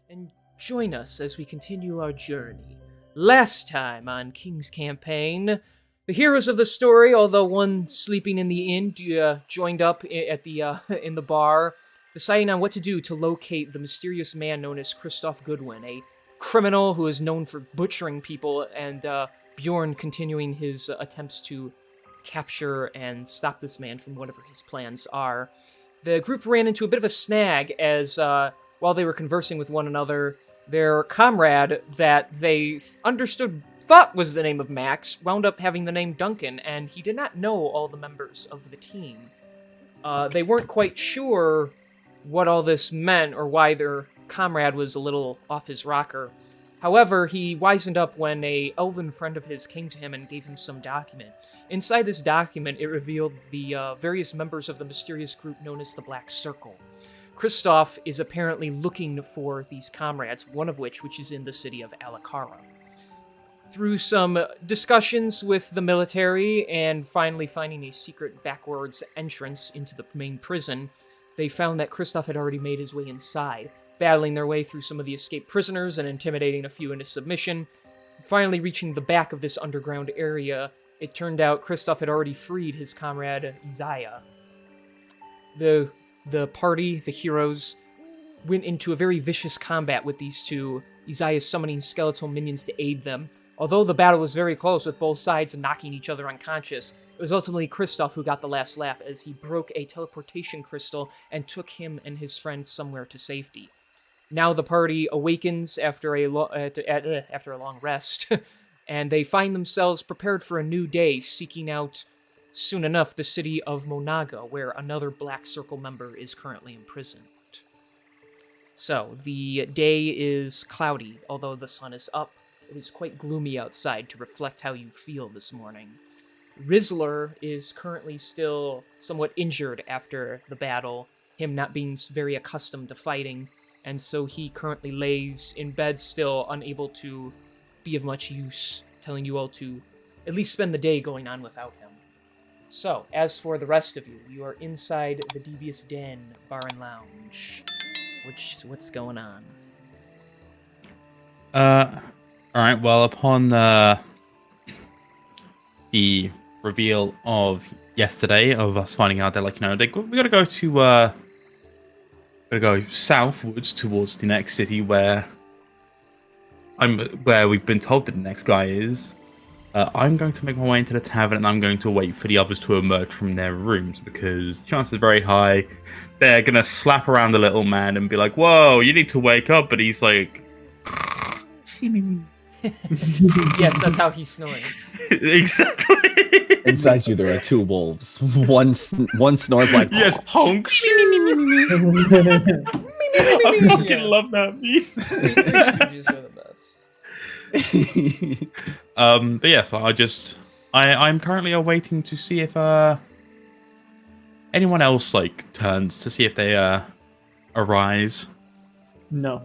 and join us as we continue our journey. Last time on King's Campaign, the heroes of the story, although one sleeping in the inn, joined up at the in the bar, deciding on what to do to locate the mysterious man known as Christoph Goodwin, a criminal who is known for butchering people, and Bjorn continuing his attempts to capture and stop this man from whatever his plans are. The group ran into a bit of a snag as, while they were conversing with one another, their comrade that they thought was the name of Max wound up having the name Duncan, and he did not know all the members of the team. They weren't quite sure what all this meant or why their comrade was a little off his rocker. However, he wisened up when a elven friend of his came to him and gave him some document. Inside this document, it revealed the various members of the mysterious group known as the Black Circle. Christoph is apparently looking for these comrades, one of which is in the city of Alakara. Through some discussions with the military and finally finding a secret backwards entrance into the main prison, they found that Christoph had already made his way inside, battling their way through some of the escaped prisoners and intimidating a few into submission. Finally reaching the back of this underground area, it turned out Christoph had already freed his comrade Isaiah. The party, the heroes, went into a very vicious combat with these two, Isaiah summoning skeletal minions to aid them. Although the battle was very close with both sides knocking each other unconscious, it was ultimately Christoph who got the last laugh as he broke a teleportation crystal and took him and his friends somewhere to safety. Now the party awakens after a long rest, and they find themselves prepared for a new day, seeking out, soon enough, the city of Monaga, where another Black Circle member is currently imprisoned. So, the day is cloudy, although the sun is up. It is quite gloomy outside to reflect how you feel this morning. Rizzler is currently still somewhat injured after the battle, him not being very accustomed to fighting, and so he currently lays in bed still, unable to be of much use, telling you all to at least spend the day going on without him. So, as for the rest of you, you are inside the Devious Den Bar and Lounge. What's going on? Alright, well, upon the reveal of yesterday, of us finding out that, we gotta go southwards towards the next city where we've been told that the next guy is. I'm going to make my way into the tavern and I'm going to wait for the others to emerge from their rooms because chances are very high they're gonna slap around the little man and be like, "Whoa, you need to wake up," but he's like, Yes, that's how he snores. Exactly. Inside you, there are two wolves. One snores like, yes, honk. I fucking love that meme. Screeches are the best. But yeah, so I'm currently awaiting to see if anyone else turns to see if they arise. No.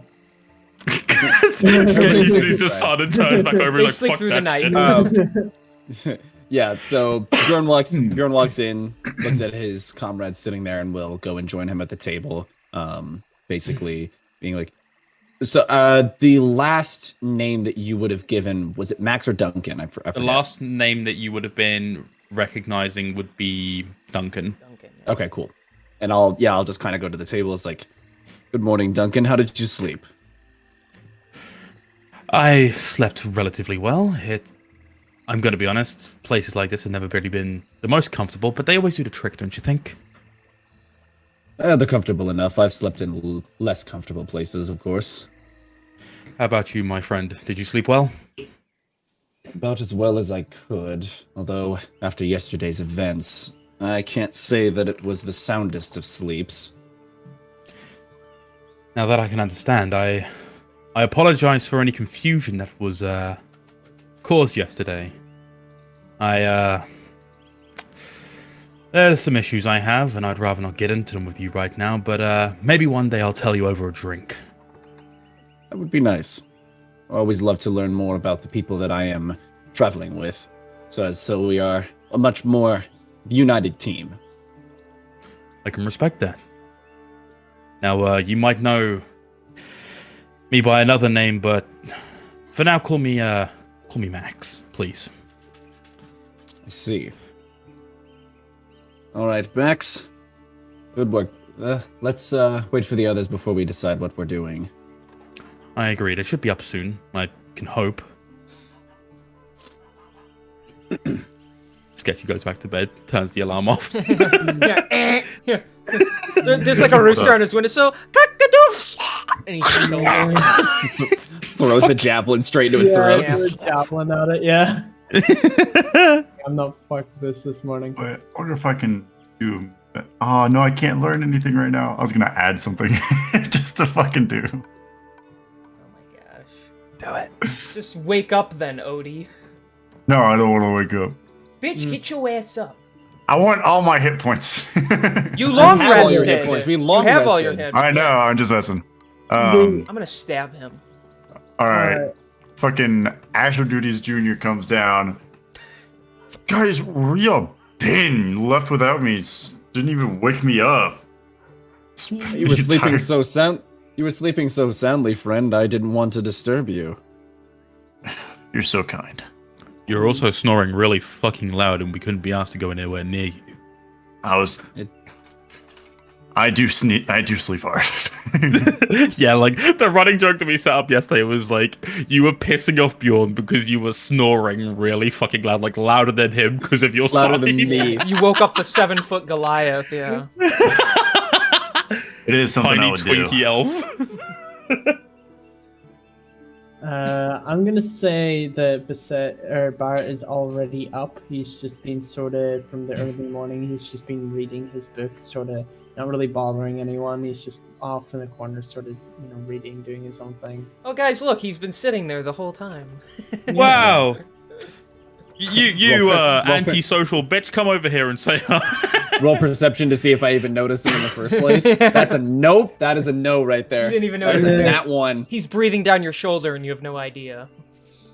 Sketchy sees the sun and turns back over They like, sleep fuck through that the night. shit. Yeah, so Bjorn walks in, looks at his comrade sitting there, and will go and join him at the table. Basically being like, so the last name that you would have given, was it Max or Duncan? I forget. The last name that you would have been recognizing would be Duncan. Yeah. Okay, cool. And I'll just kind of go to the table. It's like, good morning, Duncan. How did you sleep? I slept relatively well. I'm going to be honest, places like this have never really been the most comfortable, but they always do the trick, don't you think? They're comfortable enough. I've slept in less comfortable places, of course. How about you, my friend? Did you sleep well? About as well as I could, although after yesterday's events, I can't say that it was the soundest of sleeps. Now that I can understand, I apologize for any confusion that was caused yesterday. There's some issues I have, and I'd rather not get into them with you right now, but maybe one day I'll tell you over a drink. That would be nice. I always love to learn more about the people that I am traveling with, so we are a much more united team. I can respect that. Now, you might know me by another name, but for now, call me Max, please. I see. All right, Max. Good work. Let's wait for the others before we decide what we're doing. I agreed. It should be up soon. I can hope. Sketchy goes back to bed, turns the alarm off. Yeah. There's like a rooster on his windowsill. Cock-a-doodle. And he's Throws the javelin straight into his throat. Yeah. Javelin at it, yeah. I'm not fucked this morning. But I wonder if I can do. Oh no, I can't learn anything right now. I was gonna add something just to fucking do. Oh my gosh. Do it. Just wake up then, Odie. No, I don't want to wake up. Bitch, get your ass up. I want all my hit points. You long have all your rested. hit points. We long you have all your rested. hit. I know. I'm just messing. I'm gonna stab him. All right. Fucking Asher Duties Jr. comes down. Guys, real bin left without me. Didn't even wake me up. You were sleeping so sound. You were sleeping so soundly, friend. I didn't want to disturb you. You're so kind. You're also snoring really fucking loud, and we couldn't be asked to go anywhere near you. I do sleep hard. Yeah, like the running joke that we set up yesterday was like you were pissing off Bjorn because you were snoring really fucking loud, like louder than him because of your Louder size. than me. You woke up the 7-foot Goliath, yeah. It is something Tiny I would do. Twinkie elf. I'm gonna say that Bart is already up. He's just been sort of from the early morning. He's just been reading his book, sort of not really bothering anyone. He's just off in the corner, sort of reading, doing his own thing. Oh, guys, look, he's been sitting there the whole time. Wow. You Roll antisocial bitch, come over here and say hi. Roll perception to see if I even noticed him in the first place. That's a nope. That is a no right there. You didn't even That notice is it. that one. He's breathing down your shoulder and you have no idea.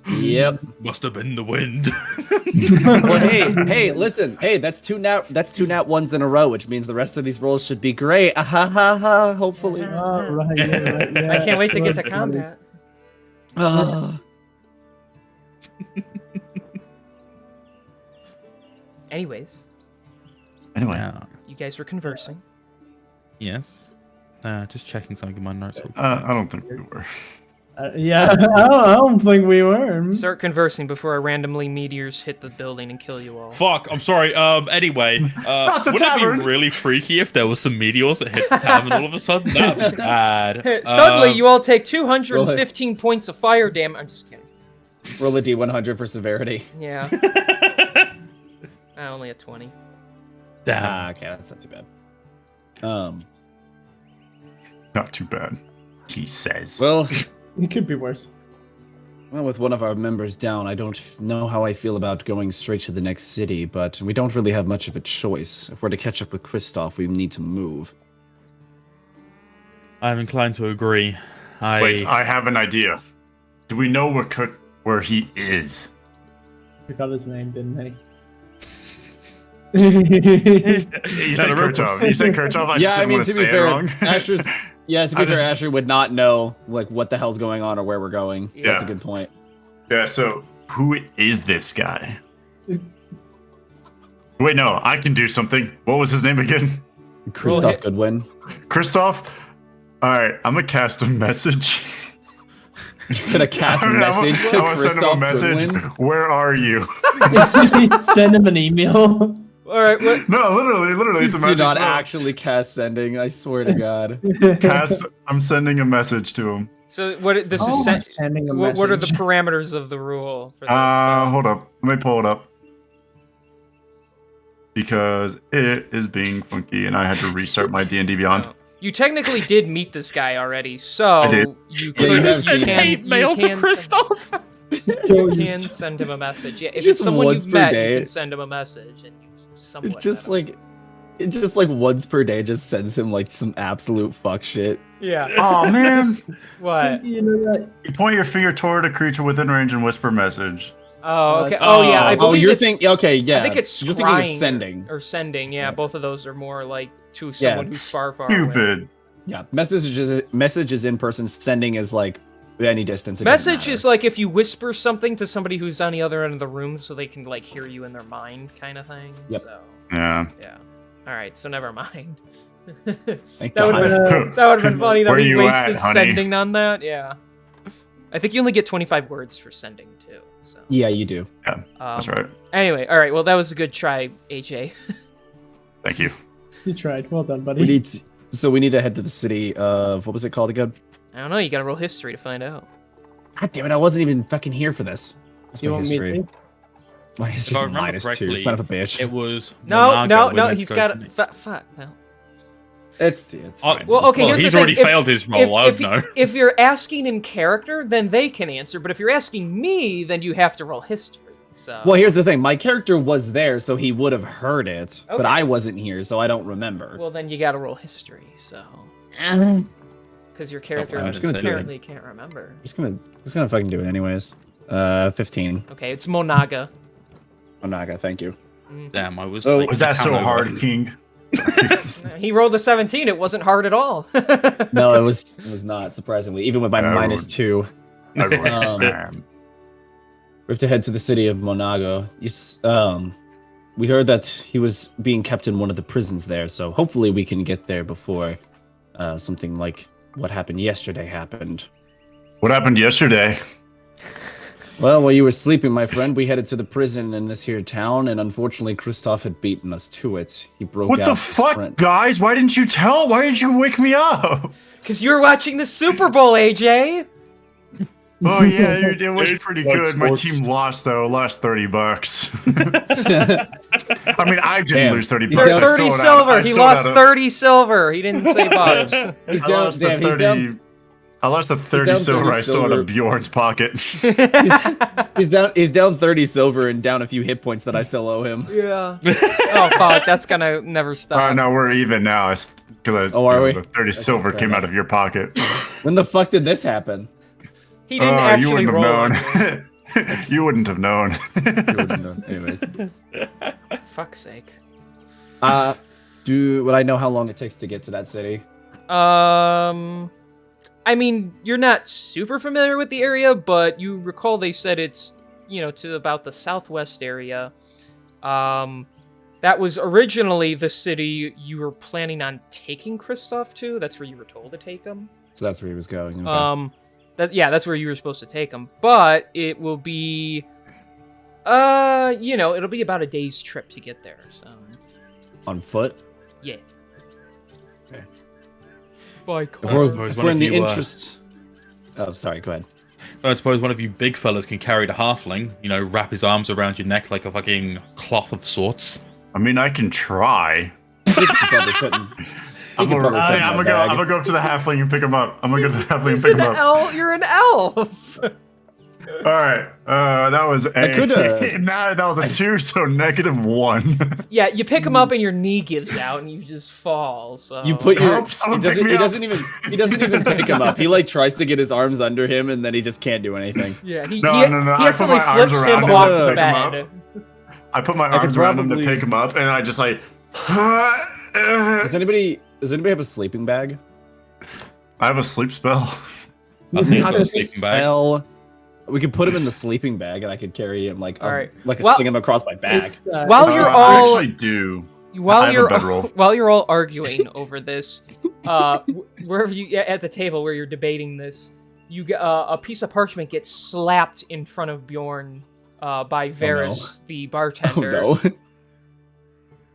Yep. Must have been the wind. Well, hey, listen. Hey, that's two nat ones in a row, which means the rest of these rolls should be great. Ah, ha ha ha. Hopefully. Oh, right, yeah. I can't wait to get to Good. combat. Anyways, Anyway, Yeah. you guys were conversing. Yes. Just checking something in my notes. I don't think we were. Yeah, I don't think we were. Start conversing before I randomly meteors hit the building and kill you all. Fuck, I'm sorry. Anyway, the wouldn't it tavern. be really freaky if there was some meteors that hit the tavern all of a sudden? That'd be bad. Suddenly, you all take 215 points of fire damage. I'm just kidding. Roll a d100 for severity. Yeah. Only a 20. Damn. Okay, that's not too bad. Not too bad. He says. Well, It could be worse. with one of our members down, I don't know how I feel about going straight to the next city, but we don't really have much of a choice. If we're to catch up with Kristoff, we need to move. I'm inclined to agree. Wait, I have an idea. Do we know where he is? Forgot his name, didn't he? You said Kirchhoff. You said Kirchhoff. I just didn't want to say it wrong. Asher's Asher would not know like what the hell's going on or where we're going. So that's a Yeah. good point. Yeah. So who is this guy? Wait, no. I can do something. What was his name again? Kristoff Goodwin. Christoph. All right. I'm gonna cast a message. You're gonna cast a message to I'm gonna send him a Kristoff message. Goodwin. Where are you? Send him an email. All right, what? No, literally. It's a Do magic not spell. actually cast sending. I swear to God. I'm sending a message to him. So what? This Oh, is sending a what are the message. parameters of the rule? For this? Hold up. Let me pull it up. Because it is being funky and I had to restart my D&D Beyond. You technically did meet this guy already, so I did. you Yeah, you can, have you seen can, hate you mail to can Kristoff. You can send him a message. Yeah, if Just it's someone once you've per met, day. you can send him a message, and you somewhat. It's just met him. like once per day just sends him like some absolute fuck shit. Yeah. Oh man! What? You know that? You point your finger toward a creature within range and whisper message. Oh, okay. Oh, Oh, yeah. I oh, believe you're it's, thinking okay, yeah. I think it's you're thinking of scrying sending. or sending. Yeah, both of those are more like to Yeah, someone who's far, far away. Stupid. Yeah, message is in person. Sending is like any distance. Message is like if you whisper something to somebody who's on the other end of the room so they can like hear you in their mind kind of thing. Yep. So Yeah. All right, so never mind. Thank That would God. have been funny that Where we you wasted at, honey? sending on that. Yeah. I think you only get 25 words for sending too. So. Yeah, you do. Yeah, that's right. Anyway, all right. Well, that was a good try, AJ. Thank you. You tried. Well done, buddy. We need to head to the city of what was it called again? I don't know. You got to roll history to find out. God damn it! I wasn't even fucking here for this. What's You my want history? me to? My history's If I a remember minus 2. correctly, Son of a bitch. It was No, Monaga no. when He's it got goes- fuck. Well, It's fine. well, okay. Well, here's he's the already thing. failed his roll. I don't know. If you're asking in character, then they can answer. But if you're asking me, then you have to roll history. So. Well, here's the thing. My character was there, so he would have heard it, but Okay. I wasn't here, so I don't remember. Well, then you got to roll history. So. Because your character I'm just gonna do it. apparently can't remember. just gonna fucking do it anyways. 15. Okay, it's Monaga. Onaga, thank you. Damn, I was. So- like, Was that so counter- hard, King? He rolled a 17. It wasn't hard at all. No, it was not, surprisingly. Even with my Oh. minus 2. Everyone, We have to head to the city of Monago. We heard that he was being kept in one of the prisons there, so hopefully we can get there before something like what happened yesterday happened. What happened yesterday? Well, while you were sleeping, my friend, we headed to the prison in this here town, and unfortunately, Christoph had beaten us to it. He broke What out the his fuck, friend- guys? Why didn't you tell? Why didn't you wake me up? Because you were watching the Super Bowl, AJ. Oh yeah, it was pretty Like good. My sports. team lost though. Lost $30. I mean, I didn't Damn. lose 30 He's bucks. down I 30 still had- silver. I He still lost had a- 30 silver. He didn't say bucks. He's I down, lost the damn, he's 30. down, I lost the 30 down silver 30 I still had silver. in Bjorn's pocket. he's down 30 silver and down a few hit points that I still owe him. Yeah. Oh, fuck. That's going to never stop. No, we're even now. Because Oh, are we? the 30 silver fair came enough. out of your pocket. When the fuck did this happen? He didn't You actually wouldn't roll. have known. You wouldn't have known. Anyways. Fuck's sake. Would I know how long it takes to get to that city? I mean, you're not super familiar with the area, but you recall they said it's, to about the southwest area. That was originally the city you were planning on taking Kristoff to. That's where you were told to take him. So that's where he was going. Okay. That's where you were supposed to take him. But it will be, it'll be about a day's trip to get there. So, On foot? yeah. Okay. By If car. we're, if we're in the interest... Oh, sorry, go ahead. I suppose one of you big fellas can carry the halfling, wrap his arms around your neck like a fucking cloth of sorts. I mean, I can try. You probably couldn't. I'm could probably fit in gonna my go. bag. I'm gonna go up to the halfling and pick him up. I'm gonna go to the halfling and He's pick an him up. elf. You're an elf. All right. That was a. I could, nah, that was a 2, so -1. Yeah, you pick him up and your knee gives out and you just fall. So You put your Help, someone he pick me doesn't up. even pick him up. He like tries to get his arms under him and then he just can't do anything. yeah, he No, he, no, no, he I put accidentally my arms flips around him him off to the pick him up. bed. I put my could arms around him to probably- pick him up, and I just like. Does anybody have a sleeping bag? I have a sleep spell. I think Not I've got a a sleeping bag. spell. We could put him in the sleeping bag and I could carry him like All right. like Well- sling him across my back. While you're I all actually do. I while have a you're bedroll. while you're all arguing over this, wherever you at the table where you're debating this, you get a piece of parchment gets slapped in front of Bjorn by Varys, the Oh bartender. no.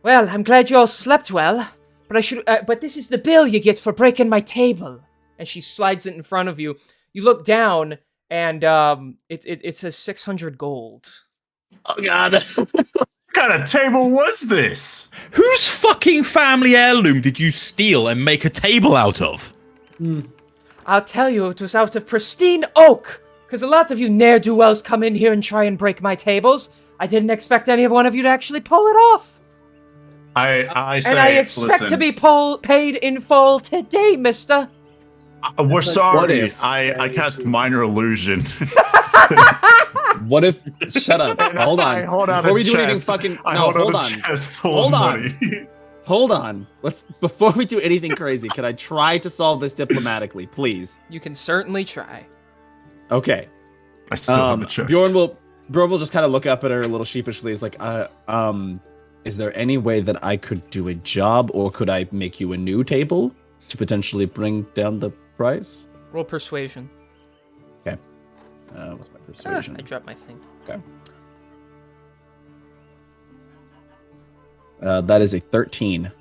Well, I'm glad you all slept well, but I should. But this is the bill you get for breaking my table. And she slides it in front of you. You look down, and it says 600 gold. Oh god. What kind of table was this? Whose fucking family heirloom did you steal and make a table out of? I'll tell you, it was out of pristine oak. Because a lot of you ne'er-do-wells come in here and try and break my tables. I didn't expect any one of you to actually pull it off. I say, And I expect listen, to be paid in full today, mister. We're sorry. if- I cast minor illusion. What if shut up. Hold on. I hold out Before a we do anything chest. fucking I no, hold hold out on. a chest full Hold of on. money. Hold on. Before we do anything crazy, can I try to solve this diplomatically, please? You can certainly try. Okay. I still have the chest. Bjorn will just kind of look up at her a little sheepishly. He's like, is there any way that I could do a job, or could I make you a new table to potentially bring down the price? Roll persuasion. Okay. What's my persuasion? I dropped my thing. Okay. That is a 13.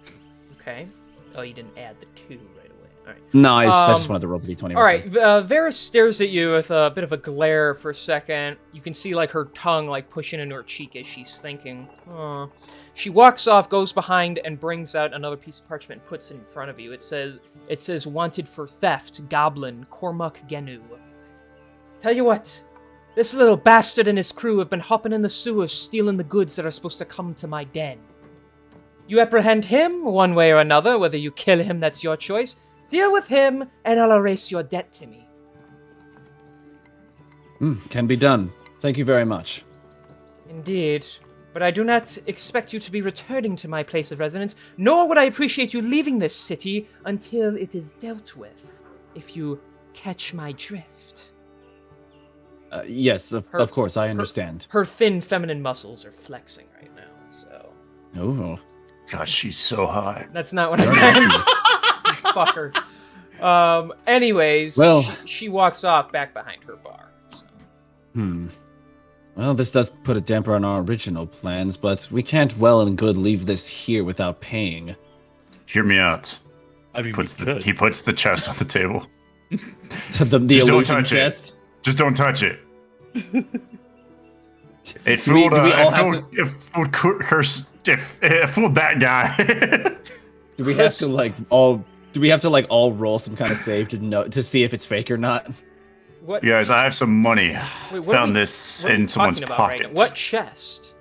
Okay. Oh, you didn't add the 2 right away. All right. No, I just wanted to roll the d20. All right. Varys stares at you with a bit of a glare for a second. You can see like her tongue like pushing into her cheek as she's thinking. Oh. She walks off, goes behind, and brings out another piece of parchment and puts it in front of you. It says wanted for theft, Goblin, Cormac Genu. Tell you what, this little bastard and his crew have been hopping in the sewers stealing the goods that are supposed to come to my den. You apprehend him one way or another, whether you kill him, that's your choice. Deal with him, and I'll erase your debt to me. Can be done. Thank you very much. Indeed. But I do not expect you to be returning to my place of residence, nor would I appreciate you leaving this city until it is dealt with, if you catch my drift. Yes, of course, I understand. Her thin feminine muscles are flexing right now, so... Oh. Gosh, she's so hot. That's not what I meant. Fucker. Anyways, well, she walks off back behind her bar. So. Well, this does put a damper on our original plans, but we can't well and good leave this here without paying. Hear me out. I mean, He puts the chest on the table. the Just don't illusion touch chest. it. Just don't touch it. It fooled that guy. Do we have to like all roll some kind of save to see if it's fake or not? What? You guys, I have some money. Wait, Found this in someone's pocket. Right, what chest?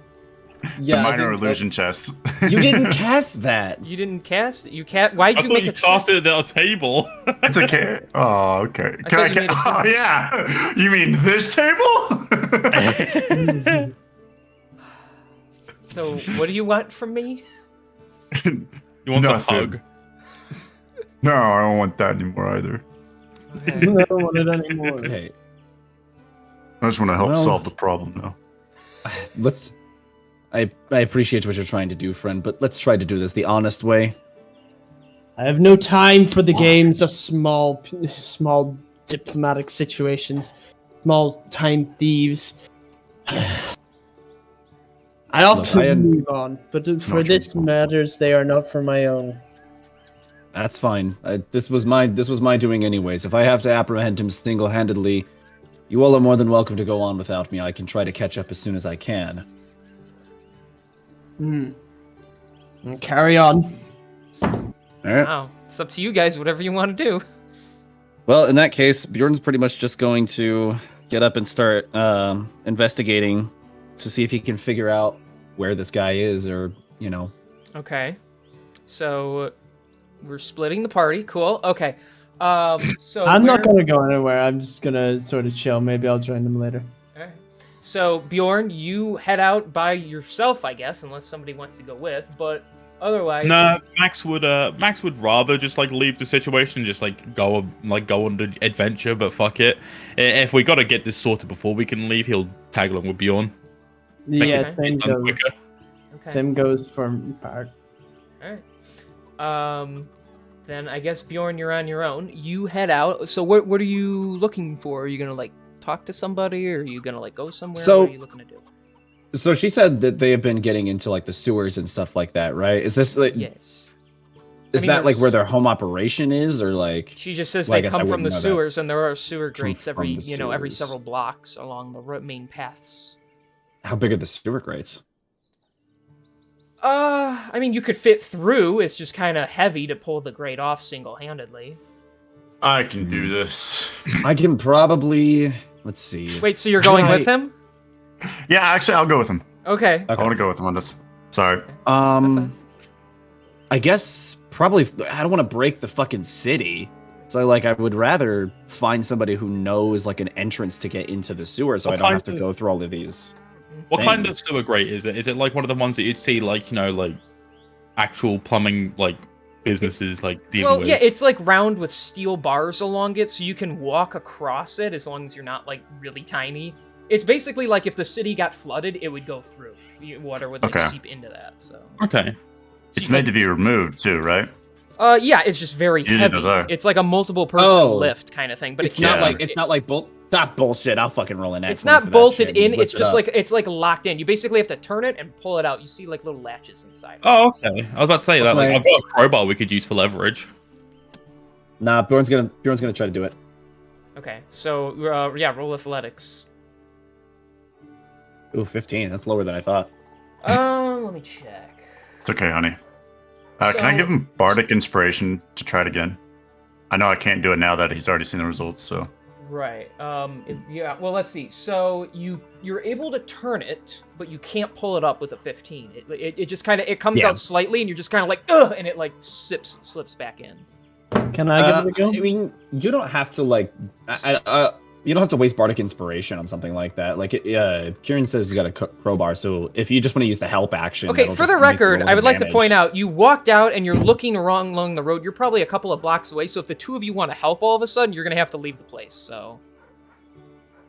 The minor illusion chest. You didn't cast that. You didn't cast it? Why'd you make you a cast it at a table? It's okay. Oh, okay. Oh, yeah. You mean this table? So, what do you want from me? You want Nothing. a hug? No, I don't want that anymore either. Okay. I don't want it anymore. Okay, I just want to help Well- solve the problem now. I appreciate what you're trying to do, friend, but let's try to do this the honest way. I have no time for the games of small diplomatic situations, small time thieves. I often move on, but for this matters, they are not for my own. That's fine. This was my doing anyways. If I have to apprehend him single-handedly, you all are more than welcome to go on without me. I can try to catch up as soon as I can. Carry on. All right. Wow. It's up to you guys, whatever you want to do. Well, in that case, Bjorn's pretty much just going to get up and start investigating to see if he can figure out where this guy is, or Okay. So, we're splitting the party. Cool. Okay. So I'm not gonna go anywhere. I'm just gonna sort of chill. Maybe I'll join them later. Alright. So, Bjorn, you head out by yourself, I guess, unless somebody wants to go with, but otherwise... Nah, Max would rather just like leave the situation, just like go on the adventure, but fuck it. If we gotta get this sorted before we can leave, he'll tag along with Bjorn. Yeah, same done goes. quicker. Okay. Same goes for Bart. Alright. Then I guess, Bjorn, you're on your own. You head out. So what are you looking for? Are you gonna, like, talk to somebody, or are you gonna, like, go somewhere? So- What are you looking to do? So she said that they have been getting into like the sewers and stuff like that, right? Is this like Yes. is I mean, that like there's- where their home operation is, or like? She just says Well, I they guess I come from wouldn't the know that. sewers, and there are sewer grates from every, the every sewers. several blocks along the main paths. How big are the sewer grates? I mean, you could fit through. It's just kind of heavy to pull the grate off single-handedly. I can do this. I can probably. Let's see. Wait, so you're going with him? Yeah, actually, I'll go with him. Okay. I want to go with him on this. Sorry. fine. I guess probably. I don't want to break the fucking city. So like, I would rather find somebody who knows like an entrance to get into the sewer, so I don't have to go through all of these. What kind of things. sewer grate is it? Is it like one of the ones that you'd see, like, like actual plumbing, like business is like dealing Well, with. yeah, it's like round with steel bars along it, so you can walk across it as long as you're not like really tiny. It's basically like if the city got flooded, it would go through. Water would like seep into that. So Okay. It's made to be removed too, right? yeah, it's just very Usually heavy. those are. It's like a multiple person Oh. lift kind of thing, but It's it not can't, like it's not like not bullshit. I'll fucking roll an it's X1 not for that bolted shit. in. Lift It's it just up. like it's like locked in. You basically have to turn it and pull it out. You see like little latches inside. Oh, okay. I was about to say that. Like, Okay. I've got a crowbar we could use for leverage. Nah, Bjorn's gonna try to do it. Okay, so yeah, roll athletics. Ooh, 15. That's lower than I thought. Let me check. It's okay, honey. Can I So- give him bardic inspiration to try it again? I know I can't do it now that he's already seen the results. So Right. Yeah. Well, let's see. So you're able to turn it, but you can't pull it up with a 15. It just kind of comes out slightly, and you're just kind of like ugh, and it like slips back in. Can I give it a go? I mean, you don't have to like. You don't have to waste bardic inspiration on something like that. Like, Kieran says he's got a crowbar, so if you just want to use the help action. Okay, that'll for just the make you record, roll I would like to advantage. point out you walked out and you're looking along the road. You're probably a couple of blocks away, so if the two of you want to help all of a sudden, you're gonna have to leave the place. So.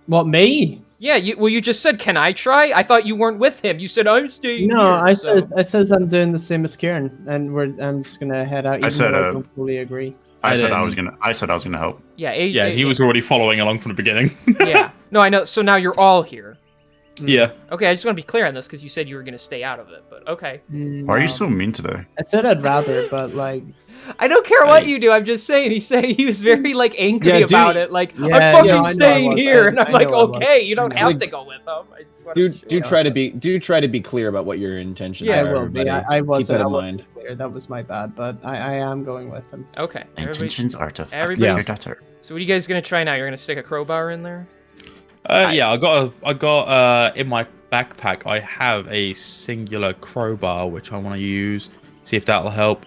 What, me? Yeah, you just said, "Can I try?" I thought you weren't with him. You said, "I'm staying No, here." I so- says I'm doing the same as Kieran, and I'm just gonna head out. Even said, though I don't fully agree. I said I then- was gonna help. Yeah, Yeah, he was already following along from the beginning. Yeah, no, I know. So now you're all here. Yeah. Okay, I just want to be clear on this because you said you were going to stay out of it, but okay. Why are you so mean today? I said I'd rather, but like, I don't care what you do. I'm just saying. He was very like angry Yeah, about dude. it. Like Yeah, I'm yeah, fucking I know I staying was. here, I- and I'm I like, know I was. okay, you don't have Like, to go with them. I just want to be Do sure. try to be clear about what your intentions yeah, are. I will be. everybody. I wasn't. Keep that I in wasn't mind. clear. That was my bad, but I am going with him. Okay. Intentions are to fuck everybody's- your daughter. So what are you guys gonna try now? You're gonna stick a crowbar in there? Yeah, I got in my backpack. I have a singular crowbar which I want to use. See if that'll help.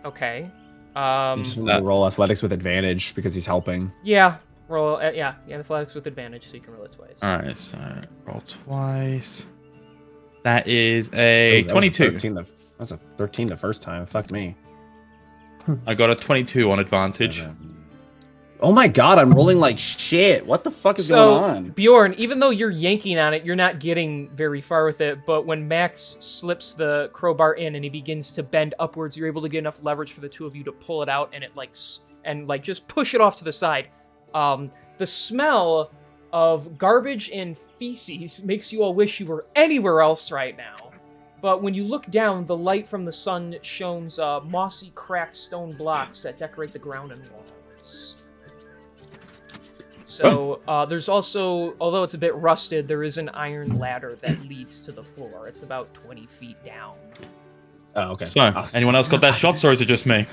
Okay. You just want to roll athletics with advantage because he's helping. Yeah. Roll. Yeah. Athletics with advantage, so you can roll it twice. All right, so roll twice. That is a Ooh, that was 22. 13 that's a 13 the first time. Fuck me. I got a 22 on advantage. Oh my god, I'm rolling like shit. What the fuck is So, going on? Bjorn, even though you're yanking on it, you're not getting very far with it, but when Max slips the crowbar in and he begins to bend upwards, you're able to get enough leverage for the two of you to pull it out and it like just push it off to the side. The smell of garbage and feces makes you all wish you were anywhere else right now. But when you look down, the light from the sun shows mossy, cracked stone blocks that decorate the ground and walls. So, there's also, although it's a bit rusted, there is an iron ladder that leads to the floor. It's about 20 feet down. Oh, okay. So, anyone else got their shots, or is it just me?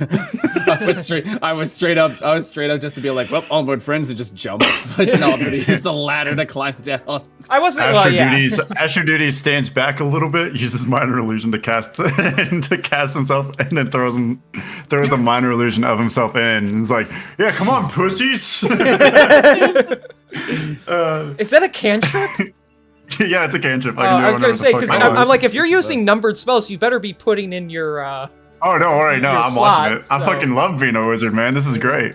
I was straight up just to be like, well, onward friends, and just jump. But no, I'm gonna use the ladder to climb down. I wasn't, well, yeah. Asher Duties stands back a little bit, uses minor illusion to cast himself, and then throws a minor illusion of himself in. He's like, "Yeah, come on, pussies." Is that a cantrip? Yeah, it's a cantrip. I was gonna say, because I I'm like, if you're using numbered spells, you better be putting in your, Oh, don't worry. No, your I'm watching it. slots, I so- fucking love being a wizard, man. This is great.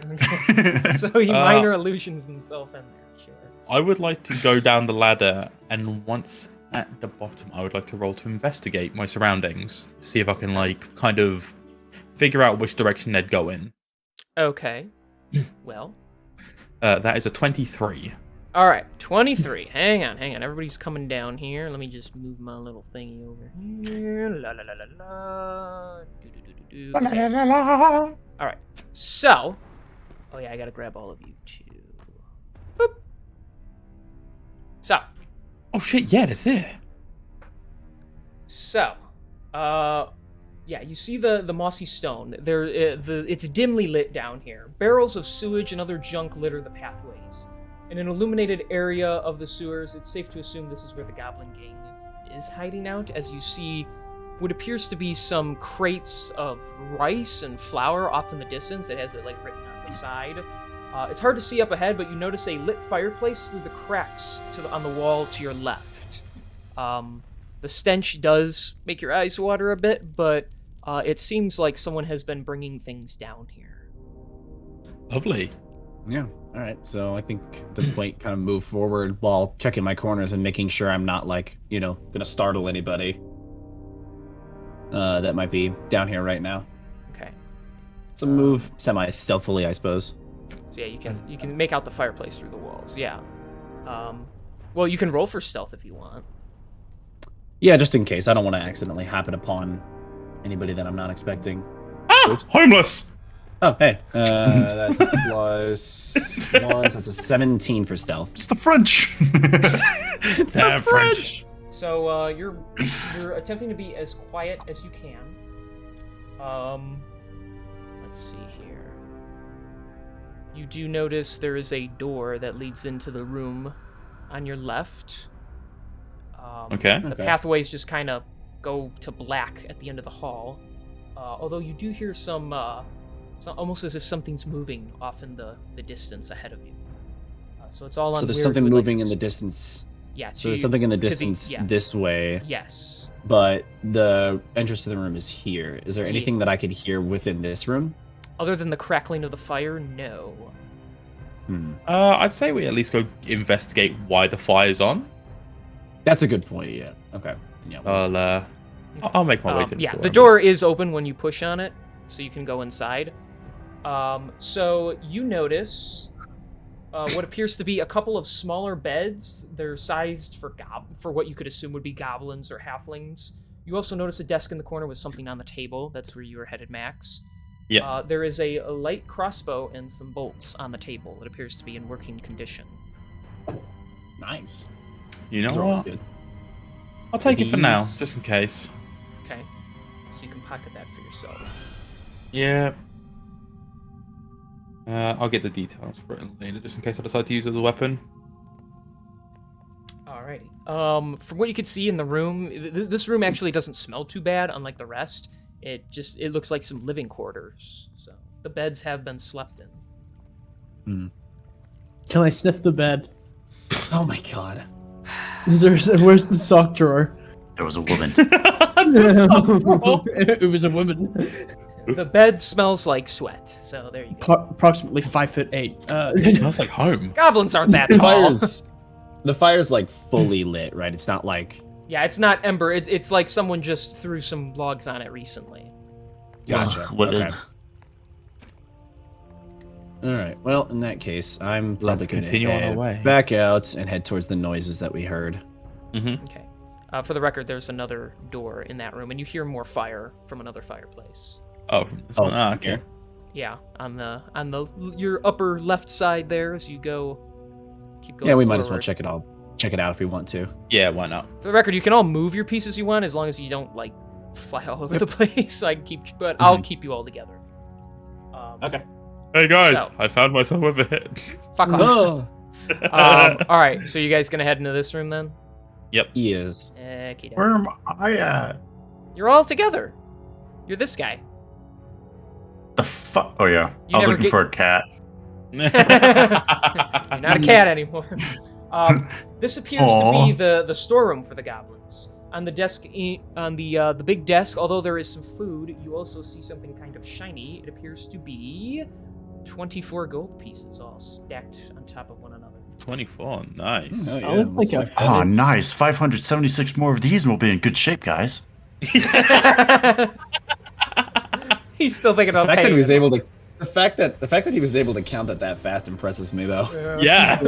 so he minor illusions himself in there, sure. I would like to go down the ladder, and once at the bottom, I would like to roll to investigate my surroundings, see if I can like kind of figure out which direction they'd go in. Okay. Well. That is a 23. All right, 23. Hang on. Everybody's coming down here. Let me just move my little thingy over here. La la la la la. Do do do do do. Okay. All right. So, oh yeah, I gotta grab all of you too. Boop. So, Oh shit! Yeah, that's it. So, yeah, you see the mossy stone. It's dimly lit down here. Barrels of sewage and other junk litter the pathways. In an illuminated area of the sewers, it's safe to assume this is where the Goblin Gang is hiding out, as you see what appears to be some crates of rice and flour off in the distance. It has it like written on the side. It's hard to see up ahead, but you notice a lit fireplace through the cracks on the wall to your left. The stench does make your eyes water a bit, but It seems like someone has been bringing things down here. Lovely. Yeah. All right. So I think at this point, kind of move forward while checking my corners and making sure I'm not gonna startle anybody that might be down here right now. Okay. So move semi-stealthily, I suppose. So yeah, you can make out the fireplace through the walls. Yeah. Well, you can roll for stealth if you want. Yeah, just in case. I don't want to accidentally happen upon anybody that I'm not expecting. Ah! Homeless! Oh, hey. That's plus 1, so it's a 17 for stealth. It's the French. It's the French. So you're attempting to be as quiet as you can. Let's see here. You do notice there is a door that leads into the room on your left. Okay. The pathways just kind of go to black at the end of the hall. Although you do hear some, almost as if something's moving off in the distance ahead of you. So it's all on. So there's weird something with, moving in the distance. Yeah. So there's something in the distance this way. Yes. But the entrance to the room is here. Is there anything that I could hear within this room? Other than the crackling of the fire, no. I'd say we at least go investigate why the fire's on. That's a good point. Yeah. Okay. Yeah. I'll make my way to the yeah, door. the door is open when you push on it, so you can go inside. So you notice what appears to be a couple of smaller beds. They're sized for what you could assume would be goblins or halflings. You also notice a desk in the corner with something on the table. That's where you were headed, Max. Yeah. There is a light crossbow and some bolts on the table. It appears to be in working condition. Nice. You know Those are always what? good. I'll take it for now, These- just in case. Okay, so you can pocket that for yourself. Yeah. I'll get the details for it later, just in case I decide to use it as a weapon. Alrighty. From what you could see in the room, this room actually doesn't smell too bad, unlike the rest. It looks like some living quarters. So the beds have been slept in. Can I sniff the bed? Oh my god. Where's the sock drawer? There was a woman. It was a woman. The bed smells like sweat. So there you go. Approximately 5'8". It smells like home. Goblins aren't that The tall. the fire's like fully lit, right? It's not like. Yeah, it's not ember. It's like someone just threw some logs on it recently. Gotcha. What Okay. All right. Well, in that case, I'm probably Let's going to continue on our way. back out and head towards the noises that we heard. Mm-hmm. Okay. For the record, there's another door in that room, and you hear more fire from another fireplace. Oh, this one. Okay. here. Yeah, on the your upper left side there as you go. Keep going. Yeah, we might as well forward. check it out if we want to. Yeah, why not? For the record, you can all move your pieces you want as long as you don't like fly all over the place. But I'll keep you all together. Okay. Hey guys, So- I found myself over here. Fuck off. Oh, All right, so you guys gonna head into this room then? he is. Okay. Where am I at? You're all together. You're this guy. The fuck? Oh yeah, You I was never looking get- for a cat. You're not a cat anymore. This appears to be the storeroom for the goblins. On the desk, on the big desk, although there is some food, you also see something kind of shiny. It appears to be 24 gold pieces, all stacked on top of one another. 24, nice. Oh, yeah. That looks like a Oh, nice. 576 more of these, and we'll be in good shape, guys. He's still thinking The about fact that paying he was it. able to. The fact that he was able to count that fast impresses me, though. Yeah.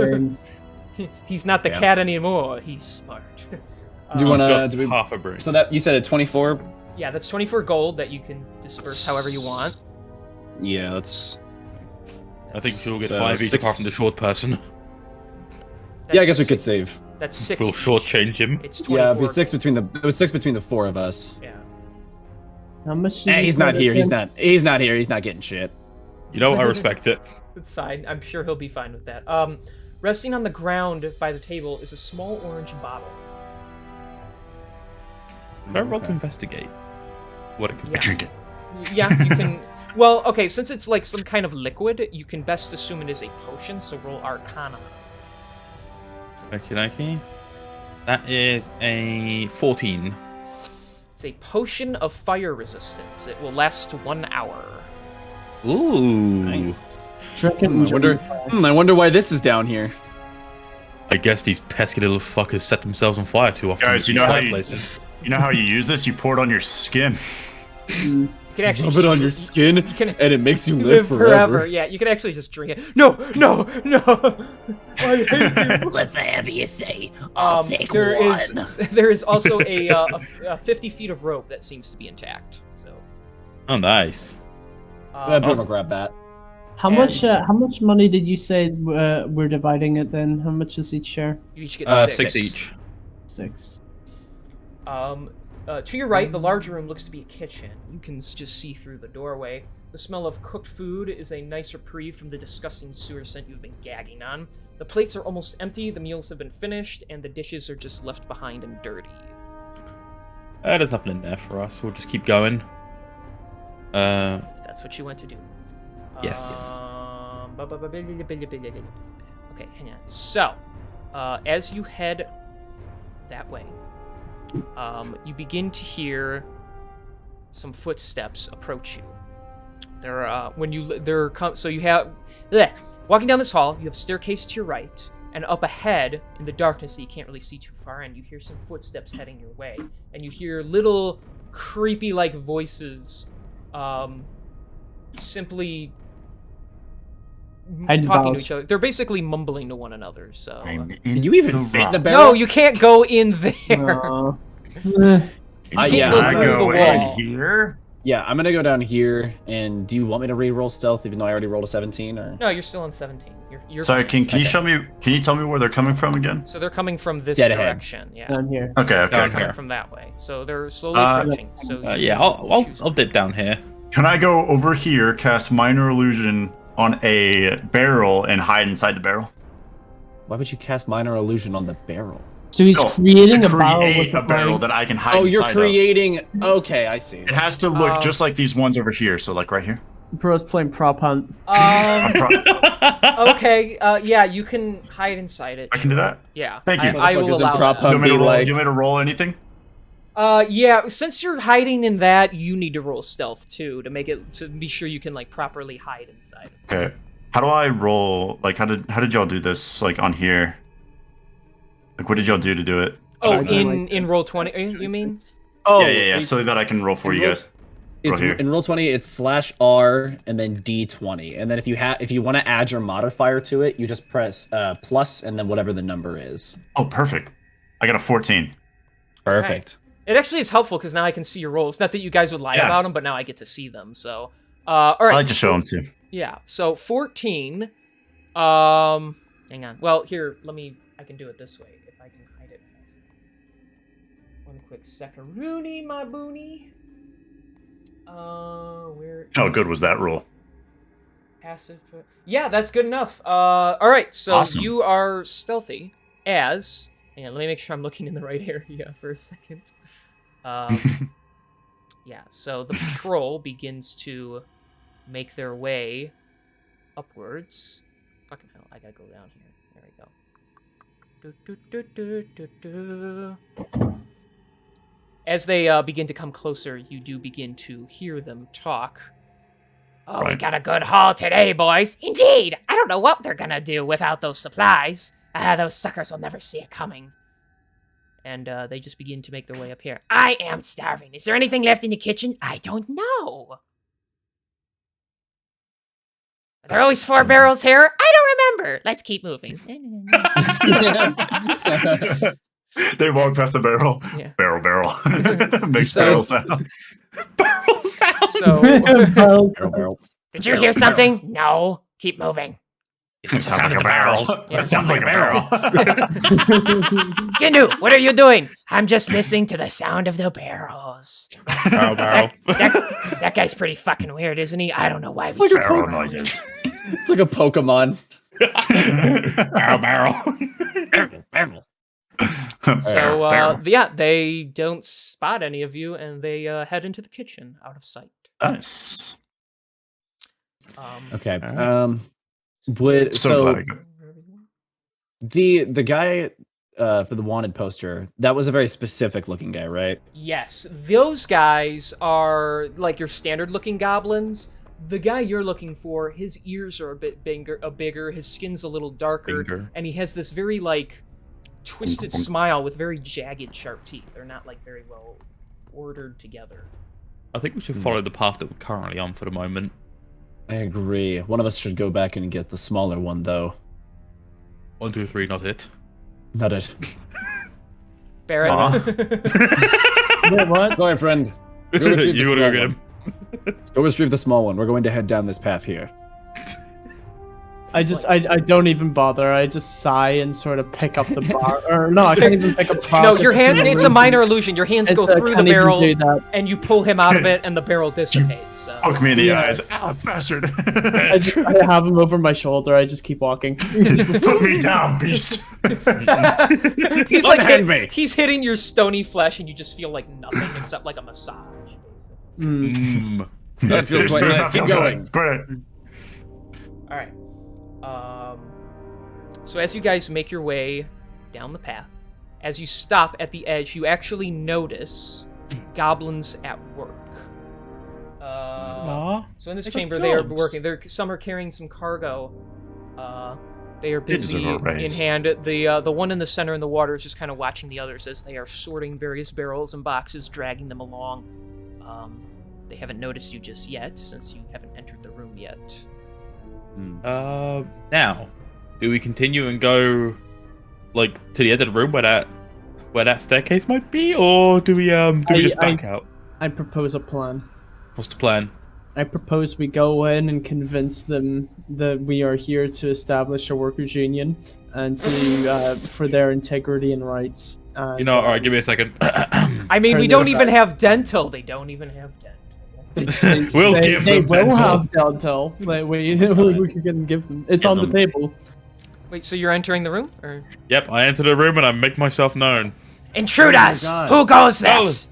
He's not the Yeah. cat anymore. He's smart. Do you want Got to? half a brain. So that you said a 24. Yeah, that's 24 gold that you can disperse however you want. Yeah, that's. I think she'll get So 5 each six- apart from the short person. Yeah, I guess we That's could save. That's 6. We'll shortchange him. It's 24. Yeah, it'd be it was 6 between the 4 of us. Yeah. How much? did Eh, you he's not put here. in? He's not here. He's not getting shit. You know, I respect it. It's fine. I'm sure he'll be fine with that. Resting on the ground by the table is a small orange bottle. Can I roll to investigate what it could Yeah. Drink it. Yeah, you can. Well, okay, since it's like some kind of liquid, you can best assume it is a potion, so roll Arcana. be? Okay. That is a 14. It's a potion of fire resistance. It will last 1 hour. Ooh. Nice. Drink it I and wonder. join I wonder why this is down here. I guess these pesky little fuckers set themselves on fire too often. Guys, in you these know how fireplaces. you know how you use this? You pour it on your skin. You can actually Rub it on your skin, you can and it makes you live live forever. Yeah, you can actually just drink it. No. I hate you. Whatever you say, I'll take there one. there is also a 50 feet of rope that seems to be intact. So. Oh, nice. Everyone will grab that. How much money did you say we're dividing it then? How much is each share? You each get 6 each. 6. To your right, the large room looks to be a kitchen. You can just see through the doorway. The smell of cooked food is a nice reprieve from the disgusting sewer scent you've been gagging on. The plates are almost empty, the meals have been finished, and the dishes are just left behind and dirty. There's nothing in there for us. We'll just keep going. If that's what you want to do. Yes. Okay, hang on. So, as you head that way, you begin to hear some footsteps approach you. So you have walking down this hall. You have a staircase to your right, and up ahead in the darkness that you can't really see too far in, you hear some footsteps heading your way, and you hear little creepy like voices, simply talking to each other. They're basically mumbling to one another. So Can you even fit in the barrel? no, you can't go in there. Eh. Yeah, I through go the in wall. here. Yeah, I'm gonna go down here. And do you want me to re-roll stealth, even though I already rolled a 17? Or No, you're still on 17. You're Sorry, fine. can you show me? Can you tell me where they're coming from again? So they're coming from this Dead ahead. direction. Yeah, Down here. Okay, Down they're okay. coming here. from that way. So they're slowly approaching. So Yeah, I'll dip down here. Can I go over here, cast minor illusion on a barrel, and hide inside the barrel? why would you cast minor illusion on the barrel? So he's No, creating to a barrel create with a barrel like, that I can hide. Oh, you're inside creating. Okay, I see. Of. It has to look Um, just like these ones over here. So like right here. bro's playing prop hunt. I'm pro- Okay. Yeah, you can hide inside it. I can do that. Yeah. Thank you. I will Motherfuckers in allow prop that. Do you, want me to Be roll, like- do you want me to roll anything? Yeah. Since you're hiding in that, you need to roll stealth too to make it to be sure you can like properly hide inside. Okay. How do I roll? Like, how did y'all do this? Like on here. Like, what did y'all do to do it? Oh, I do in roll 20, you mean? Oh, yeah. So that I can roll for in you roll- guys. It's Roll here. in roll 20. It's /R and then D20, and then if you want to add your modifier to it, you just press plus and then whatever the number is. Oh, perfect. I got a 14. Perfect. It actually is helpful because now I can see your rolls. Not that you guys would lie Yeah. about them, but now I get to see them. So, all right. I like to show them too. Yeah. So 14. Hang on. Well, here, I can do it this way if I can hide it. One quick second. Rooney, my boonie. Where? How good was that roll? Passive. Yeah, that's good enough. All right. So Awesome. you are stealthy as. Hang on. Let me make sure I'm looking in the right area for a second. Yeah. So the patrol begins to make their way upwards. Fucking hell! I gotta go down here. There we go. As they begin to come closer, you do begin to hear them talk. Oh, we Right. got a good haul today, boys. Indeed. I don't know what they're gonna do without those supplies. Those suckers will never see it coming. And they just begin to make their way up here. I am starving. Is there anything left in the kitchen? I don't know. Are there always 4 barrels here? I don't remember. Let's keep moving. They walk past the barrel. Yeah. Barrel. Makes So barrel it's- sounds. Barrel sound. So, Barrel. did you hear something? No. Keep moving. It sounds like a barrel. Yeah. It sounds like a barrel. Gindu, what are you doing? I'm just listening to the sound of the barrels. Barrel. That guy's pretty fucking weird, isn't he? I don't know why. It's We like a Barrel Pokemon. noises. It's like a Pokemon. Barrel. So, yeah, they don't spot any of you, and they head into the kitchen out of sight. Nice. Okay. Alright. Would So so glad I got. the guy for the wanted poster, that was a very specific looking guy, right? Yes, those guys are like your standard-looking goblins. The guy you're looking for, his ears are a bit bigger, his skin's a little darker, and he has this very, like, twisted smile with very jagged, sharp teeth. They're not, like, very well ordered together. I think we should follow the path that we're currently on for the moment. I agree. One of us should go back and get the smaller one, though. 1, 2, 3, not it. Not it. Barrett? Wait, what? Sorry, friend. Go retrieve the You wanna small go get one. him? Go retrieve the small one. We're going to head down this path here. I don't even bother. I just sigh and sort of pick up the bar. Or no, I can't even pick up the bar. No, your hand, it's a minor illusion. Your hands go through the can't even barrel, do that. and you pull him out of it, and the barrel dissipates. So. Poke me in the Yeah. eyes. Ah, bastard. I have him over my shoulder. I just keep walking. Put me down, beast. He's like Unhand me. he's hitting your stony flesh, and you just feel like nothing except like a massage. That feels quite nice. Keep going. Quit it. All right. So as you guys make your way down the path, as you stop at the edge, you actually notice goblins at work. So in this chamber, they are working. Some are carrying some cargo. They are busy in hand. The one in the center in the water is just kind of watching the others as they are sorting various barrels and boxes, dragging them along. They haven't noticed you just yet, since you haven't entered the room yet. Now, do we continue and go, like, to the end of the room where that staircase might be, or do we just back out? I propose a plan. What's the plan? I propose we go in and convince them that we are here to establish a workers' union and to for their integrity and rights. And, All right, give me a second. I mean, we Turn don't this even have dental. They don't even have dental. We'll give them They will dental. have dental. Like, we can give them. It's on the table. Wait, so you're entering the room? Or? Yep, I enter the room and I make myself known. Intruders! God. Who goes this?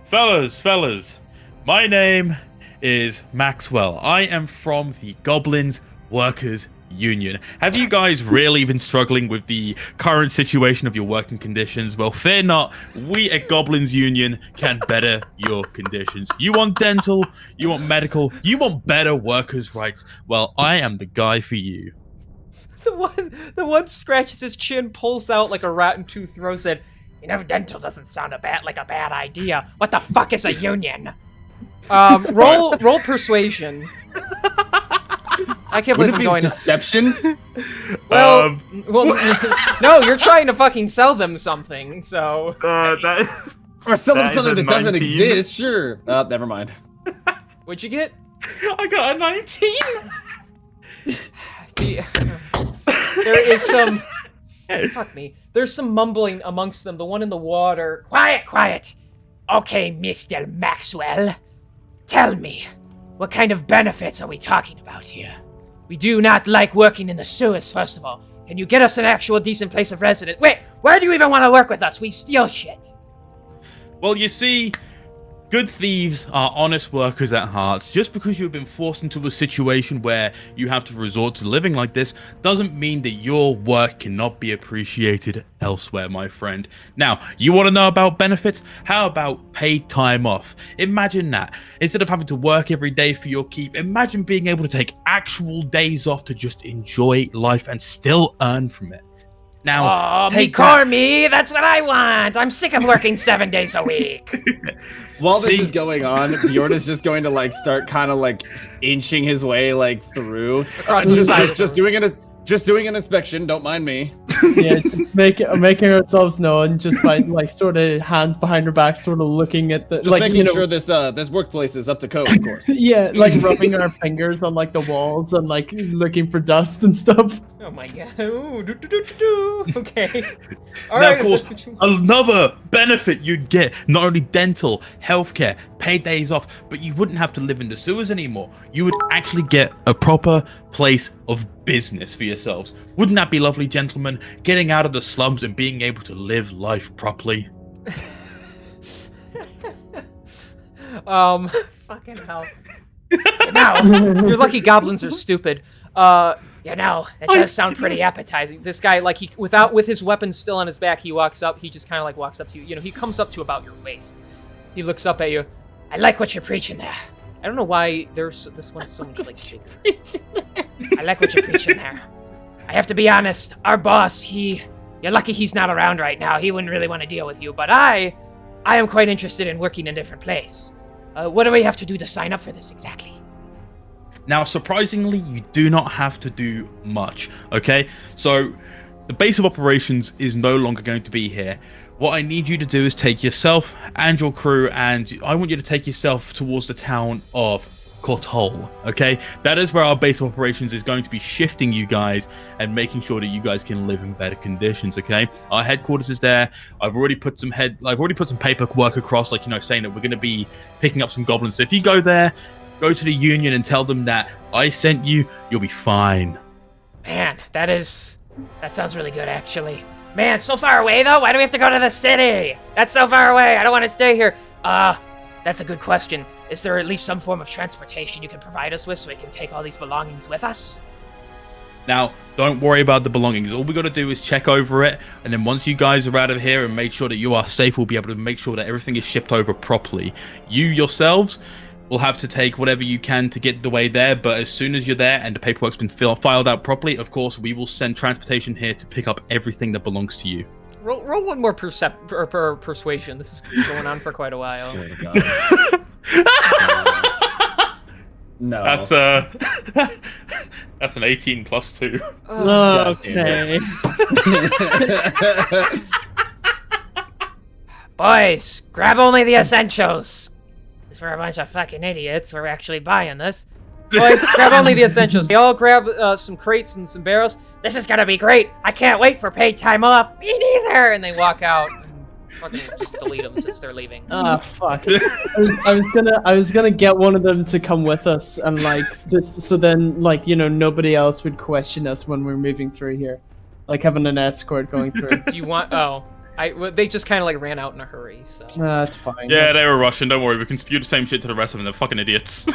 Fellas, my name is Maxwell. I am from the Goblins Workers Union. Have you guys really been struggling with the current situation of your working conditions? Well, fear not. We at Goblins Union can better your conditions. You want dental, you want medical, you want better workers' rights. Well, I am the guy for you. The one scratches his chin, pulls out like a rotten tooth, throws it. You know, dental doesn't sound like a bad idea. What the fuck is a union? Roll persuasion. I can't believe Wouldn't I'm it be going. deception? Well, no, you're trying to fucking sell them something. So For selling That is something a that doesn't 19. exist, sure. Never mind. what'd you get? I got a 19. There is some. Fuck me. There's some mumbling amongst them. The one in the water. Quiet! Okay, Mr. Maxwell. Tell me, what kind of benefits are we talking about here? We do not like working in the sewers, first of all. Can you get us an actual decent place of residence? Wait, why do you even want to work with us? We steal shit. Well, you see, good thieves are honest workers at heart. Just because you've been forced into a situation where you have to resort to living like this doesn't mean that your work cannot be appreciated elsewhere, my friend. Now, you want to know about benefits? How about paid time off? Imagine that. Instead of having to work every day for your keep, imagine being able to take actual days off to just enjoy life and still earn from it. Now, take that. me, that's what I want. I'm sick of working 7 days a week. While this See- is going on, Bjorn is just going to like start kind of like inching his way like through. Across the side. Just doing an inspection. Don't mind me. Yeah, just making ourselves known just by like sort of hands behind our back, sort of looking at the Just like making sure this workplace is up to code, of course. yeah, like rubbing our fingers on like the walls and like looking for dust and stuff. Oh my god. Ooh, okay. All Now, right. of course, if that's what you- another benefit you'd get, not only dental, healthcare, paid days off, but you wouldn't have to live in the sewers anymore. You would actually get a proper place of business for yourselves. Wouldn't that be lovely, gentlemen? Getting out of the slums and being able to live life properly. Fucking hell. Now, you're lucky goblins are stupid. You know, that does sound pretty appetizing. This guy, like, with his weapon still on his back, he walks up. He just kind of like walks up to you. You know, he comes up to about your waist. He looks up at you. I like what you're preaching there. I don't know why this one's so much like bigger. I like what you're preaching there. I have to be honest, our boss, you're lucky he's not around right now. He wouldn't really want to deal with you, but I am quite interested in working in a different place. What do we have to do to sign up for this exactly? Now, surprisingly, you do not have to do much, okay? So, the base of operations is no longer going to be here. What I need you to do is take yourself and your crew, and I want you to take yourself towards the town of Cortol, okay? That is where our base of operations is going to be shifting you guys and making sure that you guys can live in better conditions, okay? Our headquarters is there. I've already put some paperwork across, like, you know, saying that we're going to be picking up some goblins. So if you go there, go to the Union and tell them that I sent you, you'll be fine. Man, that sounds really good, actually. Man, so far away, though? Why do we have to go to the city? That's so far away. I don't want to stay here. That's a good question. Is there at least some form of transportation you can provide us with so we can take all these belongings with us? Now, don't worry about the belongings. All we got to do is check over it, and then once you guys are out of here and make sure that you are safe, we'll be able to make sure that everything is shipped over properly. You yourselves will have to take whatever you can to get the way there, but as soon as you're there and the paperwork's been filed out properly, of course, we will send transportation here to pick up everything that belongs to you. Roll one more persuasion. This is going on for quite a while. Swear to God. No. That's an 18 plus 2. Okay. Boys, grab only the essentials. Because we're a bunch of fucking idiots. We're actually buying this. Boys, grab only the essentials. They all grab some crates and some barrels. This is gonna be great. I can't wait for paid time off. Me neither. And they walk out and fucking just delete them since they're leaving. Ah, fuck. I was gonna get one of them to come with us and like just so then like, you know, nobody else would question us when we're moving through here, like having an escort going through. Do you want? Oh, they just kind of like ran out in a hurry. So That's fine. Yeah, they were rushing. Don't worry, we can spew the same shit to the rest of them. They're fucking idiots.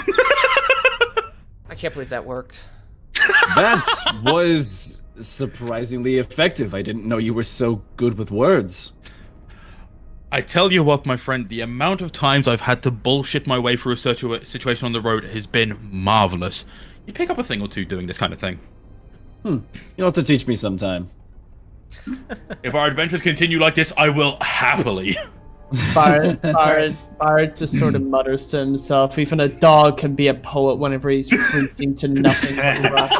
I can't believe that worked. That was surprisingly effective. I didn't know you were so good with words. I tell you what, my friend, the amount of times I've had to bullshit my way through a situation on the road has been marvelous. You pick up a thing or two doing this kind of thing. You'll have to teach me sometime. If our adventures continue like this, I will happily. Bard just sort of mutters to himself, even a dog can be a poet whenever he's preaching to nothing but rocks.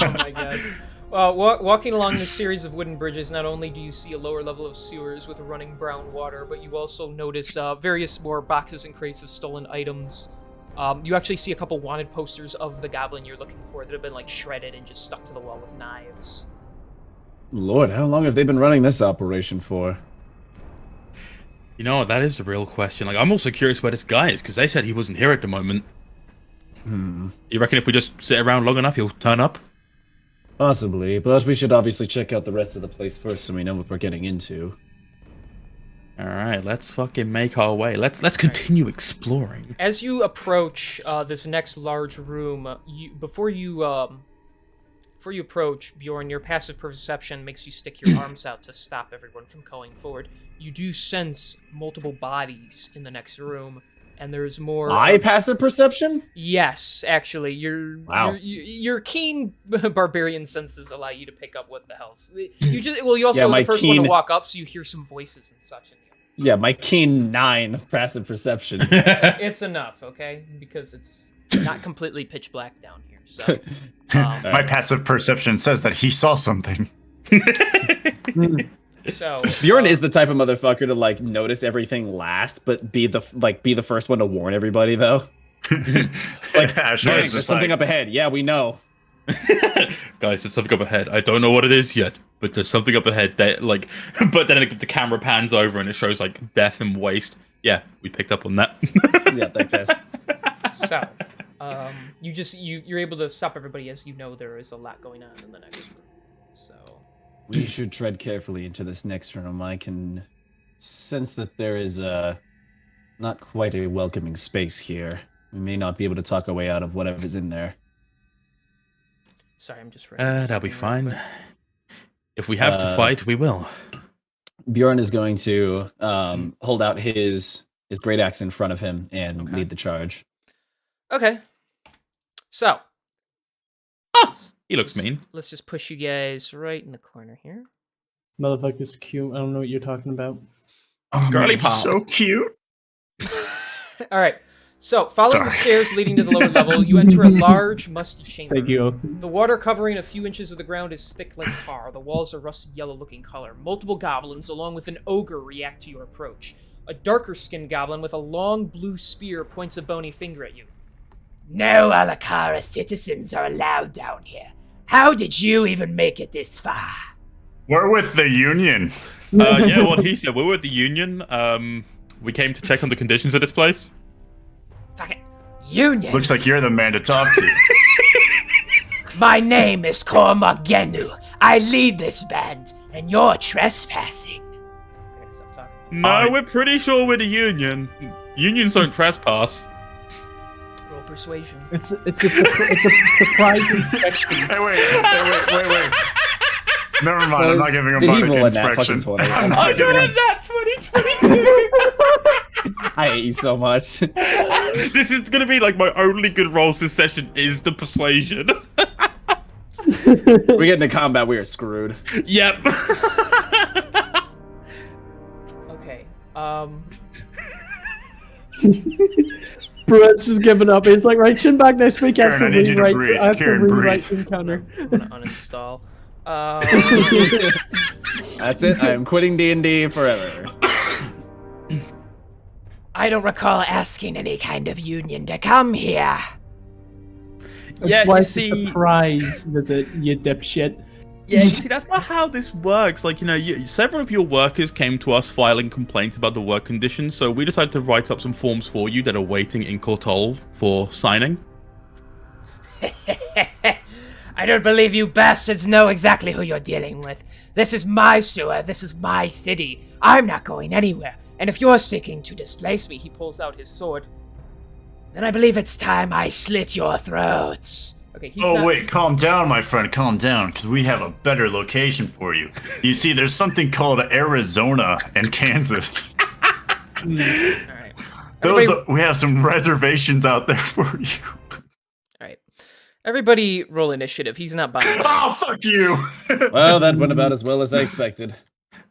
Oh my god. Walking along this series of wooden bridges, not only do you see a lower level of sewers with running brown water, but you also notice various more boxes and crates of stolen items. You actually see a couple wanted posters of the goblin you're looking for that have been like shredded and just stuck to the wall with knives. Lord, how long have they been running this operation for? You know, that is the real question. Like, I'm also curious where this guy is, because they said he wasn't here at the moment. You reckon if we just sit around long enough, he'll turn up? Possibly, but we should obviously check out the rest of the place first so we know what we're getting into. Alright, let's fucking make our way. Let's continue exploring. As you approach this next large room, before you approach, Bjorn, your passive perception makes you stick your arms out to stop everyone from going forward. You do sense multiple bodies in the next room, and there's more. My passive perception? Yes, actually, Wow. your keen barbarian senses allow you to pick up what the hell's. You also Yeah, the first one to walk up, so you hear some voices and such in the Yeah, my keen 9 passive perception. It's enough, okay? Because it's not completely pitch black down here. So, My passive perception says that he saw something. so Bjorn is the type of motherfucker to like notice everything last, but be the first one to warn everybody though. Like, Asher "Gang, is there's just something like, up ahead. Yeah, we know. Guys, there's something up ahead. I don't know what it is yet, but there's something up ahead. That, like, but then the camera pans over and it shows like death and waste. Yeah, we picked up on that. Yeah, thanks, Tess. So, you're able to stop everybody as you know there is a lot going on in the next room. So We should tread carefully into this next room. I can sense that there is not quite a welcoming space here. We may not be able to talk our way out of whatever's in there. Sorry, I'm just writing. That'll be something real fine. quick. If we have to fight, we will. Bjorn is going to hold out his great axe in front of him and lead the charge. Okay. So. He looks mean. Let's just push you guys right in the corner here. Motherfucker's cute. I don't know what you're talking about. Oh, Girly man, pop. so cute. All right. So, following the stairs leading to the lower level, you enter a large, musty chamber. Thank you. The water covering a few inches of the ground is thick like tar. The walls are rusted yellow-looking color. Multiple goblins, along with an ogre, react to your approach. A darker-skinned goblin with a long blue spear points a bony finger at you. No Alakara citizens are allowed down here. How did you even make it this far? We're with the Union. Yeah, what he said. We were at the Union. We came to check on the conditions of this place. Fucking Union? Looks like you're the man to talk to. My name is Cormac Genu. I lead this band, and you're trespassing. I gotta stop talking. No, we're pretty sure we're the Union. Unions don't trespass. Roll persuasion. It's a surprise inspection. Hey, wait. Never mind, I'm not giving him Did he an roll a nat inspection. fucking 20? I'm not giving him... that 2022. I hate you so much. This is gonna be like my only good rolls this session is the persuasion. We get into combat, we are screwed. Yep. Okay. Brett's just giving up. He's like, right, chin back next week. Karen, I need you to breathe. I have to Karen, rewrite breathe. the encounter. I'm gonna uninstall. That's it. I am quitting D&D forever. I don't recall asking any kind of union to come here. That's Yeah, why you it's a see- surprise visit, you dipshit. Yeah, you see, that's not how this works. Like, several of your workers came to us filing complaints about the work conditions, so we decided to write up some forms for you that are waiting in Cortol for signing. I don't believe you bastards know exactly who you're dealing with. This is my sewer. This is my city. I'm not going anywhere. And if you're seeking to displace me, He pulls out his sword. then I believe it's time I slit your throats. Okay, he's Oh, not... wait, calm down, my friend, calm down, because we have a better location for you. You see, there's something called Arizona and Kansas. All right. Those Everybody... we have some reservations out there for you. All right. Everybody roll initiative. He's not buying it. Oh, fuck you! Well, that went about as well as I expected.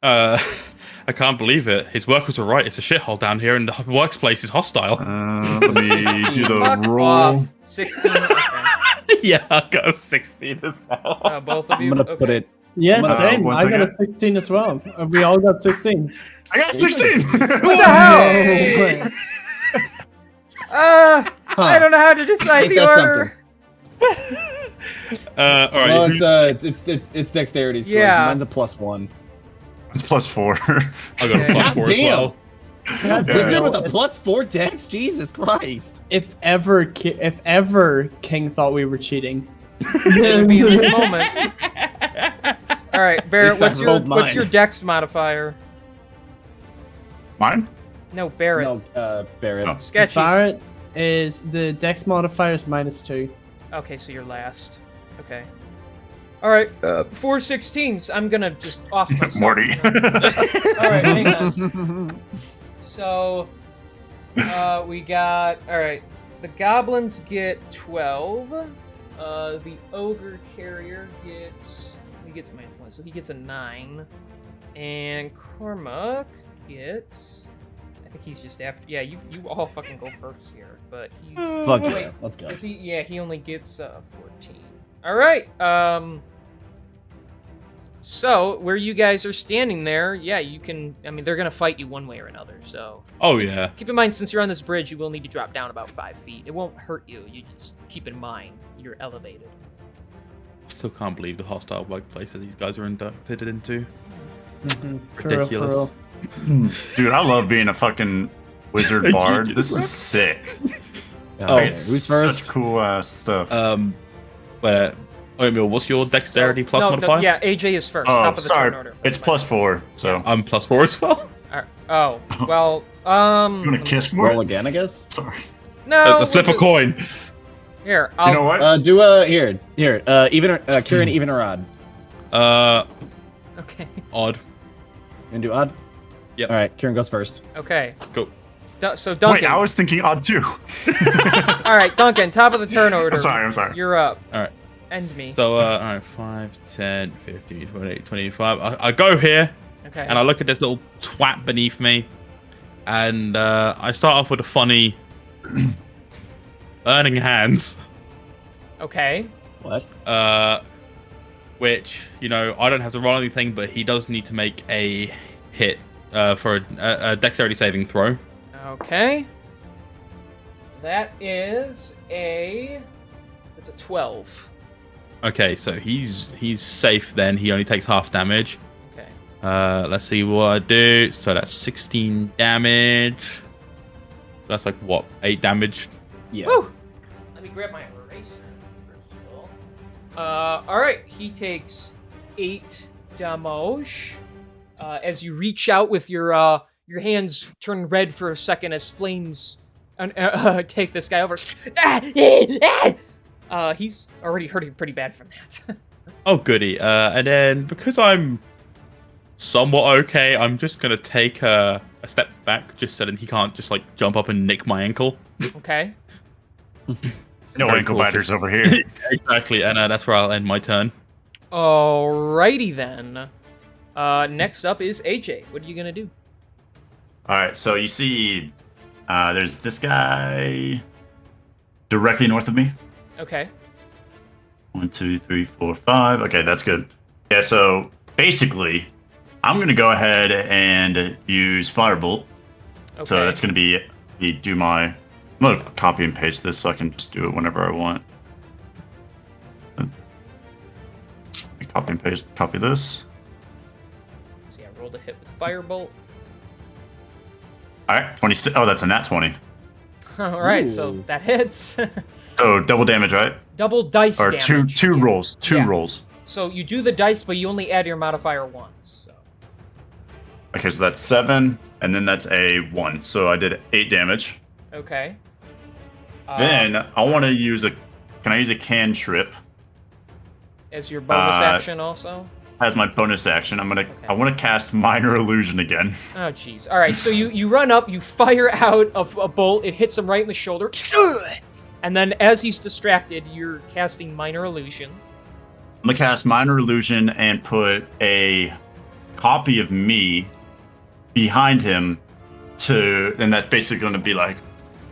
I can't believe it. His workers were right. It's a shithole down here, and the workplace is hostile. Let me do the Fuck roll. off. 16. Okay. Yeah, I got a 16 as well. Both of you? I'm gonna put it. Yeah, Uh, same. once I got again. a 16 as well. We all got 16s. I got 16! What the hell? I don't know how to decide Ain't the that order. All right. Well, who's- it's dexterity scores. Yeah. Mine's a +1. It's +4. I got a God +4 as damn. well. This dude with a +4 dex? Jesus Christ. If ever King thought we were cheating. It would be in this moment. All right, Barrett, least I rolled what's your mine. dex modifier? Mine? No, Barrett. No, Barrett. Oh. Sketchy. Barrett is the dex modifier is -2. Okay, so you're last. Okay. All right, 4 16s. I'm gonna just off myself. Morty. All right, hang on. So, we got. All right, the goblins get 12. The ogre carrier gets. He gets -1, so he gets a 9. And Cormac gets. I think he's just after. Yeah, you all fucking go first here, but he's. Fuck wait, yeah. Let's go. Does he? Yeah, he only gets 14. All right. So where you guys are standing there, yeah, you can. I mean, they're gonna fight you one way or another. So Oh, yeah. keep in mind, since you're on this bridge, you will need to drop down about 5 feet. It won't hurt you. You just keep in mind you're elevated. Still can't believe the hostile workplace that these guys are inducted into. For real. Dude, I love being a fucking wizard bard. This is sick. Oh, Like, who's Such first? cool ass stuff. Emil, what's your dexterity plus no, modifier? yeah, AJ is first. Oh, top of the sorry. turn order. It's +4, so. I'm +4 as well. Oh, well, You wanna kiss more? Roll again, I guess? Sorry. no. Let's flip a we'll coin. Here, You know what? Do a here. Even Kieran, even or odd. Okay. Odd. You gonna do odd? Yep. All right, Kieran goes first. Okay. Go. So Duncan. Wait, I was thinking odd too. All right, Duncan. Top of the turn order. I'm sorry. You're up. All right. End me. So, all right, 5, 10, 15, 20, 25. I go here, Okay. and I look at this little twat beneath me, and I start off with a funny earning hands. Okay. What? Which, you know, I don't have to roll anything, but he does need to make a hit for a dexterity saving throw. Okay. That is it's a 12. Okay, so he's safe then. He only takes half damage. Okay. Let's see what I do. So that's 16 damage. That's like, what, 8 damage? Yeah. Woo! Let me grab my eraser first of all. Alright, he takes 8 damage. As you reach out with your hands turn red for a second as flames take this guy over. He's already hurting pretty bad from that. Oh, goody. And then, because I'm somewhat okay, I'm just going to take a step back just so that he can't just, like, jump up and nick my ankle. Okay. No Very ankle cautious. biters over here. Exactly, and that's where I'll end my turn. Alrighty then. Next up is AJ. What are you gonna do? All right, so you see, there's this guy directly north of me. Okay. 1, 2, 3, 4, 5. Okay, that's good. Yeah, so basically, I'm gonna go ahead and use Firebolt. Okay. So that's gonna be do my. I'm gonna copy and paste this so I can just do it whenever I want. Copy and paste. Copy this. So yeah, rolled a hit with Firebolt. All right, 26. Oh, that's a nat 20. Alright, so Ooh. that hits. So double damage, right? Double dice Or damage. two Yeah. rolls. Two Yeah. rolls. So you do the dice, but you only add your modifier once. So. Okay, so that's 7, and then that's a 1. So I did 8 damage. Okay. Then I want to use a. Can I use a cantrip As your bonus action also? as my bonus action? I'm gonna. Okay. I want to cast Minor Illusion again. Oh, jeez. All right, so you run up, you fire out of a bolt, it hits him right in the shoulder, and then as he's distracted, you're casting Minor Illusion. I'm gonna cast Minor Illusion and put a copy of me behind him and that's basically gonna be like,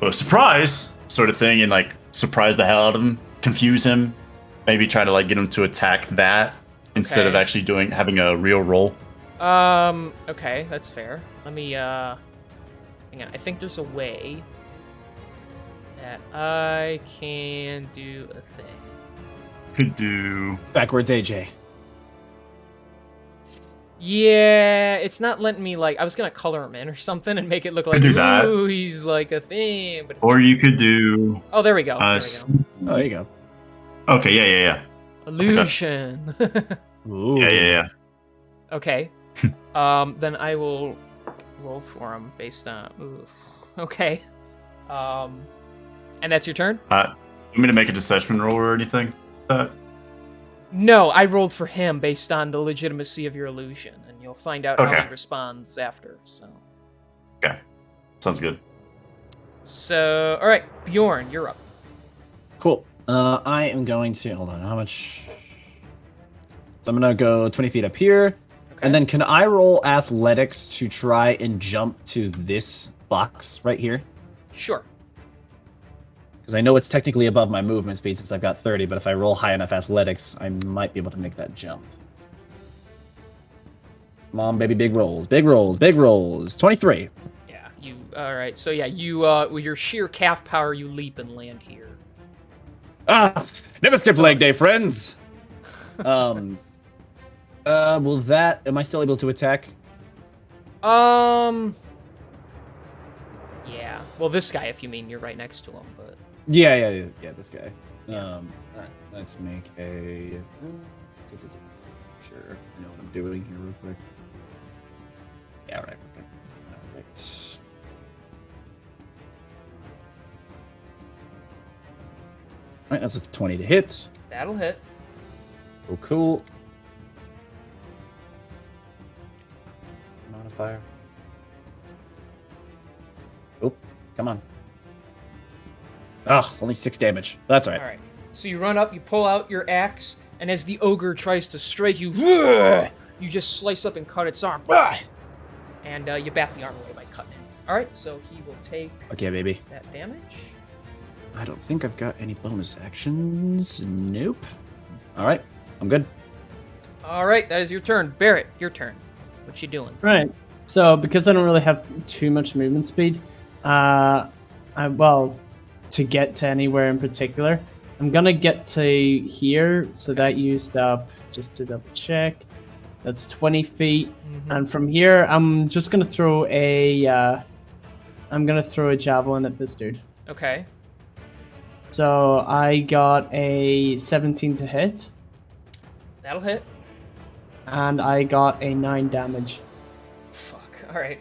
oh, surprise sort of thing, and like surprise the hell out of him, confuse him, maybe try to like get him to attack that instead of Okay. actually having a real roll. Okay, that's fair. Let me, hang on. I think there's a way that I can do a thing. Could do. Backwards, AJ. Yeah, it's not letting me, like, I was gonna color him in or something and make it look like, do that. ooh, he's like a thing, but it's Or not. you could do. Oh, there we go. There s- we go. Oh, there you go. Okay, yeah. Illusion. Ooh. Yeah. Okay. Then I will roll for him based on. Ooh. Okay. And that's your turn? You want me to make a deception roll or anything? No, I rolled for him based on the legitimacy of your illusion, and you'll find out how Okay. he responds after. Okay, sounds good. So, all right, Bjorn, you're up. Cool. I am going to hold on. How much? So I'm gonna go 20 feet up here, Okay. and then can I roll athletics to try and jump to this box right here? Sure. Because I know it's technically above my movement speed since I've got 30, but if I roll high enough athletics, I might be able to make that jump. Come on, baby, big rolls, big rolls, big rolls. 23. Yeah. You. All right. So yeah, you with your sheer calf power, you leap and land here. Ah, never skip leg day, friends. Will that? Am I still able to attack? Yeah. Well, this guy, if you mean, you're right next to him, but. Yeah. This guy. All right, let's make a. Sure, I know what I'm doing here, real quick. Yeah, all right. Okay. All right. right, that's a 20 to hit. That'll hit. Oh, cool. Modifier. Oh, come on. Ugh, only 6 damage. That's all right. All right. So you run up, you pull out your axe, and as the ogre tries to strike you, you just slice up and cut its arm. And you bat the arm away by cutting it. All right, so he will take Okay, baby. that damage. I don't think I've got any bonus actions. Nope. All right, I'm good. All right, that is your turn. Barrett, your turn. What you doing? Right. So because I don't really have too much movement speed, to get to anywhere in particular, I'm gonna get to here. So that used up, just to double check, that's 20 feet. Mm-hmm. And from here, I'm just gonna throw a javelin at this dude. Okay. So I got a 17 to hit, That'll hit. and I got a 9 damage. Fuck. All right.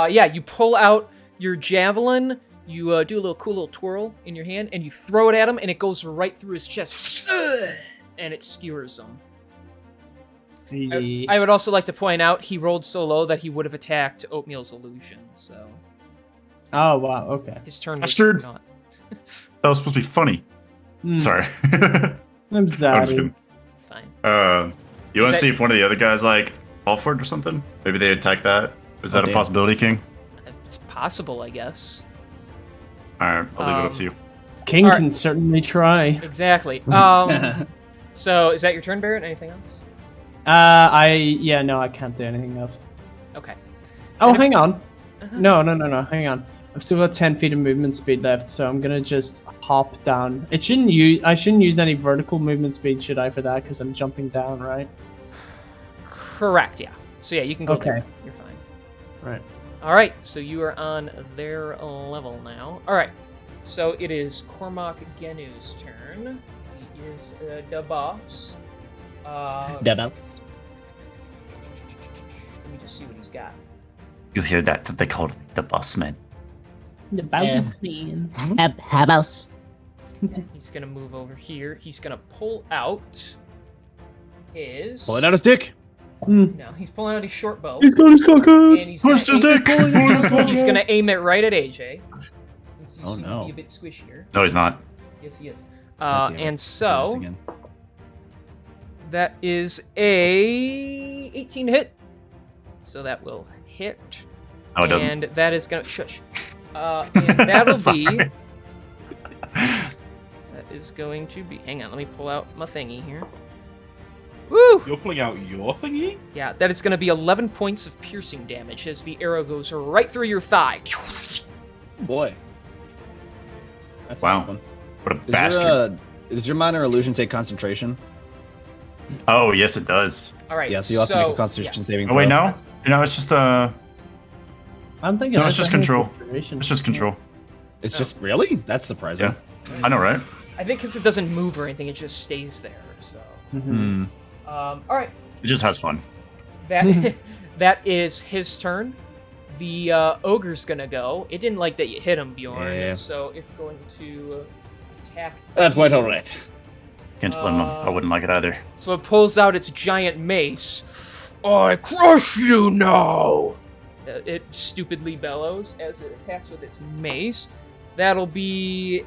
Yeah, you pull out your javelin. You do a cool little twirl in your hand, and you throw it at him, and it goes right through his chest, and it skewers him. I would also like to point out he rolled so low that he would have attacked Oatmeal's illusion. So Oh wow, okay. his turn was Bastard. not. That was supposed to be funny. Sorry. I'm I'm just sorry. kidding. It's fine. You want Is to see that- if one of the other guys like fall for it or something? Maybe they attack that. Is that a damn. possibility, King? It's possible, I guess. All right, I'll leave it up to you. King Alright. can certainly try. Exactly. So is that your turn, Barrett? Anything else? No, I can't do anything else. Okay. Oh, hang on. Uh-huh. No, hang on. I've still got 10 feet of movement speed left, so I'm gonna just hop down. I shouldn't use any vertical movement speed, should I, for that? Because I'm jumping down, right? Correct. Yeah. So yeah, you can go Okay. there. You're fine. Right. All right, so you are on their level now. All right, so it is Cormac Genu's turn. He is the boss. Let me just see what he's got. You hear that? They called me the boss man. The bounce man. Habos. He's gonna move over here. He's gonna pull out his. Pull it out his dick. No, he's pulling out his short bow. got his cocker. And he's gonna, Push his dick! Push his dick! he's gonna aim it right at AJ. Since you Oh, seem to no. be a bit squishier. No, he's not. Yes, he is. God damn it. And Do this so again. that is a 18 hit. So that will hit. No, it doesn't. And that is gonna shush. And that'll be. Sorry. That is going to be. Hang on, let me pull out my thingy here. Woo! You're pulling out your thingy? Yeah, that is going to be 11 points of piercing damage as the arrow goes right through your thigh. Boy. That's Wow. a tough one. What a Is bastard. does your minor illusion take concentration? Oh, yes, it does. All right. Yeah, so you'll have to make a concentration saving Oh, wait, throw. no? It's just I'm thinking. No, it's just control. It's it's just control. It's just really? That's surprising. Yeah. I know, right? I think because it doesn't move or anything, it just stays there. So, Hmm. all right. It just has fun. That that is his turn. The ogre's gonna go. It didn't like that you hit him, Bjorn. Yeah. So it's going to attack. That's quite alright. Can't blame him. I wouldn't like it either. So it pulls out its giant mace. I crush you now! It stupidly bellows as it attacks with its mace. That'll be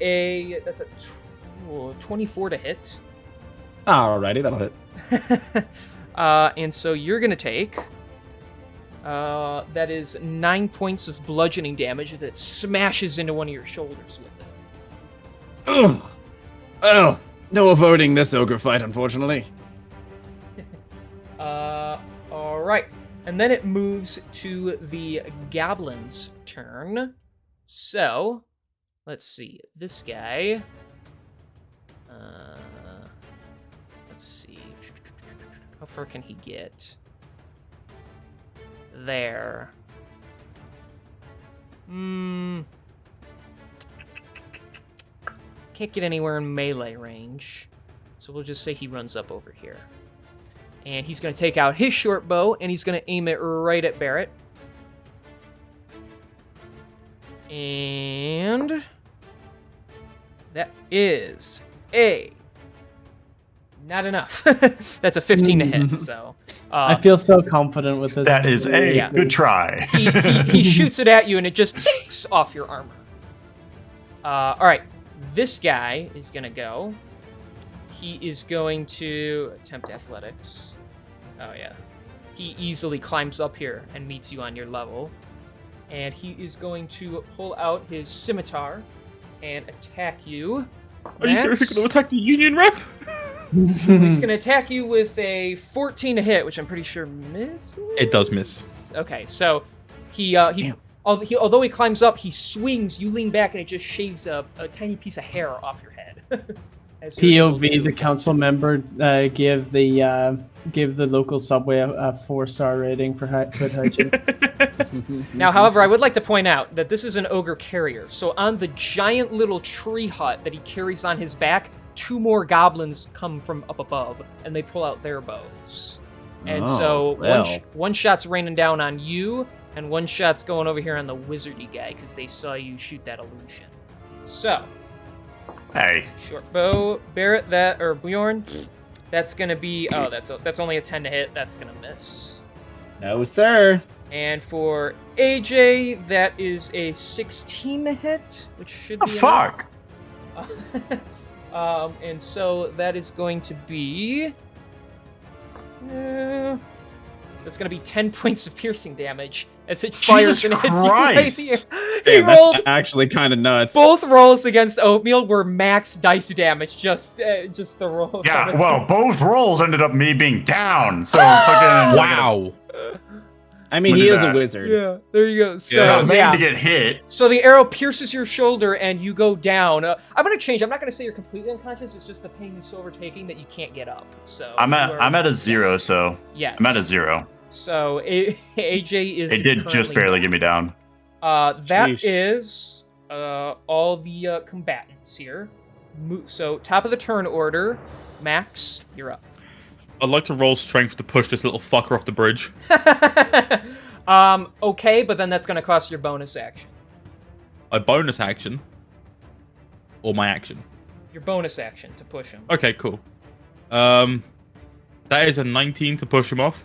that's a 24 to hit. Alrighty, that'll hit. And so you're gonna take that is 9 points of bludgeoning damage as it smashes into one of your shoulders with it. Ugh. Well, no avoiding this ogre fight, unfortunately. All right, and then it moves to the goblin's turn. So, let's see. This guy. Let's see. How far can he get? There. Can't get anywhere in melee range. So we'll just say he runs up over here. And he's going to take out his short bow, and he's going to aim it right at Barrett. And that is a... Not enough. That's a 15 to hit, so... I feel so confident with this. That is a Yeah. good try. he shoots it at you, and it just kicks off your armor. All right, this guy is gonna go. He is going to attempt athletics. Oh yeah, he easily climbs up here and meets you on your level, and he is going to pull out his scimitar and attack you. Are you seriously Max? going to attack the Union rep? He's gonna attack you with a 14 to hit, which I'm pretty sure misses. It does miss. Okay, so although he climbs up, he swings. You lean back, and it just shaves a tiny piece of hair off your head. As you're able POV, to- the council member give the local subway a 4-star rating for foot hygiene. Now, however, I would like to point out that this is an ogre carrier. So on the giant little tree hut that he carries on his back, 2 more goblins come from up above, and they pull out their bows. And so one shot's raining down on you, and one shot's going over here on the wizardy guy because they saw you shoot that illusion. So, Hey, short bow, Barrett, or Bjorn, that's gonna be that's only a 10 to hit. That's gonna miss. No, sir. And for AJ, that is a 16 to hit, which should the be fuck? enough. And so that is going to be. That's going to be 10 points of piercing damage as it fires Jesus and hits you right Christ. here. He Damn, rolled that's actually kind of nuts. both rolls against Oatmeal were max dice damage. Just the roll. Yeah, That's- well, both rolls ended up me being down. So fucking Wow. I mean, Look he at is a that. wizard. Yeah, there you go. So not made yeah. to get hit. So the arrow pierces your shoulder and you go down. I'm gonna change. I'm not gonna say you're completely unconscious. It's just the pain is so overtaking that you can't get up. So I'm you are- at a 0, so Yes. I'm at a 0. So AJ is. It did just currently barely down. get me down. That Jeez. is all the combatants here. So top of the turn order, Max, you're up. I'd like to roll strength to push this little fucker off the bridge. Okay, but then that's gonna cost your bonus action. A bonus action. Or my action. Your bonus action to push him. Okay, cool. That is a 19 to push him off.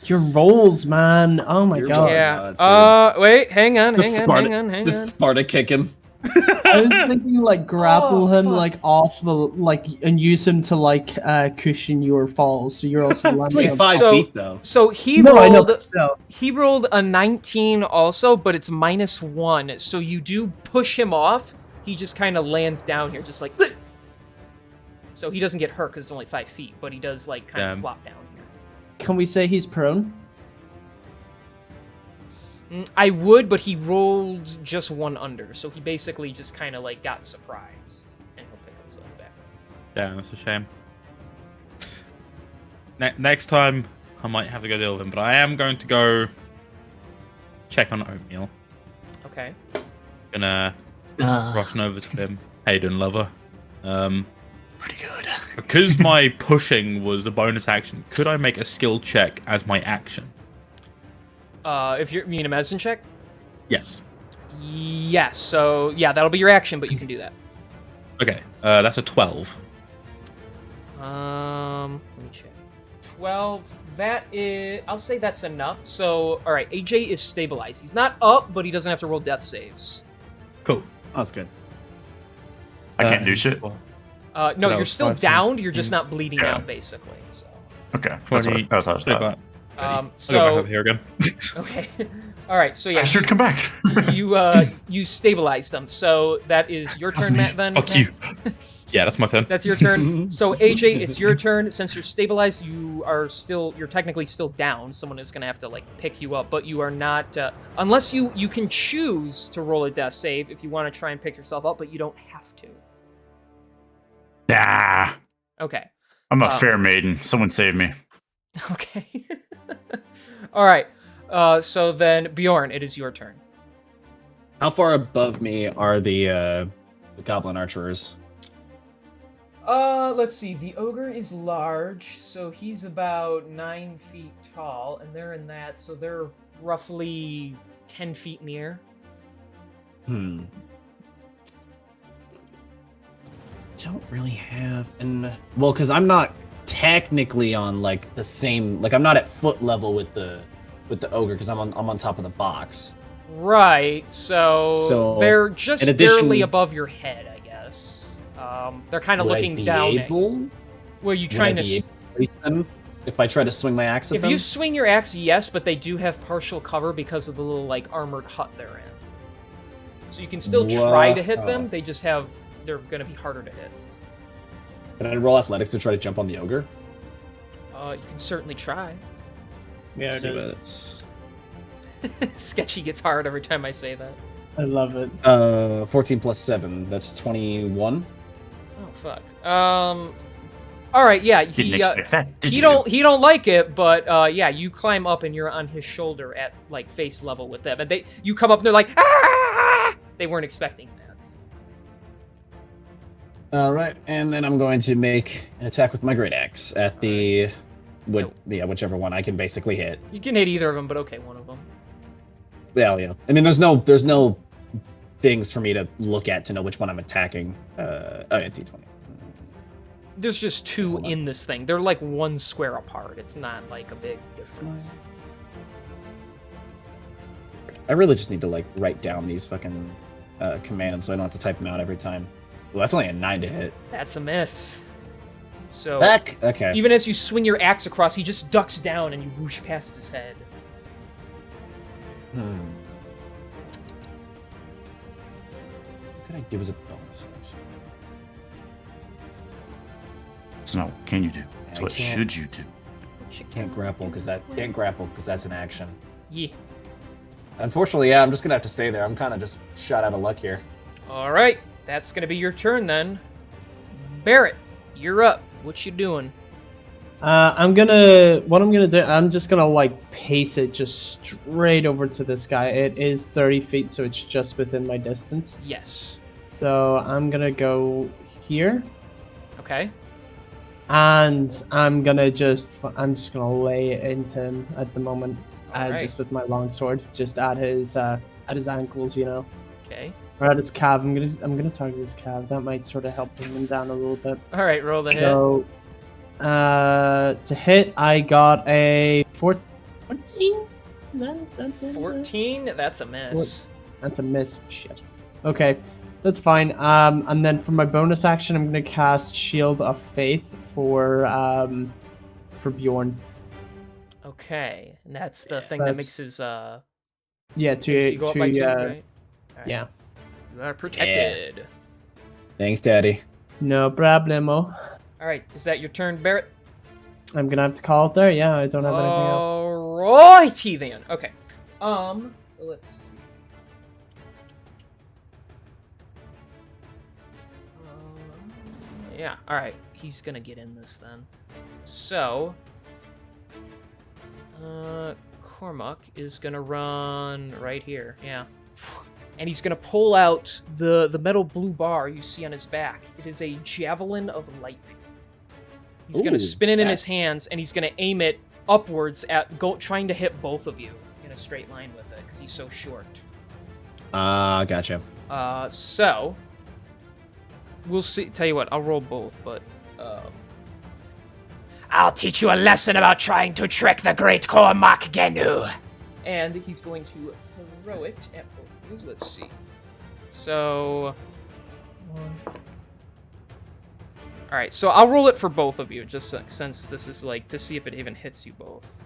Your rolls, man. Oh my Your god. rolls. Yeah. gods, dude. Wait. Hang on. Just Hang on. Sparta kick him. I was thinking like grapple him fuck. like off the and use him to like cushion your falls, so you're also It's landing like 5 So- feet, though. So he No, I know, rolled. but still. He rolled a 19 also, but it's -1. So you do push him off. He just kind of lands down here, just like. Bleh! So he doesn't get hurt because it's only 5 feet, but he does like kind of Damn. flop down here. Can we say he's prone? I would, but he rolled just 1 under, so he basically just kind of like got surprised, and he'll pick himself back up. Damn, that's a shame. Next time, I might have to go deal with him, but I am going to go check on Oatmeal. Okay. Gonna rushing over to him. How you doing, lover? Pretty good. Because my pushing was the bonus action, could I make a skill check as my action? If you mean a medicine check, Yes. yes. So yeah, that'll be your action, but you can do that. Okay, that's a 12. Let me check. 12. That is. I'll say that's enough. So, all right. AJ is stabilized. He's not up, but he doesn't have to roll death saves. Cool. That's good. I can't do shit. No, that you're was still 5, downed. You're just not bleeding Yeah. out, basically. So, Okay. 20. That's what I Sleep thought. out. I'll go back so over here again. okay. All right. So I yeah, should come back. you stabilized him. So that is your turn, Matt. Then. Fuck you. Max? Yeah, that's my turn. That's your turn. So AJ, it's your turn. Since you're stabilized, you're technically still down. Someone is gonna have to like pick you up, but you are not unless you can choose to roll a death save if you want to try and pick yourself up, but you don't have to. Nah. Okay. I'm a fair maiden. Someone save me. Okay. All right. So then Bjorn, it is your turn. How far above me are the goblin archers? Let's see. The ogre is large, so he's about 9 feet tall, and they're in that, so they're roughly 10 feet in the air. don't really have well, because I'm not technically on like the same, like I'm not at foot level with the ogre because I'm on top of the box. Right. So they're just barely above your head, I guess. They're kind of looking down at you. Were you trying to reach them if I try to swing my axe at them? If you swing your axe, yes, but they do have partial cover because of the little like armored hut they're in. So you can still try to hit them. They just have they're going to be harder to hit. Can I roll athletics to try to jump on the ogre? You can certainly try. Yeah, So it's Sketchy gets hard every time I say that. I love it. 14 plus 7. That's 21. Oh fuck. All right, yeah. Didn't expect that. Did He you? don't like it, but yeah, you climb up and you're on his shoulder at like face level with them, and you come up and they're like, ah! They weren't expecting that. All right, and then I'm going to make an attack with my great axe at the, whichever one I can basically hit. You can hit either of them, but okay, one of them. Yeah. I mean, there's no things for me to look at to know which one I'm attacking. Yeah, D20. There's just two in this thing. They're like one square apart. It's not like a big difference. I really just need to like write down these fucking commands so I don't have to type them out every time. Well, that's only a 9 to hit. That's a miss. So okay. Even as you swing your axe across, he just ducks down and you whoosh past his head. What could I do as a bonus action? It's not what can you do. It's what should you do. Can't grapple because that's an action. Yeah. Unfortunately, yeah, I'm just gonna have to stay there. I'm kind of just shot out of luck here. All right, that's gonna be your turn then. Barrett, you're up. What you doing? I'm just gonna like pace it just straight over to this guy. It is 30 feet, so it's just within my distance. Yes. So I'm gonna go here. Okay. And I'm just gonna lay it into him at the moment, just with my longsword, just at his ankles, you know. Okay. Or at his calf. I'm gonna target his calf. That might sort of help bring him down a little bit. All right, roll the hit. So, to hit, I got a 14. 14. That's a miss. That's a miss. Shit. Okay, that's fine. And then for my bonus action, I'm gonna cast Shield of Faith for Bjorn. Okay, and that's the thing that makes his yeah AC go up by 2, right? All right. Yeah. You are protected. Yeah. Thanks, Daddy. No problemo. All right, is that your turn, Barrett? I'm gonna have to call it there. Yeah, I don't have anything else. Alrighty then. Okay. So let's see. Yeah. All right. He's gonna get in this then. So, Cormac is gonna run right here. Yeah. And he's gonna pull out the metal blue bar you see on his back. It is a javelin of light. He's gonna spin it in his hands, and he's gonna aim it upwards at trying to hit both of you in a straight line with it because he's so short. Gotcha. So we'll see. Tell you what, I'll roll both, but I'll teach you a lesson about trying to trick the great Cormac Genu. And he's going to throw it at both of you. Let's see. So, all right. So I'll roll it for both of you, just since this is like to see if it even hits you both.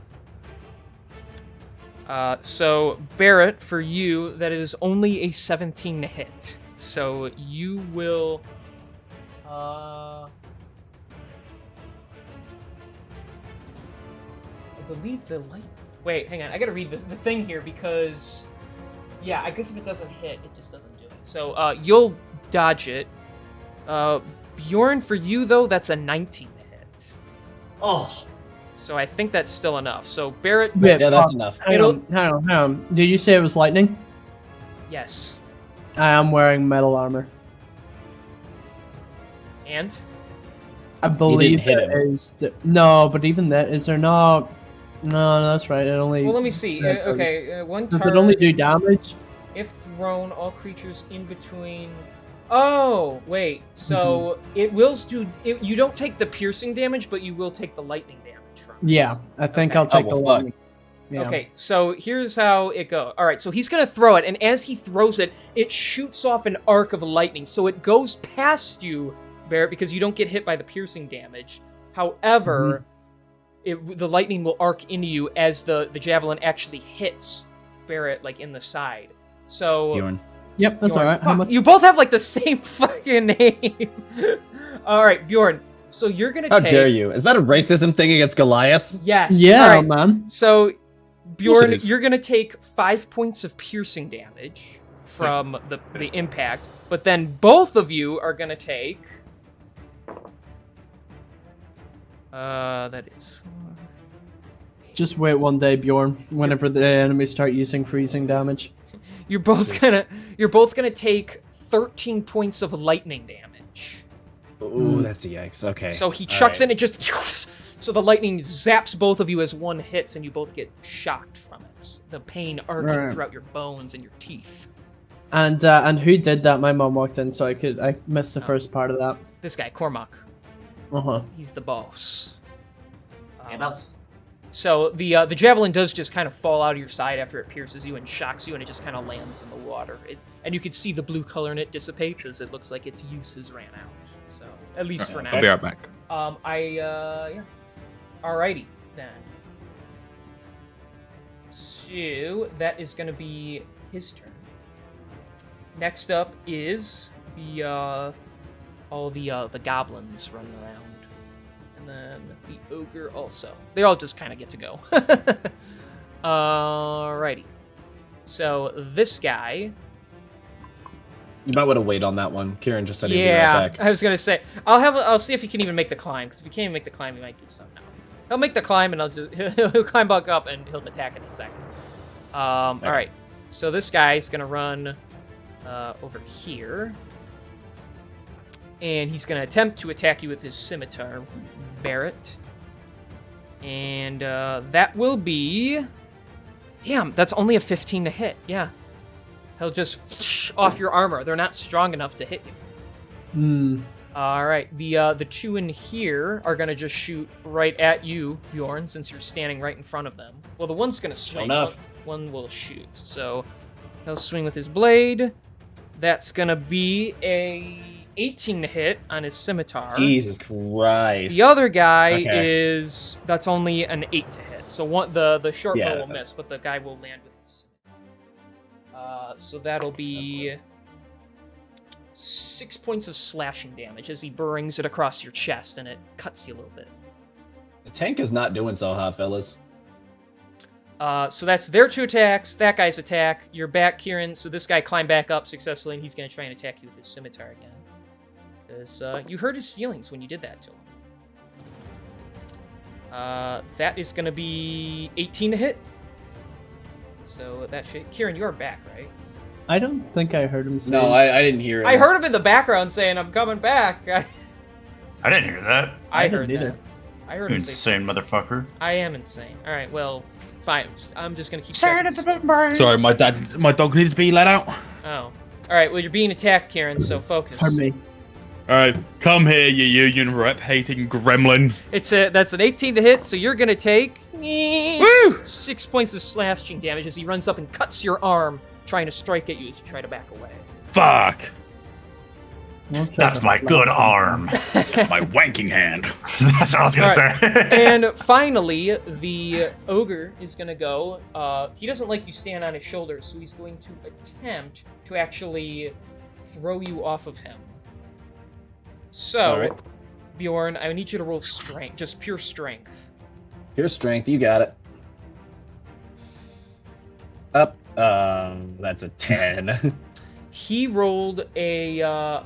So Barrett, for you, that is only a 17 to hit. So you will. I believe the light. Wait, hang on. I gotta read the thing here because, yeah, I guess if it doesn't hit, it just doesn't do it. So you'll dodge it. Bjorn, for you though, that's a 19 to hit. Oh. So I think that's still enough. So Barrett. Yeah, that's enough. Hang on. Did you say it was lightning? Yes. I am wearing metal armor. And? I believe hit it him. is. No, but even that, is there not? No, that's right. It only. Well, let me see. Okay, one Does target. it only do damage? If thrown, all creatures in between Oh, wait. So it will do. You don't take the piercing damage, but you will take the lightning damage from it. Yeah, I think Okay. I'll take Oh, the well, fuck. lightning. Yeah. Okay, so here's how it goes. All right, so he's gonna throw it, and as he throws it, it shoots off an arc of lightning. So it goes past you, Barrett, because you don't get hit by the piercing damage. However, the lightning will arc into you as the javelin actually hits Barrett, like in the side. So Bjorn. Yep, that's Bjorn, alright. How fuck, much? you both have like the same fucking name. All right, Bjorn. So you're gonna How take. dare you? Is that a racism thing against Goliath? Yes. Yeah, All right. man. So, Bjorn, is. you're gonna take 5 points of piercing damage from the impact, but then both of you are gonna take. That is. Just wait one day, Bjorn. Whenever the enemies start using freezing damage. You're both gonna take 13 points of lightning damage. Ooh, that's a yikes. Okay. So he All chucks right. it and it just. So the lightning zaps both of you as one hits, and you both get shocked from it. The pain arcing Right. throughout your bones and your teeth. And who did that? My mom walked in, so I missed the first part of that. This guy, Cormac. Uh-huh. He's the boss. So the javelin does just kind of fall out of your side after it pierces you and shocks you, and it just kind of lands in the water. And you can see the blue color in it dissipates as it looks like its uses ran out. So at least for now. I'll be right back. Yeah. Alrighty then. So that is gonna be his turn. Next up is all the goblins running around. And then the ogre also. They all just kind of get to go. Alrighty. So this guy. You might want to wait on that one. Kieran just said he'd be Yeah, right back. I was gonna say I'll see if he can even make the climb. Because if he can't even make the climb, he might do something. No. He'll make the climb, and he'll climb back up, and he'll attack in a second. All right. So this guy's gonna run over here, and he's gonna attempt to attack you with his scimitar, Barrett. And that will be. Damn, that's only a 15 to hit. Yeah. He'll just off your armor. They're not strong enough to hit you. Hmm. All right, the two in here are gonna just shoot right at you, Bjorn, since you're standing right in front of them. Well, the one's gonna swing. enough. One will shoot. So he'll swing with his blade. That's gonna be a 18 to hit on his scimitar. Jesus Christ. The other guy Okay. that's only an 8 to hit. So the short Yeah. bow will miss, but the guy will land with his scimitar. So that'll be 6 points of slashing damage as he burrings it across your chest, and it cuts you a little bit. The tank is not doing so hot, fellas. So that's their 2 attacks, that guy's attack. You're back, Kieran, so this guy climbed back up successfully, and he's going to try and attack you with his scimitar again. Because you hurt his feelings when you did that to him. That is going to be 18 to hit. So that shit. Kieran, you are back, right? I don't think I heard him say. No, I didn't hear it. I heard him in the background saying, "I'm coming back." I didn't hear that. I I heard didn't that. either. I heard You him say, insane motherfucker. I am insane. All right, well, fine. I'm just gonna keep checking. Sorry, my dog needs to be let out. Oh, all right. Well, you're being attacked, Kieran. So focus. Pardon me. All right, come here, you union rep hating gremlin. That's an 18 to hit. So you're gonna take 6 points of slashing damage as he runs up and cuts your arm, trying to strike at you as you try to back away. Fuck. We'll try That's to my fly. good arm. That's my wanking hand. That's what I was gonna All say. And finally, the ogre is going to go. He doesn't like you stand on his shoulders, so he's going to attempt to actually throw you off of him. So, All right. Bjorn, I need you to roll strength, just pure strength. Pure strength, you got it. Up. That's a 10. He rolled a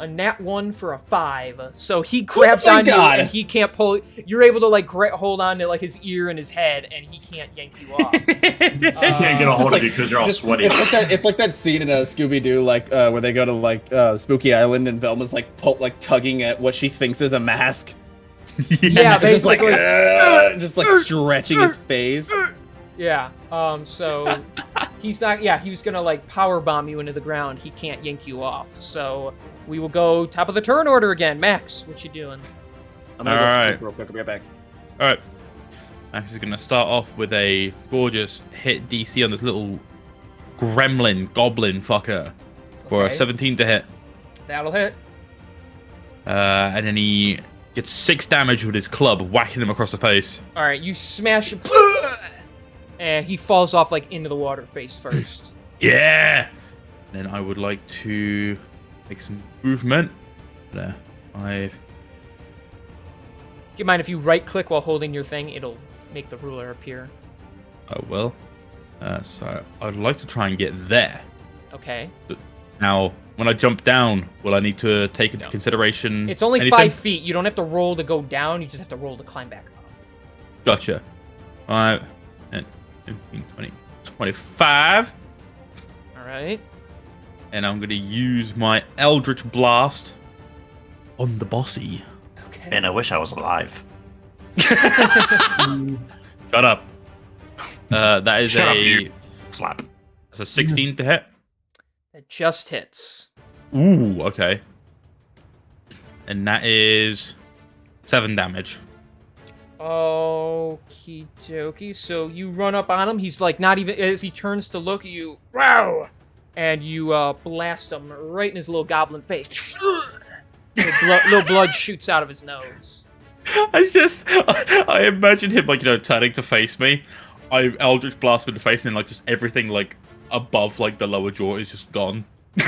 nat 1 for a 5, so he grabs my on God. you and he can't pull. You're able to like hold on to like his ear and his head, and he can't yank you off. I can't get a hold of you because you're all sweaty. It's like that scene in Scooby Doo, like where they go to like Spooky Island and Velma's like tugging at what she thinks is a mask. Yeah, It's basically. just like stretching his face. Yeah. So he's not. Yeah, he was gonna like power bomb you into the ground. He can't yank you off. So we will go top of the turn order again. Max, what you doing? I'm gonna All go right. sleep real quick. I'll be right back. All right. Max is going to start off with a gorgeous hit DC on this little goblin fucker for a Okay. 17 to hit. That'll hit. And then he gets 6 damage with his club, whacking him across the face. All right, you smash him, and he falls off like into the water face first. Yeah! And then I would like to make some movement. There. 5. Do you mind if you right-click while holding your thing? It'll make the ruler appear. Oh, well. So I'd like to try and get there. Okay. Now, when I jump down, will I need to take into No. consideration It's only anything? 5 feet. You don't have to roll to go down. You just have to roll to climb back up. Gotcha. 5, 10, 15, 20, 25. All right. And I'm going to use my Eldritch Blast on the bossy. Okay. And I wish I was alive. Shut up. That is Shut up, a you. Slap. that's a 16 to hit. That just hits. Ooh, okay. And that is 7 damage. Okie dokie. So you run up on him. He's like not even as he turns to look at you. Wow! And you blast him right in his little goblin face. little blood shoots out of his nose. I imagine him like turning to face me. I Eldritch Blast him in the face, and like just everything like above like the lower jaw is just gone.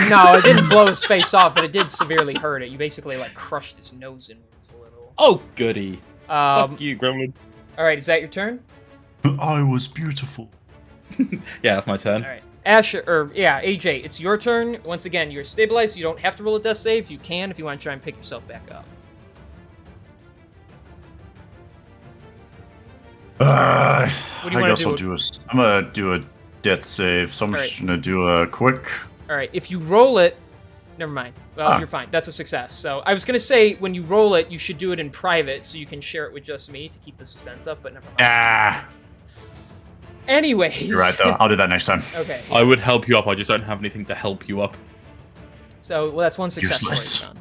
No, it didn't blow his face off, but it did severely hurt it. You basically like crushed his nose inwards a little. Oh goody. Fuck you, Gremlin. All right, is that your turn? I was beautiful. Yeah, that's my turn. All right, Asher, AJ, it's your turn. Once again, you're stabilized. So you don't have to roll a death save. You can if you want to try and pick yourself back up. I do you wanna guess do? I'll do a. I'm gonna do a death save. So I'm just gonna do a quick. All right, if you roll it, never mind. Well, Ah. you're fine. That's a success. So I was gonna say when you roll it, you should do it in private so you can share it with just me to keep the suspense up. But never mind. Ah, Anyways. you're right though. I'll do that next time. Okay. I would help you up. I just don't have anything to help you up. So well, that's one success Useless. already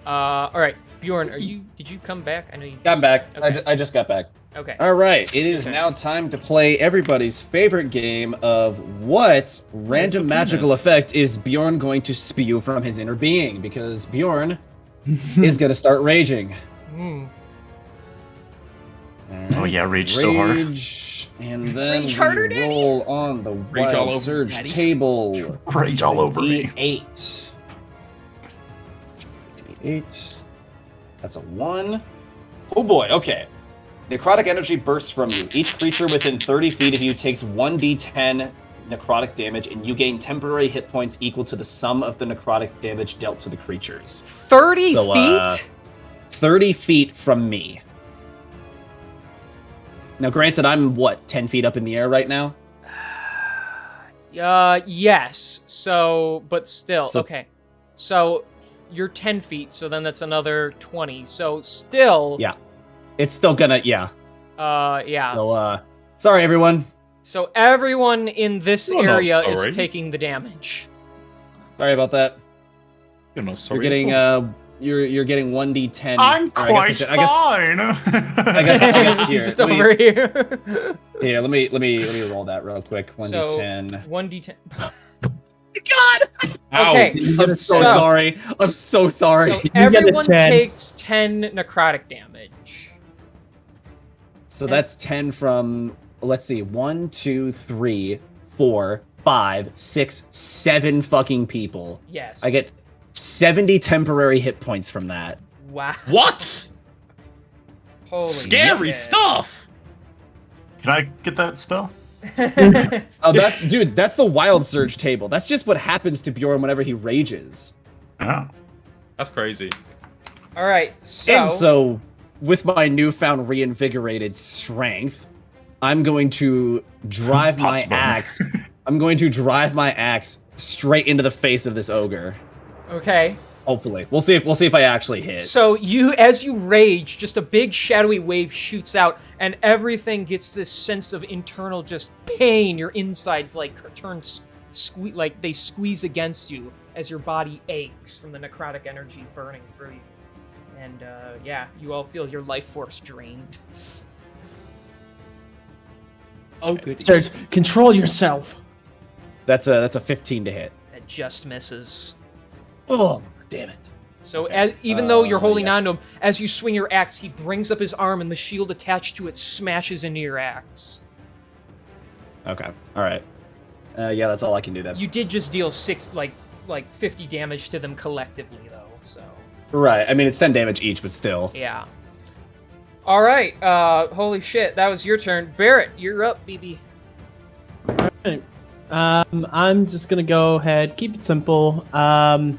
done. All right, Bjorn, did you come back? I know you. I'm back. Okay. I just got back. Okay. All right, it is Okay. now time to play everybody's favorite game of what random magical effect is Bjorn going to spew from his inner being, because Bjorn is going to start raging. Hmm. All right, Oh yeah, rage so hard. Rage, and then Rage harder, we Daddy. roll on the Rage all wild over surge Daddy. table. Rage all over me. D8. D8. That's a 1. Oh boy, okay. Necrotic energy bursts from you. Each creature within 30 feet of you takes 1d10 necrotic damage, and you gain temporary hit points equal to the sum of the necrotic damage dealt to the creatures. 30 So, feet. 30 feet from me. Now, granted, I'm, 10 feet up in the air right now? Yes. So, but still, So- okay. So you're 10 feet. So then that's another 20. So still. Yeah. It's still gonna, yeah. Yeah. So, sorry, everyone. So everyone in this You're not area sorry. is taking the damage. Sorry about that. You're not sorry. You're getting, at all. you're getting 1d10. I'm or I quite guess fine. I guess here. Just let me- over here. Yeah, let me roll that real quick. 1d10. So 1d10. Ow. Okay. I'm so sorry. I'm so sorry. So get a everyone 10. takes 10 necrotic damage. So that's 10 from, let's see, 1, 2, 3, 4, 5, 6, 7 fucking people. Yes. I get 70 temporary hit points from that. Wow. What? Holy Scary shit. stuff. Can I get that spell? Oh, that's the wild surge table. That's just what happens to Bjorn whenever he rages. Oh. That's crazy. All right. So, And so, with my newfound reinvigorated strength, I'm going to drive my Pops bone. axe. I'm going to drive my axe straight into the face of this ogre. okay. Hopefully, we'll see if I actually hit. So as you rage, just a big shadowy wave shoots out, and everything gets this sense of internal just pain. Your insides like turn like they squeeze against you, as your body aches from the necrotic energy burning through you. And yeah, you all feel your life force drained. Oh, good. Serge, control yourself. That's a 15 to hit. That just misses. Oh, damn it. So even though you're holding yeah. on to him, as you swing your axe, he brings up his arm and the shield attached to it smashes into your axe. Okay. All right. Yeah, that's all I can do then. You did just deal 50 damage to them collectively, though. So Right. I mean, it's 10 damage each, but still. yeah. All right. Holy shit, that was your turn. Barrett, you're up, BB. Alright. I'm just gonna go ahead, keep it simple. Can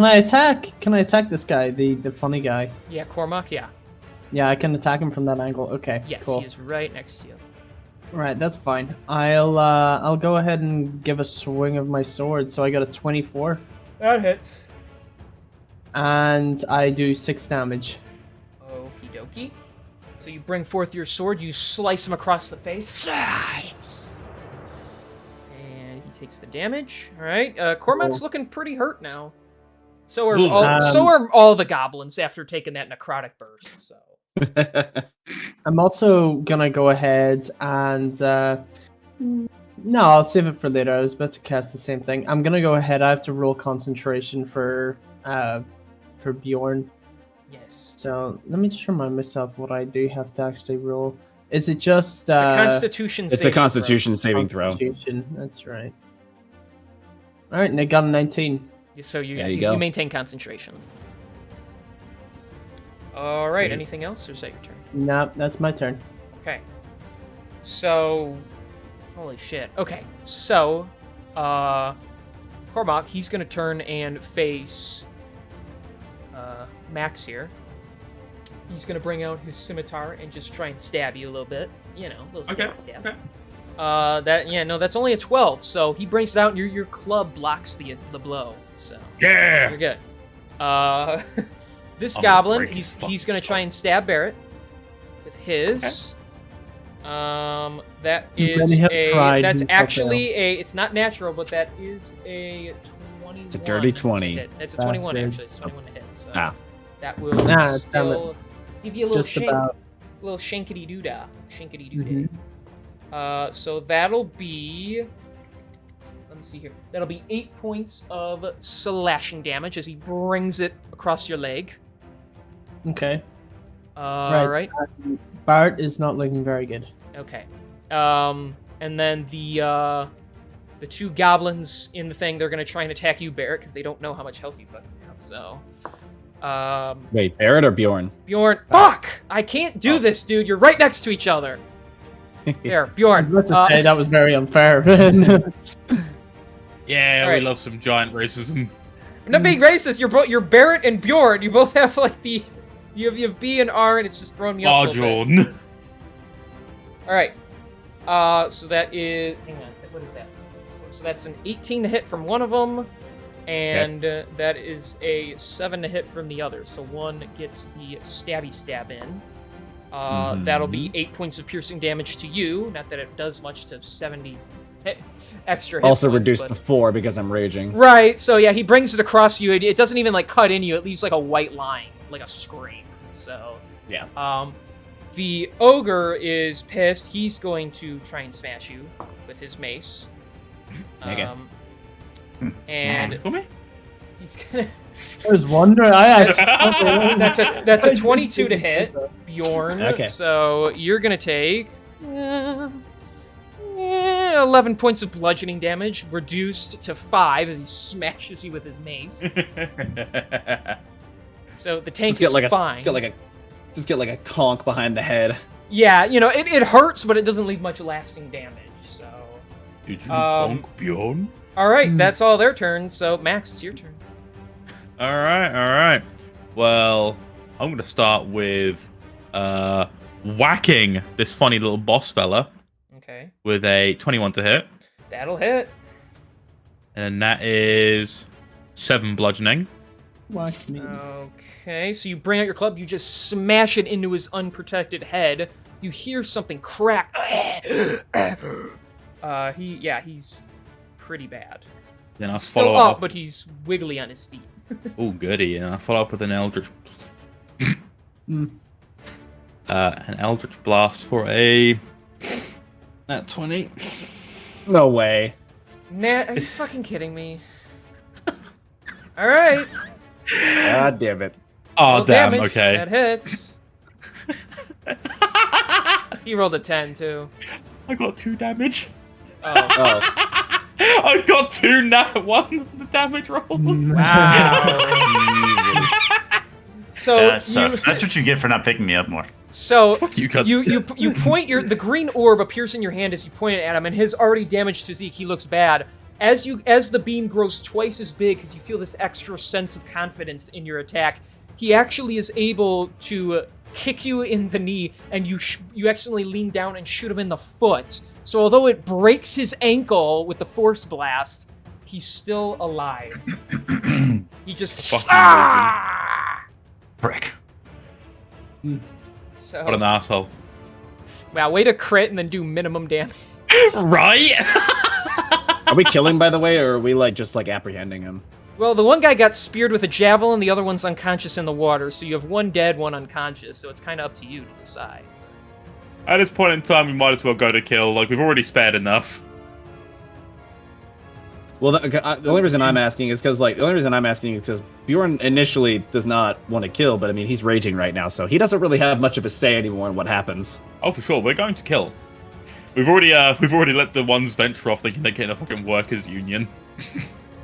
I attack this guy, the funny guy? Yeah, Cormac. Yeah. Yeah, I can attack him from that angle. Okay, Yes, cool. he's right next to you. Right, that's fine. I'll go ahead and give a swing of my sword. So I got a 24, That hits. and I do 6 damage. Okie dokie. So you bring forth your sword, you slice him across the face. And he takes the damage. All right. Cormac's Cool. looking pretty hurt now. So are all the goblins after taking that necrotic burst. So I'm also gonna go ahead and no, I'll save it for later. I was about to cast the same thing. I'm gonna go ahead. I have to roll concentration for Bjorn. yes. So let me just remind myself what I do have to actually roll. Is it just It's a Constitution. It's a saving throw. Constitution saving throw. Constitution? That's right. All right, and I got a 19. So you There you go. maintain concentration. All right. Great. Anything else, or is that your turn? Nah, that's my turn. Okay. So, holy shit. Okay. So, Cormac, he's gonna turn and face Max here. He's gonna bring out his scimitar and just try and stab you a little bit. You know, a little stab. Okay. That's only a 12. So he brings it out, and your club blocks the blow. So Yeah. you're good. This I'm gonna goblin, break his he's gonna fucking try and stab Barrett with his. That is have a. pride, That's you fuck actually a. It's not natural, but that is a 21. It's a dirty 20. to hit. That's a 21 Bastards. actually. It's 21 to hit. So Ah. that will Nah, still give you a little Just about. little shankity doodah, shankity doo Mhm. So that'll be. Let me see here. That'll be 8 points of slashing damage as he brings it across your leg. Okay. Right. Bart is not looking very good. Okay. And then the two goblins in the thing, they're gonna try and attack you, Barrett, because they don't know how much health you fucking have. So, Wait, Barrett or Bjorn? Bjorn, fuck! I can't do this, dude. You're right next to each other. There, Bjorn. That's okay. That was very unfair. Yeah, Alright. we love some giant racism. I'm not being racist. You're Barrett and Bjorn. You both have like the, you have B and R, and it's just throwing me off. Oh, Jordan. All right. So that is. Hang on. What is that? So that's an 18 to hit from one of them, and that is a 7 to hit from the other. So one gets the stabby stab in. That'll be 8 points of piercing damage to you. Not that it does much to 70 extra hit Also points, reduced but- to 4 because I'm raging. Right, so yeah, he brings it across you. It doesn't even like cut in you. It leaves like a white line, like a scrape. So Yeah. The ogre is pissed. He's going to try and smash you with his mace. Okay. And he's gonna. There's wonder. That's a 22 to hit, Bjorn. Okay. So you're gonna take 11 points of bludgeoning damage, reduced to 5 as he smashes you with his mace. So the tank is fine. Just get like a conk behind the head. Yeah, you know, it hurts, but it doesn't leave much lasting damage. So, Did you bonk Bjorn? all right, that's all their turns. So Max, it's your turn. All right. Well, I'm gonna start with whacking this funny little boss fella Okay, with a 21 to hit, that'll hit. and that is 7 bludgeoning. Watch me. Okay, so you bring out your club, you just smash it into his unprotected head. You hear something crack. He's pretty bad. Then I Still follow up, up. but he's wiggly on his feet. Oh, goody. And I follow up with an Eldritch. An Eldritch Blast for a... Nat 20. No way. Nat, are you fucking kidding me? Alright. God damn it. Oh, Roll damn, damage. okay. That hits. He rolled a 10, too. I got 2 damage. Oh. Oh. I got 2 nat 1 damage rolls. Wow. So That sucks. That's what you get for not picking me up more. So Fuck you, cunt. you point the green orb appears in your hand as you point it at him, and his already damaged physique, he looks bad. As the beam grows twice as big, as you feel this extra sense of confidence in your attack, he actually is able to kick you in the knee, and you accidentally lean down and shoot him in the foot. So although it breaks his ankle with the force blast, he's still alive. He just Frick. So What an asshole. wow, way to crit and then do minimum damage. Right? Are we killing, by the way, or are we just apprehending him? Well, the one guy got speared with a javelin, the other one's unconscious in the water, so you have one dead, one unconscious, so it's kind of up to you to decide. At this point in time, we might as well go to kill. We've already spared enough. Well, the only reason I'm asking is because Bjorn initially does not want to kill, but I mean he's raging right now, so he doesn't really have much of a say anymore in what happens. Oh, for sure, we're going to kill. We've already let the ones venture off thinking they're getting a fucking workers' union.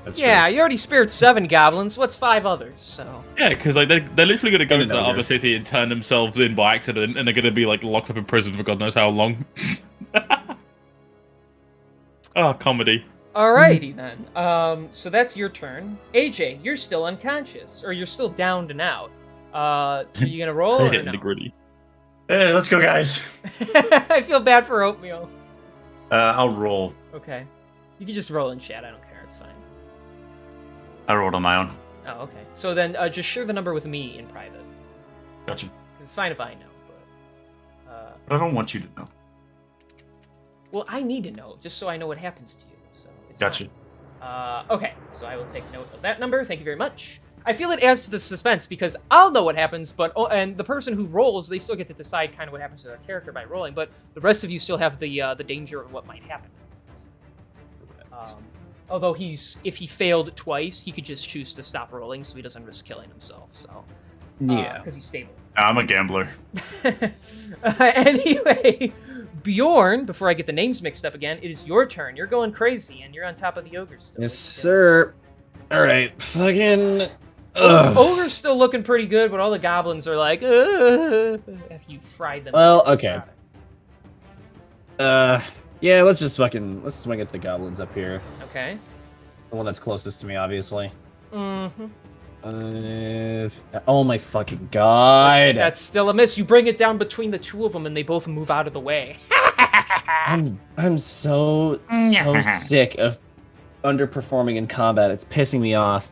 That's Yeah, true. you already spared 7 goblins, what's 5 others, so... Yeah, because they're literally going to go And to an the other ogre. city and turn themselves in by accident, and they're going to be locked up in prison for God knows how long. Oh, comedy. Alrighty then, so that's your turn. AJ, you're still unconscious, or you're still downed and out. Are you gonna roll or Hitting no? the gritty. Hey, let's go, guys. I feel bad for Oatmeal. I'll roll. Okay. You can just roll in chat, I don't care, it's fine. I rolled on my own. Oh, okay. So then, just share the number with me in private. Gotcha. It's fine if I know, but... But I don't want you to know. Well, I need to know, just so I know what happens to you, so it's Gotcha. fine. Okay, so I will take note of that number, thank you very much. I feel it adds to the suspense, because I'll know what happens, but and the person who rolls, they still get to decide kind of what happens to their character by rolling, but the rest of you still have the danger of what might happen. Although if he failed twice, he could just choose to stop rolling, so he doesn't risk killing himself, so... Yeah. Because he's stable. I'm a gambler. Anyway, Bjorn, before I get the names mixed up again, it is your turn. You're going crazy, and you're on top of the ogre still. Yes, sir. All right, fucking. Ogre's still looking pretty good, but all the goblins are like, after you fried them. Well, okay. Yeah, let's swing at the goblins up here. Okay. The one that's closest to me, obviously. Mm-hmm. Oh my fucking god! That's still a miss. You bring it down between the two of them, and they both move out of the way. I'm so sick of underperforming in combat. It's pissing me off.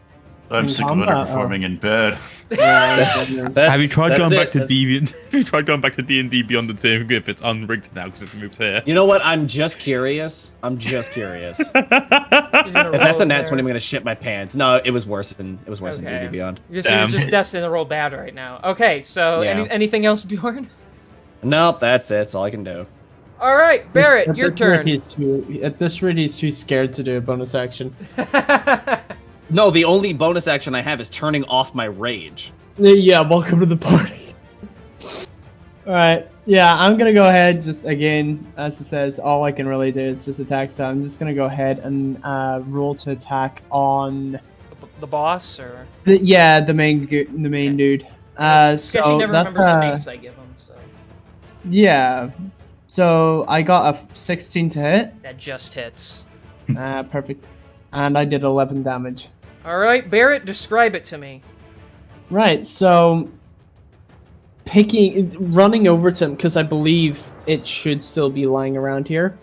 I'm sick of Combat, underperforming in bed. Have you tried going back to That's- Deviant? Have you tried going back to D&D Beyond the Team if it's unrigged now because it's moved here? You know what? I'm just curious. If You're gonna that's roll a nat there. 20, I'm gonna shit my pants. No, it was worse than D&D Beyond. You're Damn. just destined to roll bad right now. Okay, so Yeah. anything else, Bjorn? Nope, that's it. That's all I can do. All right, Barrett, At your this rate, turn. At this rate, he's too scared to do a bonus action. No, the only bonus action I have is turning off my rage. Yeah, welcome to the party. Alright, yeah, I'm gonna go ahead, just again, as it says, all I can really do is just attack, so I'm just gonna go ahead and roll to attack on... The boss, or... the main dude. Guess So he never that's, remembers the names I give him, so... yeah, so I got a 16 to hit. That just hits. Perfect. And I did 11 damage. All right, Barrett, describe it to me. Right, so running over to him, because I believe it should still be lying around here.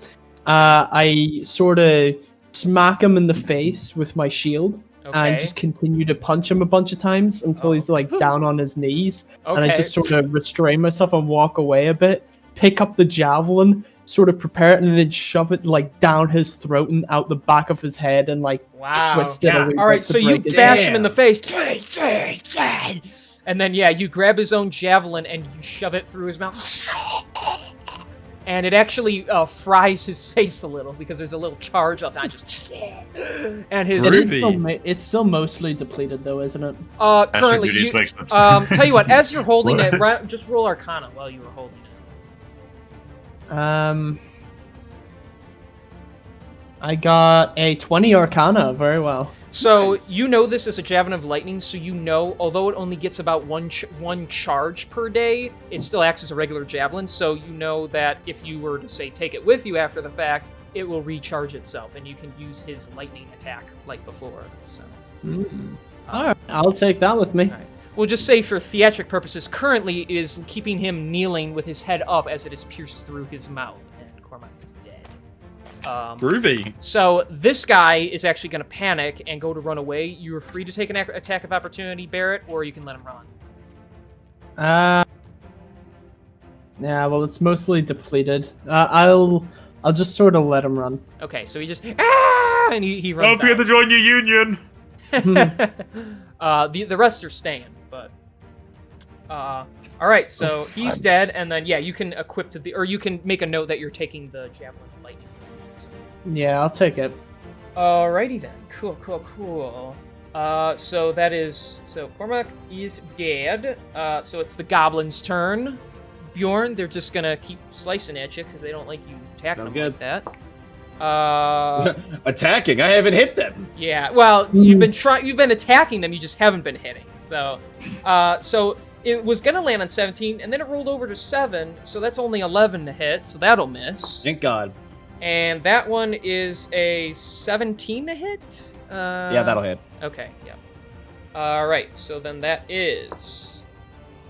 I sort of smack him in the face with my shield Okay. and just continue to punch him a bunch of times until he's like down on his knees. And I Okay. just sort of restrain myself and walk away a bit, pick up the javelin, sort of prepare it and then shove it like down his throat and out the back of his head and like Wow. twist it a wee All right, bit to so you break it. bash him in the face. And then, yeah, you grab his own javelin and you shove it through his mouth. And it actually fries his face a little because there's a little charge of that. And his... It's still mostly depleted though, isn't it? Currently, tell you what, as you're holding it, just roll Arcana while you were holding it. I got a 20 Arcana, very well. So Nice. you know this is a Javelin of Lightning, so you know, although it only gets about one charge per day, it still acts as a regular Javelin, so you know that if you were to, say, take it with you after the fact, it will recharge itself, and you can use his lightning attack like before, so... Alright, I'll take that with me. All right. We'll just say for theatric purposes, currently it is keeping him kneeling with his head up as it is pierced through his mouth, and Cormac is dead. Groovy. So this guy is actually going to panic and go to run away. You are free to take an attack of opportunity, Barrett, or you can let him run. Yeah, well, it's mostly depleted. I'll just sort of let him run. Okay, so he just and he runs. Don't forget to join your union. The rest are staying, but all right. So he's dead, and then yeah, you can equip to the, or you can make a note that you're taking the javelin of lightning. So. Yeah, I'll take it. Alrighty then. Cool. So that is, so Cormac is dead. So it's the goblins' turn. Bjorn, they're just gonna keep slicing at you because they don't like you attacking Sounds them good. like that. Attacking? I haven't hit them. Yeah. Well, you've been attacking them. You just haven't been hitting. So, so it was gonna land on 17, and then it rolled over to 7. So that's only 11 to hit. So that'll miss. Thank God. And that one is a 17 to hit. Yeah, that'll hit. Okay, yeah. Alright, so then that is...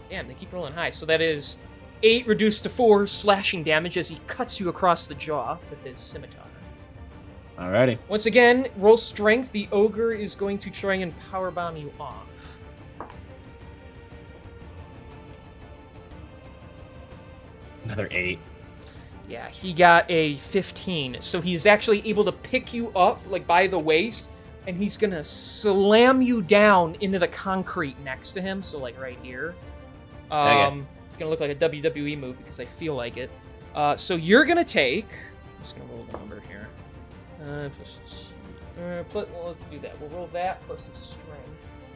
Damn, they keep rolling high. So that is 8 reduced to 4 slashing damage as he cuts you across the jaw with his scimitar. Alrighty. Once again, roll strength. The ogre is going to try and powerbomb you off. Another 8. Yeah, he got a 15. So he's actually able to pick you up, like, by the waist, and he's gonna slam you down into the concrete next to him, so, like, right here. Okay. It's gonna look like a WWE move because I feel like it. So you're gonna take... I'm just gonna roll the number here. Let's do that. We'll roll that plus his strength.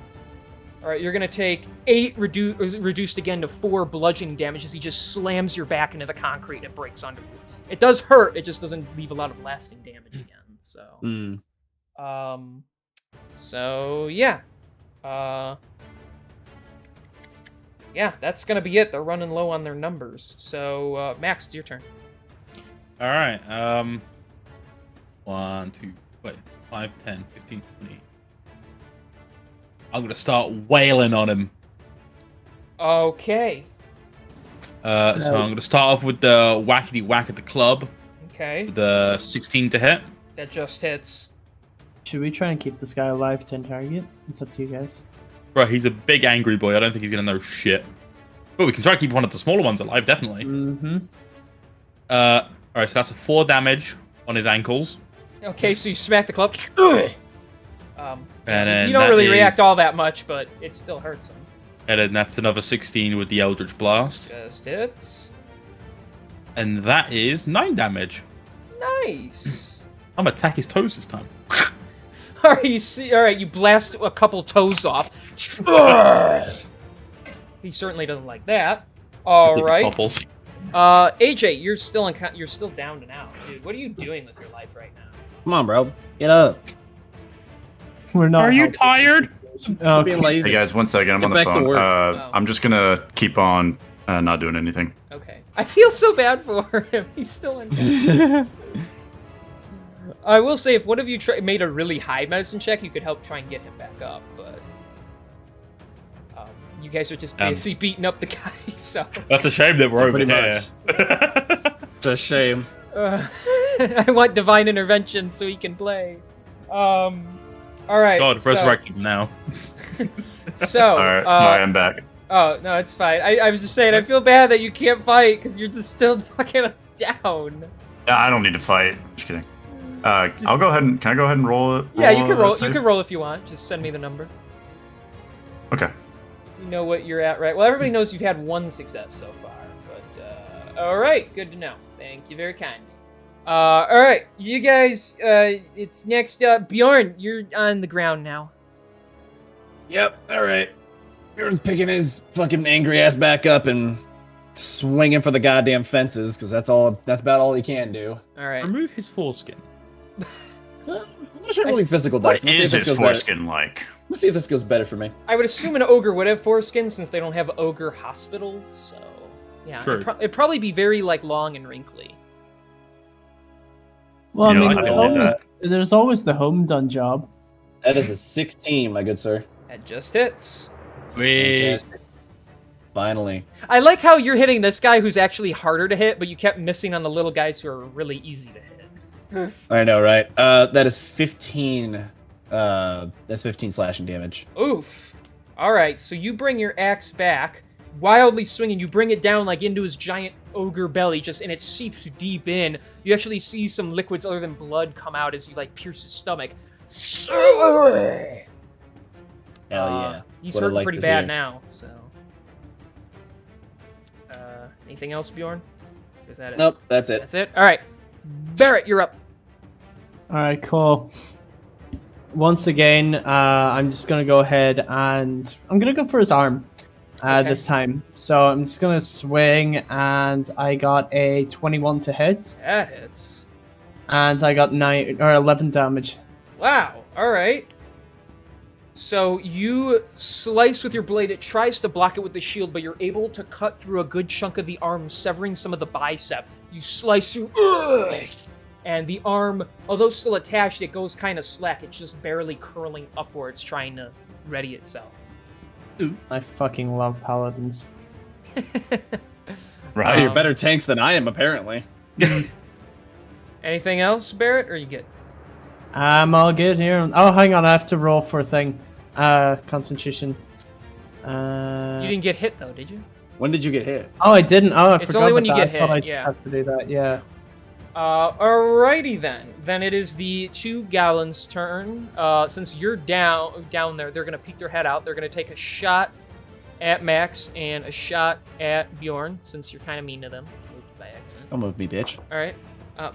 Alright, you're gonna take 8 reduced again to 4 bludgeoning damage as he just slams your back into the concrete and it breaks under you. It does hurt, it just doesn't leave a lot of lasting damage again, so... So, yeah. Yeah, that's gonna be it. They're running low on their numbers. So, Max, it's your turn. All right. 1, 2, 5, 10, 15, 20. I'm gonna start wailing on him. Okay. So I'm gonna start off with the whackety whack at the club. Okay. The 16 to hit. That just hits. Should we try and keep this guy alive to target? It's up to you guys. Bro, he's a big angry boy. I don't think he's gonna know shit. But we can try to keep one of the smaller ones alive, definitely. Mm-hmm. Alright, so that's a 4 damage on his ankles. Okay, so you smack the club. And then you don't really react all that much, but it still hurts him. And then that's another 16 with the Eldritch Blast. Just hits. And that is 9 damage. Nice. I'm gonna attack his toes this time. Alright, you blast a couple toes off. He certainly doesn't like that. Alright. Topples. AJ, you're still down and out, dude. What are you doing with your life right now? Come on, bro. Get up. We're not. Are you tired? Stop being lazy. Hey guys, one second. I'm Get on the back to phone. work. I'm just gonna keep on not doing anything. Okay. I feel so bad for him. He's still in. I will say, if one of you made a really high medicine check, you could help try and get him back up, but you guys are just basically beating up the guy, so... That's a shame that we're over Pretty here. It's a shame. I want divine intervention so he can play. Alright, God, resurrect him now. So... Alright, sorry, I'm back. Oh, no, it's fine. I was just saying, I feel bad that you can't fight, because you're just still fucking down. Yeah, I don't need to fight. Just kidding. I'll go ahead and can I go ahead and roll it? Yeah, you can roll. You save? can roll if you want. Just send me the number. Okay. You know what you're at, right? Well, everybody knows you've had one success so far, but all right, good to know. Thank you very kindly. All right, you guys. It's next up. Bjorn, you're on the ground now. Yep. All right. Bjorn's picking his fucking angry ass back up and swinging for the goddamn fences because that's about all he can do. All right. Remove his foreskin. I'm not sure really physical dice. What is his foreskin like? Let's see if this goes better for me. I would assume an ogre would have foreskin since they don't have ogre hospitals. So yeah, True. it'd probably be very like long and wrinkly. Well, You know, I mean, I didn't know there's always the home done job. That is a 16, my good sir. That just hits. Fantastic. Finally. I like how you're hitting this guy who's actually harder to hit, but you kept missing on the little guys who are really easy to hit. I know, right? That is 15. That's 15 slashing damage. Oof. All right, so you bring your axe back, wildly swinging. You bring it down like into his giant ogre belly, and it seeps deep in. You actually see some liquids other than blood come out as you like pierce his stomach. Hell yeah. He's What I'd hurting like pretty to bad hear. now. So, anything else, Bjorn? Is that it? Nope, that's it. That's it. All right, Barrett, you're up. All right, cool. Once again, I'm just gonna go ahead and I'm gonna go for his arm Okay. this time. So I'm just gonna swing, and I got a 21 to hit, That hits. and I got 11 damage. Wow. All right. So you slice with your blade. It tries to block it with the shield, but you're able to cut through a good chunk of the arm, severing some of the bicep. You slice through, and the arm, although still attached, it goes kind of slack. It's just barely curling upwards, trying to ready itself. I fucking love paladins. Right. You're better tanks than I am, apparently. Anything else, Barrett, or you good? I'm all good here. Oh, hang on, I have to roll for a thing. Concentration. You didn't get hit though, did you? When did you get hit? Oh, I didn't. Oh, I It's forgot only when about you that. get I thought hit, I yeah. have to do that. Yeah. Alrighty then. Then it is the two goblins' turn. Since you're down there, they're gonna peek their head out. They're gonna take a shot at Max and a shot at Bjorn, since you're kind of mean to them. Moved by accident. Don't move me, bitch. All right,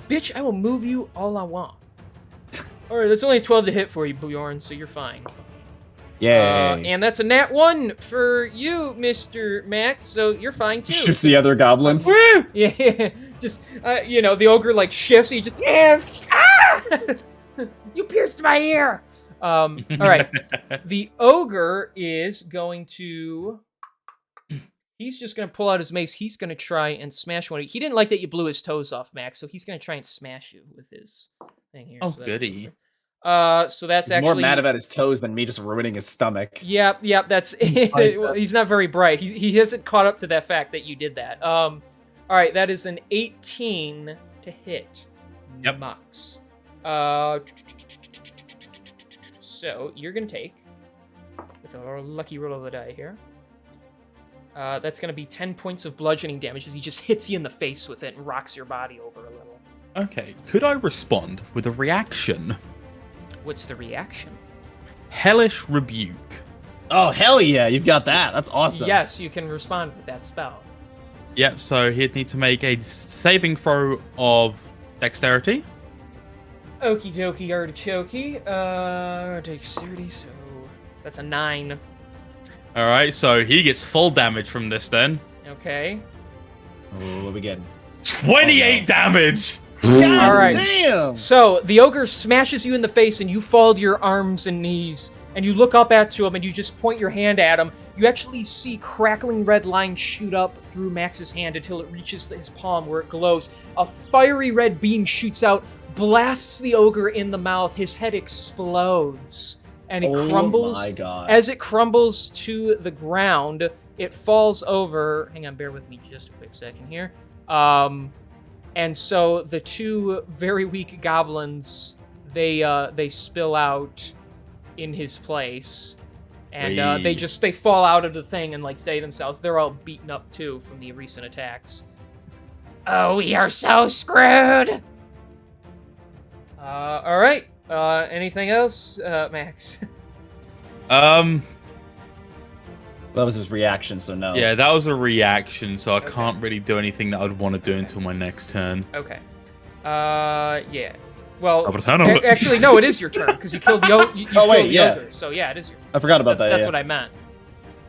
bitch, I will move you all I want. All right, that's only a 12 to hit for you, Bjorn, so you're fine. Yay. And that's a nat 1 for you, Mr. Max, so you're fine too. Shoots the other goblin. Woo! Yeah, just the ogre like shifts. He just you pierced my ear. All right, the ogre is going to. He's just gonna pull out his mace. He's gonna try and smash one. He didn't like that you blew his toes off, Max, so he's gonna try and smash you with his thing here. Oh, so that's goody. so that's He's actually more mad about his toes than me just ruining his stomach. Yep, that's well, he's not very bright. He hasn't caught up to that fact that you did that. All right, that is an 18 to hit. Yep. Max. So you're gonna take with a lucky roll of the die here. That's gonna be 10 points of bludgeoning damage as he just hits you in the face with it and rocks your body over a little. Okay, could I respond with a reaction? What's the reaction? Hellish Rebuke. Oh, hell yeah. You've got that. That's awesome. Yes, you can respond with that spell. Yep, so he'd need to make a saving throw of dexterity. Okie dokie artichoke. Dexterity, so that's a 9. Alright, so he gets full damage from this then. Okay. Oh, what we getting? 28 damage! All right. Damn. So the ogre smashes you in the face, and you fall to your arms and knees, and you look up to him, and you just point your hand at him. You actually see crackling red lines shoot up through Max's hand until it reaches his palm, where it glows. A fiery red beam shoots out, blasts the ogre in the mouth. His head explodes, and it crumbles. Oh my god. As it crumbles to the ground, it falls over. Hang on, bear with me just a quick second here. And so the two very weak goblins, they spill out in his place, and they fall out of the thing and like save themselves. They're all beaten up too from the recent attacks. Oh, we are so screwed. All right. Anything else, Max? That was his reaction, so no. Yeah, that was a reaction, so I Okay. can't really do anything that I'd want to do until my next turn. Okay. Yeah. Well, I'll turn on it. actually, no, it is your turn because you killed the you Oh, wait, killed the yeah. ogre. So yeah, it is your turn. I forgot about that. That's yeah. what I meant.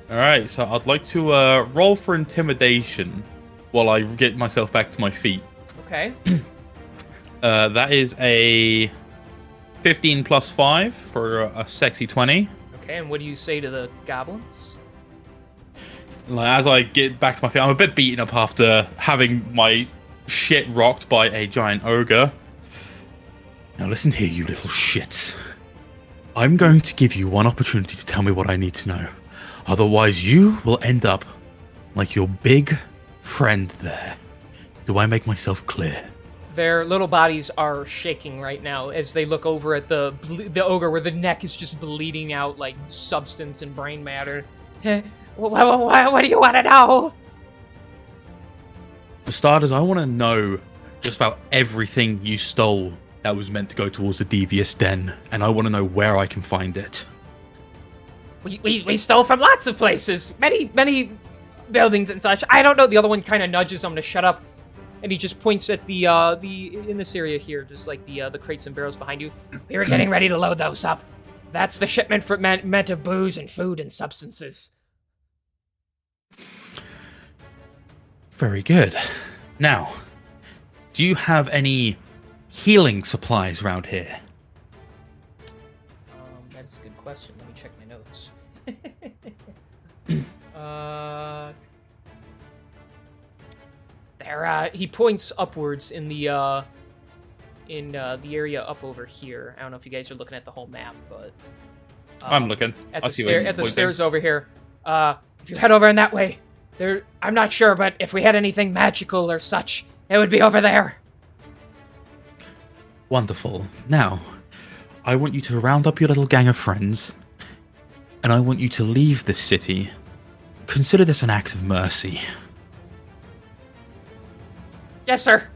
All right, so I'd like to roll for intimidation while I get myself back to my feet. Okay. That is a 15 plus 5 for a sexy 20. Okay. And what do you say to the goblins? Like, as I get back to my feet, I'm a bit beaten up after having my shit rocked by a giant ogre. Now listen here, you little shits. I'm going to give you one opportunity to tell me what I need to know. Otherwise, you will end up like your big friend there. Do I make myself clear? Their little bodies are shaking right now as they look over at the ogre, where the neck is just bleeding out like substance and brain matter. What do you want to know? For starters, I want to know just about everything you stole that was meant to go towards the devious den, and I want to know where I can find it. We stole from lots of places, many buildings and such. I don't know. The other one kind of nudges him to shut up, and he just points at the in this area here, just like the crates and barrels behind you. We were getting ready to load those up. That's the shipment for meant of booze and food and substances. Very good. Now, do you have any healing supplies around here? That's a good question. Let me check my notes. He points upwards in the area up over here. I don't know if you guys are looking at the whole map, but I'm looking. at I the see where it's at the pointing. stairs over here. If you head over in that way, I'm not sure, but if we had anything magical or such, it would be over there. Wonderful. Now, I want you to round up your little gang of friends, and I want you to leave this city. Consider this an act of mercy. Yes, sir.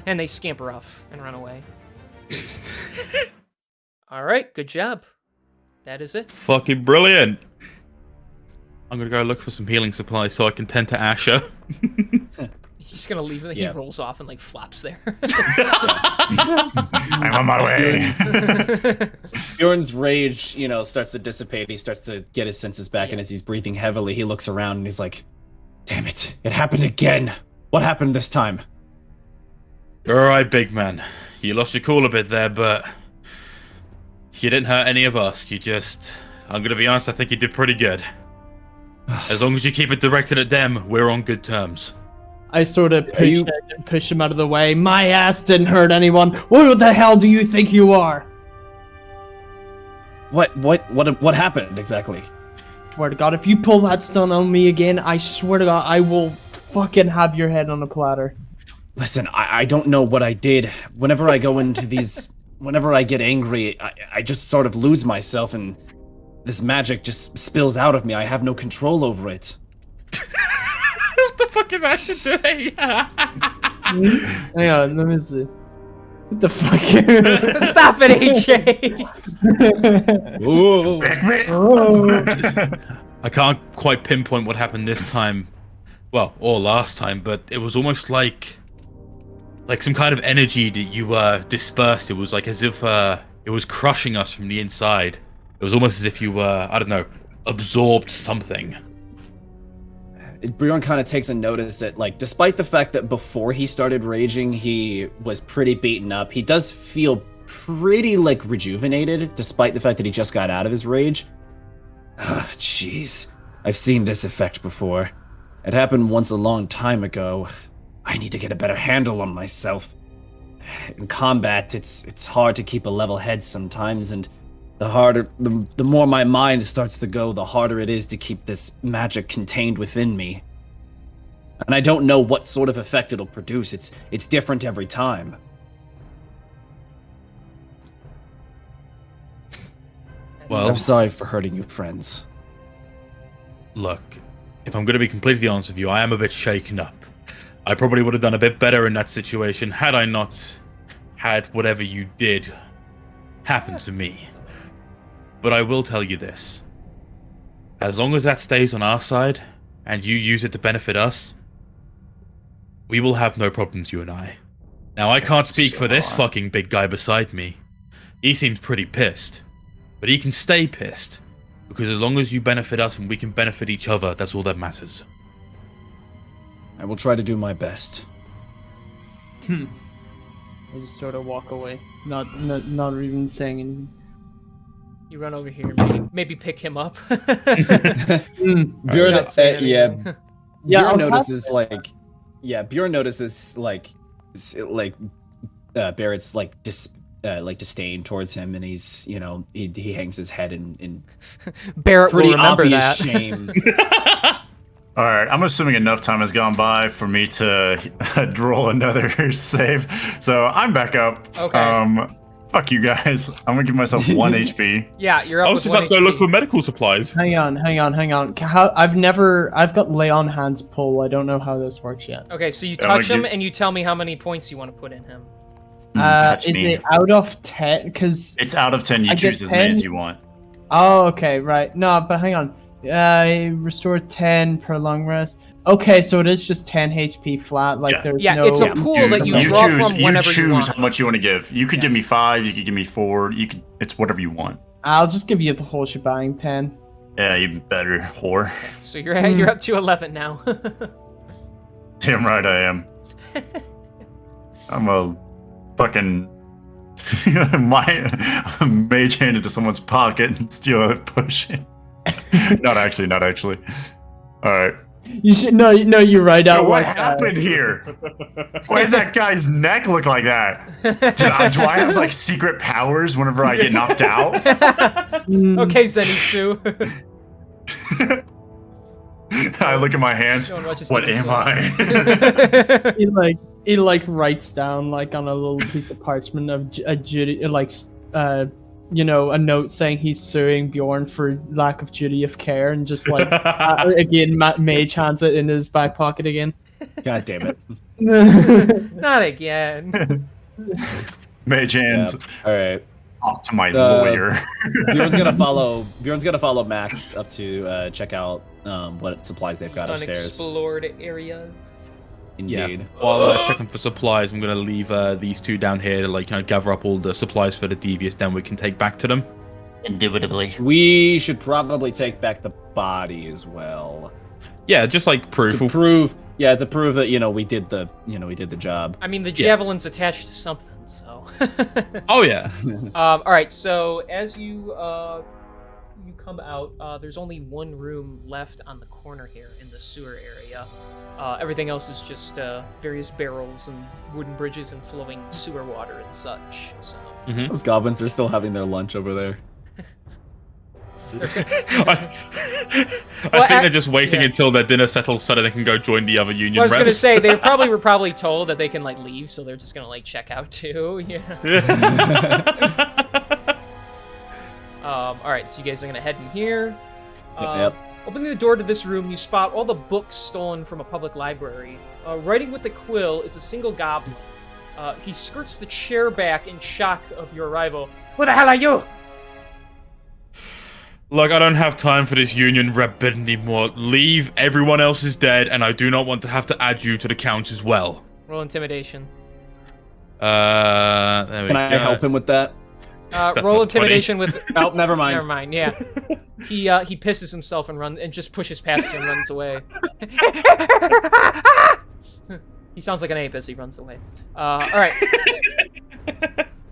And they scamper off and run away. All right, good job. That is it. Fucking brilliant. I'm gonna go look for some healing supplies so I can tend to Asher. He's gonna leave it. Yeah. He rolls off and like flops there. I'm on my way. Bjorn's rage, starts to dissipate. He starts to get his senses back, and as he's breathing heavily, he looks around and he's like, "Damn it! It happened again. What happened this time?" All right, big man. You lost your cool a bit there, but you didn't hurt any of us. I'm gonna be honest, I think you did pretty good. As long as you keep it directed at them, we're on good terms. I sort of push him out of the way. My ass didn't hurt anyone. What the hell do you think you are? What happened exactly? Swear to God, if you pull that stunt on me again, I swear to God, I will fucking have your head on a platter. Listen, I don't know what I did. Whenever I go into these, whenever I get angry, I just sort of lose myself, and this magic just spills out of me. I have no control over it. What the fuck is Asher doing? Hang on, let me see. What the fuck? Stop it, AJ. I can't quite pinpoint what happened this time. Well, or last time, but it was almost like some kind of energy that you dispersed. It was like as if it was crushing us from the inside. It was almost as if you I don't know, absorbed something. Bjorn kind of takes a notice that, like, despite the fact that before he started raging, he was pretty beaten up, he does feel pretty, like, rejuvenated, despite the fact that he just got out of his rage. Ah, jeez. I've seen this effect before. It happened once a long time ago. I need to get a better handle on myself. In combat, it's hard to keep a level head sometimes, and the more my mind starts to go, the harder it is to keep this magic contained within me. And I don't know what sort of effect it'll produce. It's different every time. Well, I'm sorry for hurting you, friends. Look, if I'm going to be completely honest with you, I am a bit shaken up. I probably would have done a bit better in that situation had I not had whatever you did happen to me. But I will tell you this. As long as that stays on our side, and you use it to benefit us, we will have no problems, you and I. Now, I can't speak for this fucking big guy beside me. He seems pretty pissed. But he can stay pissed. Because as long as you benefit us and we can benefit each other, that's all that matters. I will try to do my best. I just sort of walk away, not even saying anything. You run over here and maybe pick him up. Bjorn, Not saying anything. Bjorn notices Bjorn notices Barrett's disdain towards him, and he's he hangs his head in Barrett pretty will remember obvious that. shame. All right, I'm assuming enough time has gone by for me to roll another save. So I'm back up. Okay. Fuck you guys. I'm gonna give myself 1 HP. Yeah, you're up I with was just about to go 1 look HP. for medical supplies. Hang on. I've got lay on hands pull. I don't know how this works yet. Okay, so you Yeah, I'm touch gonna him give- and you tell me how many points you want to put in him. Touch Is me. it out of 10? Because It's out of 10. You I get choose as many 10? as you want. oh, okay, right. No, but hang on. Restore 10 per long rest. Okay, so it is just 10 HP flat. Like Yeah. there's Yeah, no. it's a pool that you draw from whenever you choose want. how much you want to give. You could give me 5. You could give me 4. You could. It's whatever you want. I'll just give you the whole shebang. 10. Yeah, even better, whore. So you're up to 11 now. Damn right I am. I'm a fucking mage hand into someone's pocket and steal a potion. Not actually. All right. You should no, you're right. Yo, Out what like, happened here? Why does that guy's neck look like that? Do I have like secret powers whenever I get knocked out? Okay, Zenitsu. I look at my hands. No one watches What TV, am so- I? He writes down like on a little piece of parchment of a duty, a note saying he's suing Bjorn for lack of duty of care, and just like again, mage hands it in his back pocket again. God damn it. Not again. Mage hands. All right. Talk to my lawyer. Bjorn's gonna follow Max up to check out what supplies they've got upstairs. Unexplored areas. Indeed. While checking for supplies, I'm gonna leave these two down here to gather up all the supplies for the devious. Then we can take back to them. Indubitably. We should probably take back the body as well. Yeah, just like proof. To prove that we did the job. I mean, the javelin's attached to something, so. Oh yeah. All right. So as you come out, there's only one room left on the corner here in the sewer area. Everything else is just various barrels and wooden bridges and flowing sewer water and such. So. Those goblins are still having their lunch over there. I think they're just waiting until their dinner settles so that they can go join the other union Well, I was gonna reps. say they were probably told that they can leave, so they're just gonna check out too. Yeah. All right, so you guys are gonna head in here. Yep. Opening the door to this room, you spot all the books stolen from a public library. Writing with a quill is a single goblin. He skirts the chair back in shock of your arrival. Who the hell are you? Look, I don't have time for this union rep bit anymore. Leave, everyone else is dead, and I do not want to have to add you to the count as well. Roll intimidation. There we Can I go. help him with that? Roll not intimidation with. Oh, never mind. Never mind. Yeah, he pisses himself and just pushes past you and runs away. He sounds like an ape as he runs away. All right.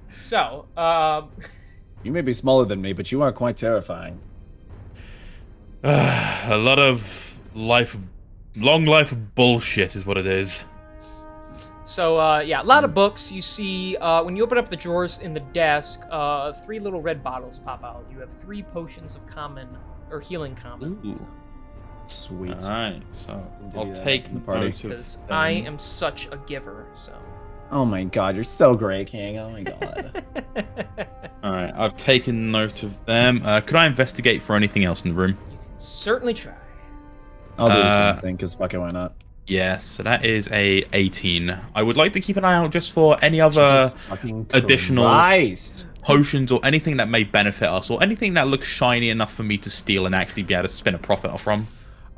So, You may be smaller than me, but you are quite terrifying. A lot of long life of bullshit is what it is. So, yeah, a lot of books. You see, when you open up the drawers in the desk, 3 little red bottles pop out. You have 3 potions of common, or healing common. Ooh. Sweet. Alright, so Do I'll that take in the party. note of Because them. I am such a giver, so. Oh my god, you're so great, King. Oh my god. Alright, I've taken note of them. Could I investigate for anything else in the room? You can certainly try. I'll do the same thing, because fuck it, why not? Yes, so that is a 18. I would like to keep an eye out just for any other Jesus fucking additional Christ. potions or anything that may benefit us, or anything that looks shiny enough for me to steal and actually be able to spin a profit off from.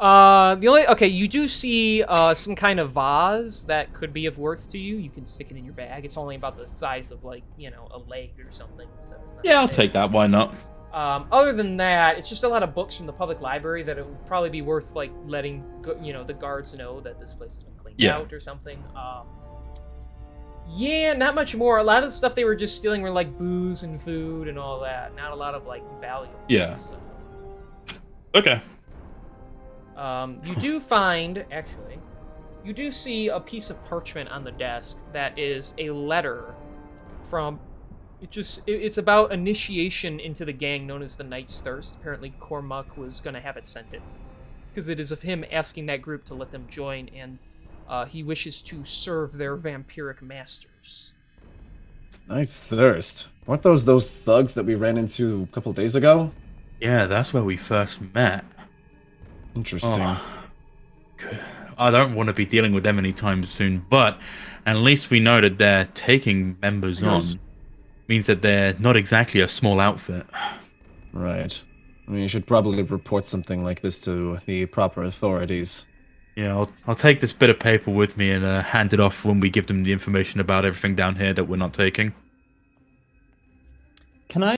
You do see some kind of vase that could be of worth to you. You can stick it in your bag. It's only about the size of like, a leg or something. So it's not Yeah, I'll big. take that. Why not? Other than that, it's just a lot of books from the public library that it would probably be worth like letting the guards know that this place has been cleaned out or something. Yeah, not much more. A lot of the stuff they were just stealing were like booze and food and all that. Not a lot of like value. Yeah. So. Okay. You do find, actually, you do see a piece of parchment on the desk that is a letter from, it's about initiation into the gang known as the Knight's Thirst. Apparently Cormac was going to have it sent in, because it is of him asking that group to let them join, and he wishes to serve their vampiric masters. Knight's Thirst. Weren't those thugs that we ran into a couple days ago? Yeah, that's where we first met. Interesting. Oh, I don't want to be dealing with them anytime soon, but at least we know that they're taking members on. Means that they're not exactly a small outfit. Right. I mean, you should probably report something like this to the proper authorities. Yeah, I'll take this bit of paper with me and hand it off when we give them the information about everything down here that we're not taking. Can I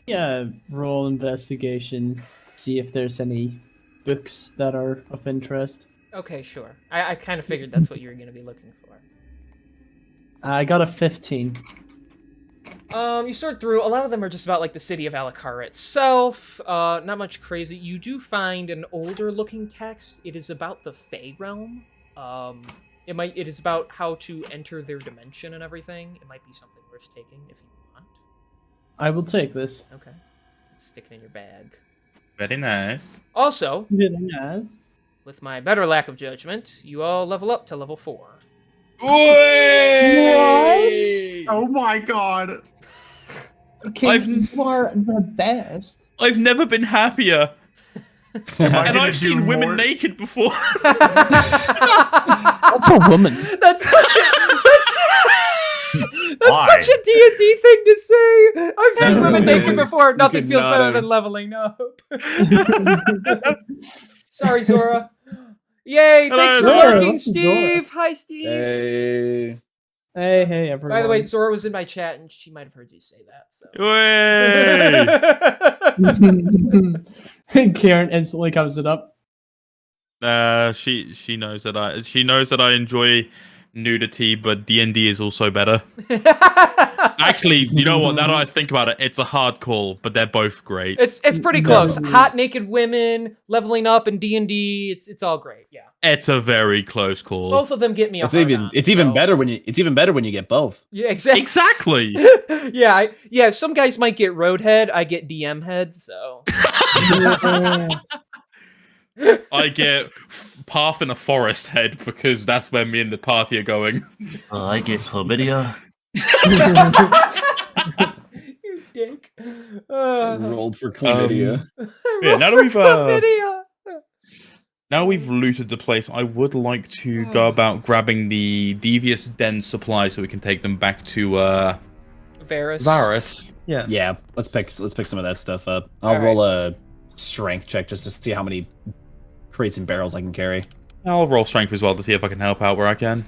roll investigation to see if there's any books that are of interest? Okay, sure. I kind of figured that's what you were going to be looking for. I got a 15. You sort through, a lot of them are just about like the city of Alucard itself, not much crazy. You do find an older looking text. It is about the Fey realm. It is about how to enter their dimension and everything. It might be something worth taking if you want. I will take this. Okay. Stick it in your bag. Very nice. Also, Yes. with my better lack of judgment, you all level up to level 4. Oh my god. Okay, you are the best. I've never been happier. Am I And gonna I've do seen women more- naked before. That's a woman. That's such Why? such a D&D thing to say. I've seen women naked before. Nothing could feels not better have- than leveling up. Sorry, Zora. Yay, thanks for Zora. working, Steve. Hi, Steve. Hey. Hey, everyone. By the way, Zora was in my chat, and she might have heard you say that. So. Way! Karen instantly comes it up. She knows that I enjoy nudity, but D&D is also better. Actually, you know what? Now that I think about it, it's a hard call, but they're both great. It's pretty close. Hot naked women, leveling up, and D&D. It's all great. Yeah. It's a very close call. Both of them get me a It's hard even on, it's even so- better when you get both. Yeah, exactly. Exactly. Yeah. Some guys might get roadhead. I get DM head. So. I get path in the forest head because that's where me and the party are going. I get chlamydia. You dick. Rolled for chlamydia. Yeah, now that we've Chlamydia. now we've looted the place, I would like to go about grabbing the devious den supply so we can take them back to Varus. Yes. Yeah, let's pick some of that stuff up. I'll All roll a strength check just to see how many crates and barrels I can carry. I'll roll strength as well to see if I can help out where I can.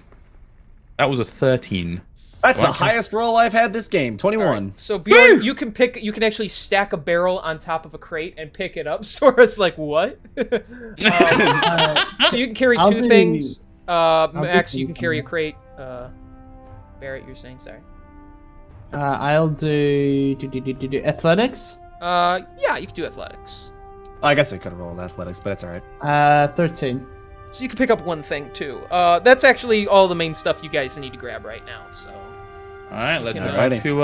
That was a 13. That's the Okay. highest roll I've had this game. 21. Alright, so Bjorn, you can actually stack a barrel on top of a crate and pick it up. Sora's like, what? So you can carry I'll two do- things. I'll Max, do you can carry a something. crate. Barrett, you're saying, sorry. I'll do athletics. Yeah, you can do athletics. I guess I could have rolled athletics, but it's all right. 13. So you can pick up one thing too. That's actually all the main stuff you guys need to grab right now. So Alright, let's Yeah. go back to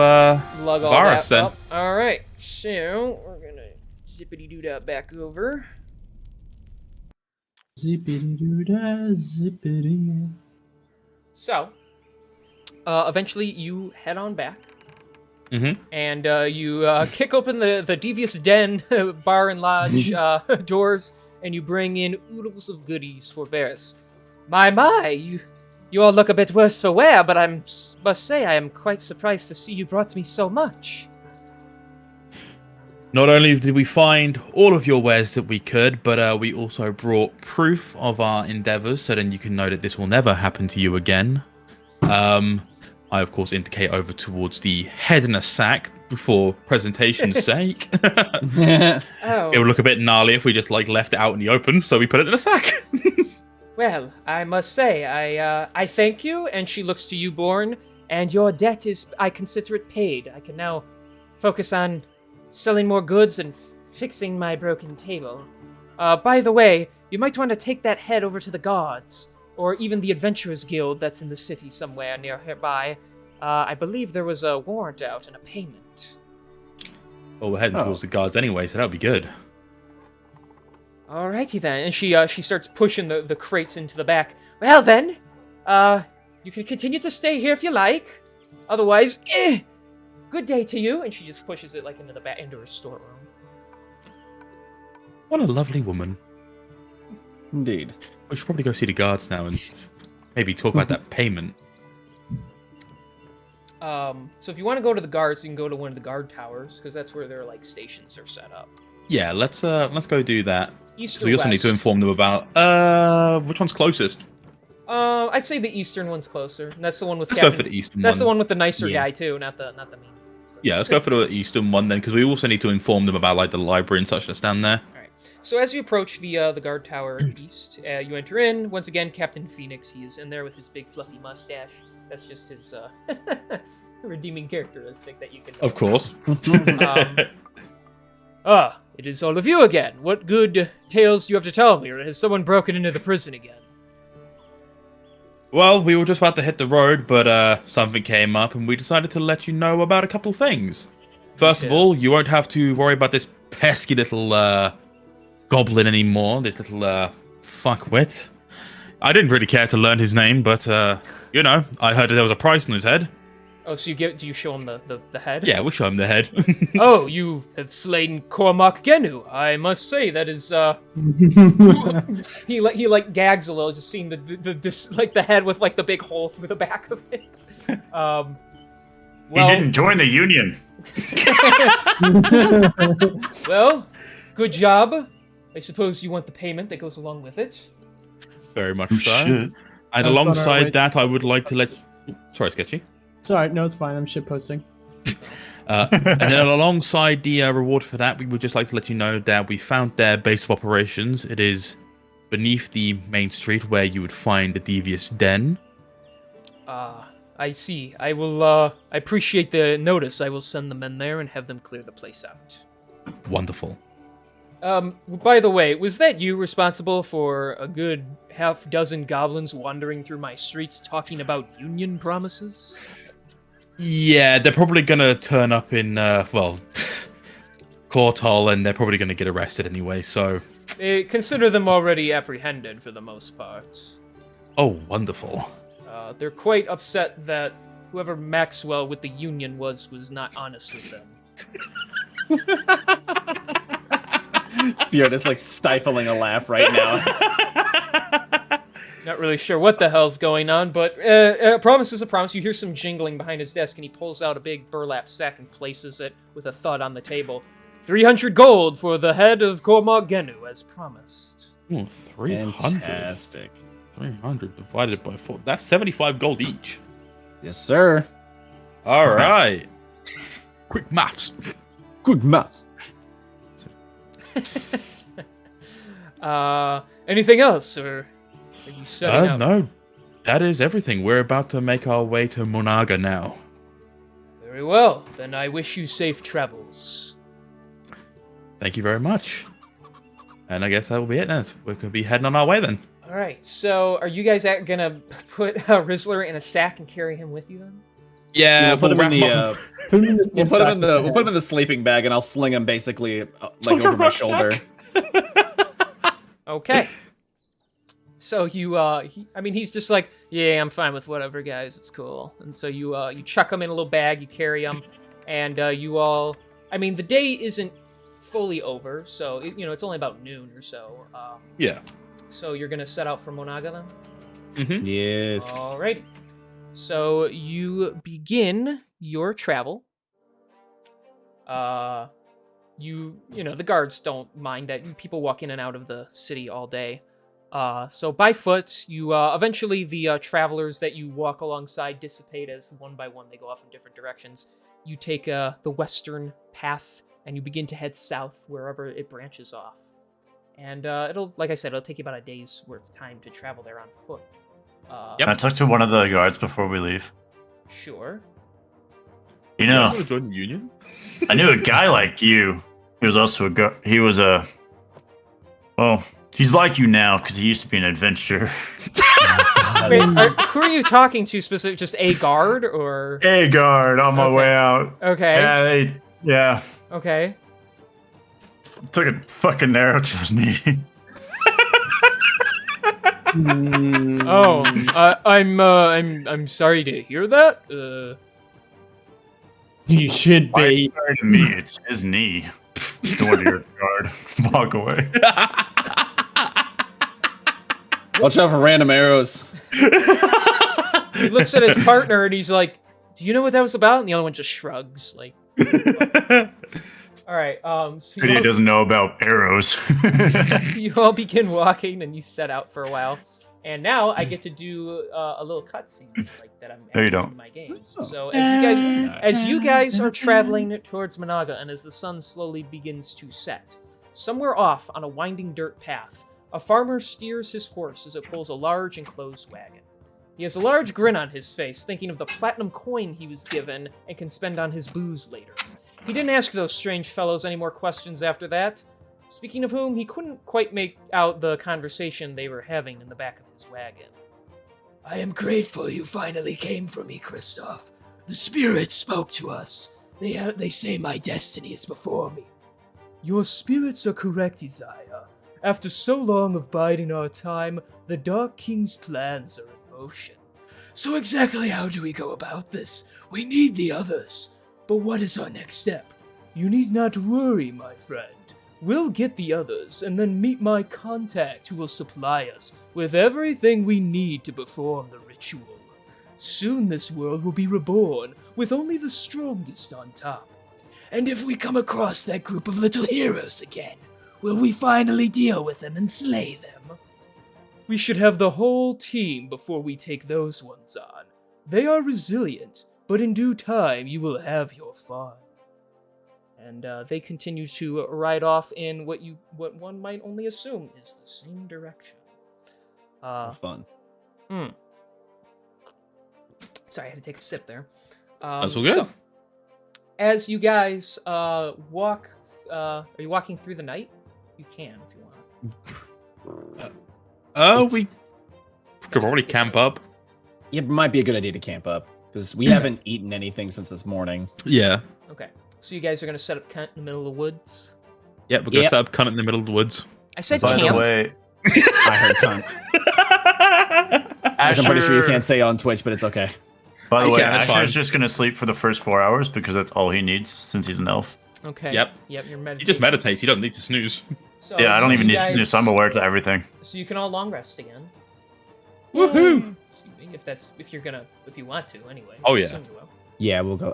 lug all Varus that then. up. All right, so we're gonna zippity doo that back over. Zippity doo dah, zippity. So, eventually you head on back. Mm-hmm. And you kick open the devious den bar and lodge doors, and you bring in oodles of goodies for Varus. My, you all look a bit worse for wear, but must say I am quite surprised to see you brought me so much. Not only did we find all of your wares that we could, but we also brought proof of our endeavors, so then you can know that this will never happen to you again. I, of course, indicate over towards the head in a sack for presentation's sake. Oh. It would look a bit gnarly if we just left it out in the open, so we put it in a sack. Well, I must say, I thank you, and she looks to you, Born, and your debt is, I consider it paid. I can now focus on selling more goods and fixing my broken table. By the way, you might want to take that head over to the guards, or even the Adventurers Guild that's in the city somewhere nearby. I believe there was a warrant out and a payment. Well, we're heading towards the guards anyway, so that'll be good. Alrighty then, and she starts pushing the crates into the back. Well then, you can continue to stay here if you like. Otherwise, good day to you. And she just pushes it into the back, into her storeroom. What a lovely woman. Indeed. We should probably go see the guards now and maybe talk about that payment. So if you want to go to the guards, you can go to one of the guard towers, because that's where their stations are set up. Yeah, let's go do that. East So or we also need west? to inform them about which one's closest. I'd say the eastern one's closer. And that's the one with Let's go Captain. for the eastern That's one. the one with the nicer Yeah. guy too, not the mean. Yeah, let's go for the eastern one then, because we also need to inform them about the library and such that's down there. All right. So as you approach the guard tower east, you enter in. Once again, Captain Phoenix. He is in there with his big fluffy mustache. That's just his redeeming characteristic that you can. Of course. It is all of you again. What good tales do you have to tell me, or has someone broken into the prison again? Well, we were just about to hit the road, but something came up, and we decided to let you know about a couple things. First of all, you won't have to worry about this pesky little goblin anymore. This little fuckwit. I didn't really care to learn his name, but I heard that there was a price on his head. Oh, so do you show him the head? Yeah, we'll show him the head. Oh, you have slain Cormac Genu. I must say that is he gags a little, just seeing the head with the big hole through the back of it. He didn't join the Union. Well, good job. I suppose you want the payment that goes along with it. Very much Oh, so. shit. And That's on our way. alongside that, I would like to let... Sorry, Sketchy. It's alright, no, it's fine. I'm shitposting. And then alongside the reward for that, we would just like to let you know that we found their base of operations. It is beneath the main street where you would find the devious den. I see. I will, I appreciate the notice. I will send the men there and have them clear the place out. Wonderful. By the way, was that you responsible for a good half dozen goblins wandering through my streets talking about union promises? Yeah, they're probably going to turn up in, court hall, and they're probably going to get arrested anyway, so... Consider them already apprehended for the most part. Oh, wonderful. They're quite upset that whoever Maxwell with the union was not honest with them. Bjorn is stifling a laugh right now. Not really sure what the hell's going on, but a promise is a promise. You hear some jingling behind his desk, and he pulls out a big burlap sack and places it with a thud on the table. 300 gold for the head of Cormac Genu, as promised. Ooh, 300. Fantastic. 300 divided by 4. That's 75 gold each. Yes, sir. All right. Quick maths. Good maths. Anything else, or are you setting out? No, that is everything. We're about to make our way to Monaga now. Very well. Then I wish you safe travels. Thank you very much. And I guess that will be it then. We could be heading on our way then. All right. So, are you guys gonna put Rizzler in a sack and carry him with you then? Yeah, We'll put him in the. Put him in the We'll put him in the. sack. We'll put him in the sleeping bag, and I'll sling him basically Like a over my rucksack? shoulder. Okay. So he's just like, yeah, I'm fine with whatever, guys. It's cool. And so you chuck him in a little bag, you carry him, and you all. I mean, the day isn't fully over, so it's only about noon or so. Yeah. So you're gonna set out for Monaga then? Yes. Alrighty. So you begin your travel. The guards don't mind that people walk in and out of the city all day. So by foot, you eventually the travelers that you walk alongside dissipate as one by one they go off in different directions. You take the western path and you begin to head south wherever it branches off. And it'll take you about a day's worth of time to travel there on foot. Can I talk to one of the guards before we leave? Sure. You know, want to join the union? I knew a guy like you. He was also he's like you now because he used to be an adventurer. Wait, who are you talking to specifically? Just a guard or? A guard on my way out. Okay. Yeah. Okay. Took a fucking arrow to the knee. I'm sorry to hear that. You should be. To me, it's his knee. Go to your guard. Walk away. Watch out for random arrows. He looks at his partner and he's like, "Do you know what that was about?" And the other one just shrugs. Like, all right. So He doesn't know about arrows. you all begin walking and you set out for a while. And now I get to do a little cutscene like that I'm No, you adding don't. in my games. So as you guys are traveling towards Managa, and as the sun slowly begins to set, somewhere off on a winding dirt path, a farmer steers his horse as it pulls a large enclosed wagon. He has a large grin on his face, thinking of the platinum coin he was given and can spend on his booze later. He didn't ask those strange fellows any more questions after that. Speaking of whom, he couldn't quite make out the conversation they were having in the back of his wagon. I am grateful you finally came for me, Kristoff. The spirits spoke to us. They say my destiny is before me. Your spirits are correct, Isaiah. After so long of biding our time, the Dark King's plans are in motion. So exactly how do we go about this? We need the others. But what is our next step? You need not worry, my friend. We'll get the others, and then meet my contact who will supply us with everything we need to perform the ritual. Soon this world will be reborn, with only the strongest on top. And if we come across that group of little heroes again, will we finally deal with them and slay them? We should have the whole team before we take those ones on. They are resilient, but in due time you will have your fun. And they continue to ride off in what one might only assume is the same direction. Fun. Sorry, I had to take a sip there. That's all good. So, as you guys walk, are you walking through the night? You can if you want. We could probably camp up. It might be a good idea to camp up because we haven't eaten anything since this morning. Yeah. Okay. So you guys are gonna set up camp in the middle of the woods. Yep, we're gonna set up cunt in the middle of the woods. I said By camp. the way, I heard cunt. I'm pretty sure you can't say on Twitch, but it's okay. By the way, Yeah, that's Asher's fine. just gonna sleep for the first 4 hours because that's all he needs since he's an elf. Okay. Yep. You're meditating. He just meditates. He doesn't need to snooze. So Yeah, I don't even you need to snooze. I'm aware to everything. So you can all long rest again. Woohoo! Excuse me, if you want to anyway. Oh, I yeah. assume you will. Yeah, we'll go.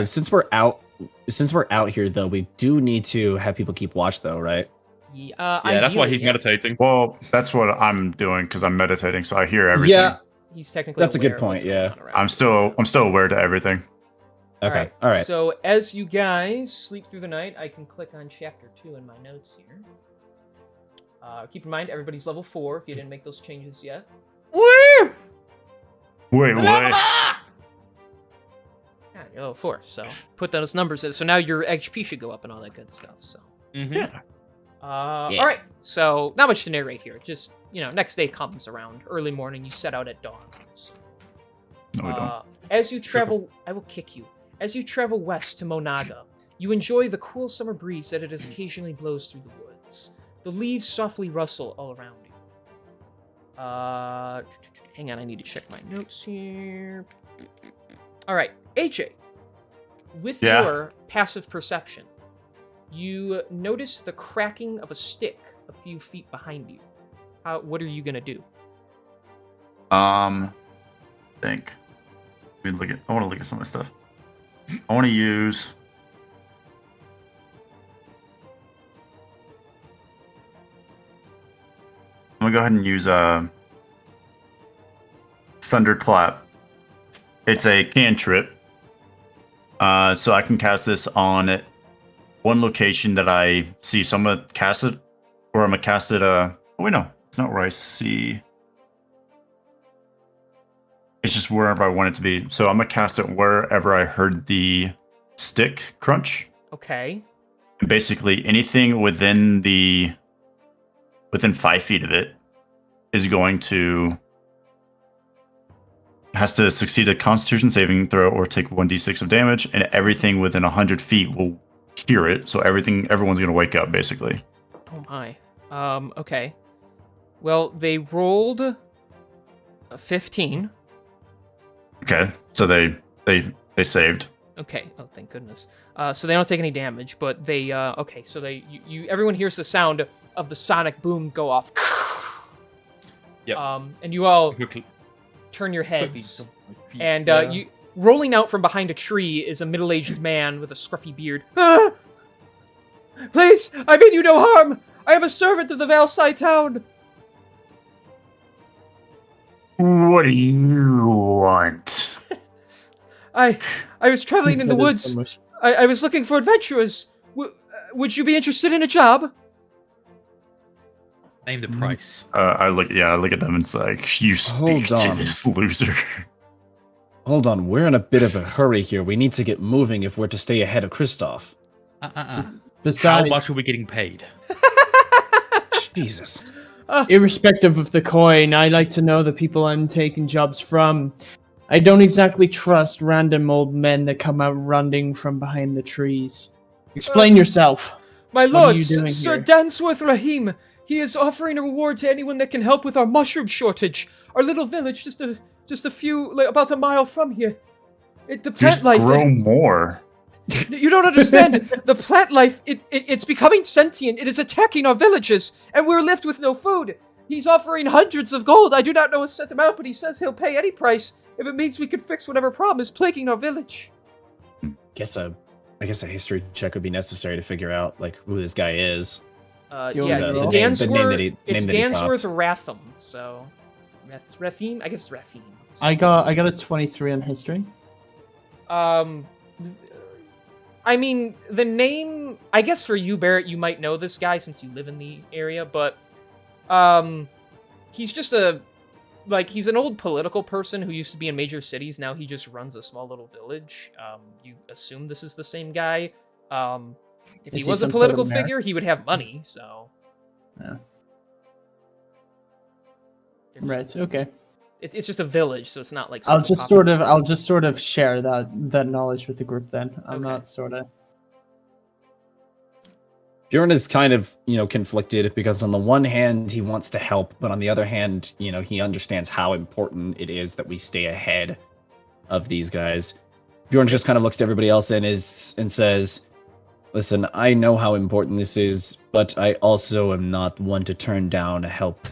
Since we're out here though, we do need to have people keep watch though, right? Yeah, That's why ideally, he's yeah. meditating. Well, that's what I'm doing because I'm meditating, so I hear everything. Yeah. He's technically That's a good aware of point, what's yeah. going on around. I'm still aware to everything. Okay. All right. So as you guys sleep through the night, I can click on chapter 2 in my notes here. Keep in mind, everybody's level 4 if you didn't make those changes yet. Wait, what? Yeah, you're level 4, so put those numbers in. So now your HP should go up and all that good stuff. So. Mm-hmm. All right. So not much to narrate here. Just next day comes around, early morning. You set out at dawn. So, No, we don't. as you travel, I will kick you. As you travel west to Monaga, you enjoy the cool summer breeze that it occasionally blows through the woods. The leaves softly rustle all around you. Hang on, I need to check my notes here. All right, AJ, with Yeah. your passive perception, you notice the cracking of a stick a few feet behind you. What are you gonna do? Think. I want to look at some of my stuff. I want to use. I'm gonna go ahead and use Thunderclap. It's a cantrip. So I can cast this on one location that I see. So I'm gonna cast it, or I'm gonna cast it. Oh wait, no, it's not where I see. It's just wherever I want it to be. So I'm gonna cast it wherever I heard the stick crunch. Okay. And basically, anything within 5 feet of it is going to has to succeed a Constitution saving throw or take 1d6 of damage, and everything within 100 feet will hear it. So everyone's gonna wake up basically. Oh my. Okay. Well, they rolled a 15. Okay, so they saved. Okay. Oh, thank goodness. So they don't take any damage, but they okay. So everyone hears the sound of the sonic boom go off. Yep. And you all Quickly. turn your heads, jump on my feet. and Yeah. you rolling out from behind a tree is a middle-aged man with a scruffy beard. Ah! Please, I mean you no harm. I am a servant of the Valsai town. What do you want? I was traveling in the That is woods. so much- I was looking for adventurers. Would you be interested in a job? Name the price. I look at them and it's like, you speak Hold to on. this loser. Hold on, we're in a bit of a hurry here. We need to get moving if we're to stay ahead of Kristoff. How Besides, much are we getting paid? Jesus. irrespective of the coin, I like to know the people I'm taking jobs from. I don't exactly trust random old men that come out running from behind the trees. Explain yourself. My What are lord, you doing Sir here? Dansworth Rahim. He is offering a reward to anyone that can help with our mushroom shortage. Our little village, just a few, like, about a mile from here. The plant Just life. grow more. You don't understand. The plant life, it's becoming sentient. It is attacking our villages, and we're left with no food. He's offering hundreds of gold. I do not know a set amount, but he says he'll pay any price if it means we can fix whatever problem is plaguing our village. I guess a history check would be necessary to figure out like who this guy is. Do you Yeah, want the to roll? name that Dansworth. he- It's name that he Dansworth dropped. Ratham. So, Rathim. I guess it's Rathim. I got a 23 on history. I mean, the name, I guess for you, Barrett, you might know this guy since you live in the area, but, he's just he's an old political person who used to be in major cities. Now he just runs a small little village. You assume this is the same guy. If Is he he was a some sort of political mayor? figure, he would have money, so. Yeah. There's- Right. Okay. It's just a village, so it's not like. I'll super just sort of share that knowledge with the group then. I'm Okay. not sort of. Bjorn is kind of, conflicted because on the one hand he wants to help, but on the other hand, he understands how important it is that we stay ahead of these guys. Bjorn just kind of looks to everybody else and says, "Listen, I know how important this is, but I also am not one to turn down help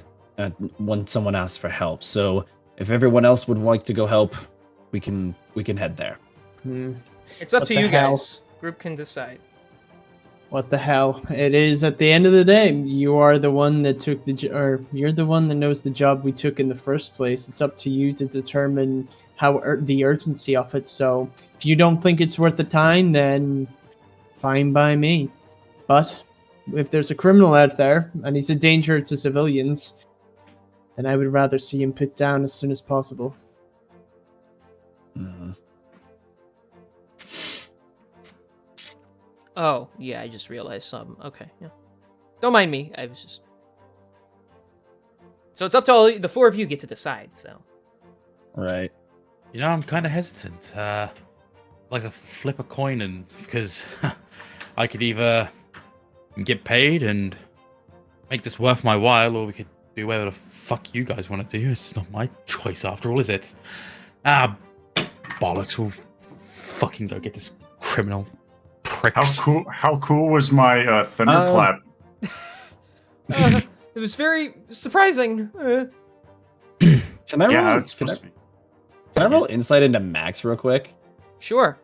when someone asks for help. So if everyone else would like to go help, we can head there." It's up What to the you hell? guys. Group can decide. What the hell? It is at the end of the day. You are the one that took or you're the one that knows the job we took in the first place. It's up to you to determine how the urgency of it. So if you don't think it's worth the time, then fine by me. But if there's a criminal out there and he's a danger to civilians, then I would rather see him put down as soon as possible. Oh, yeah, I just realized something. Okay, yeah. Don't mind me. I was just. So it's up to all the four of you get to decide, so. Right. I'm kind of hesitant. Like to flip a coin, and because I could either get paid and make this worth my while, or we could do whatever the fuck you guys want to do. It's not my choice after all, is it? Bollocks! We'll fucking go get this criminal pricks. How cool was my thunderclap? It was very surprising. Can I roll? Yeah, it's Can supposed to be. I roll insight into Max real quick? Sure.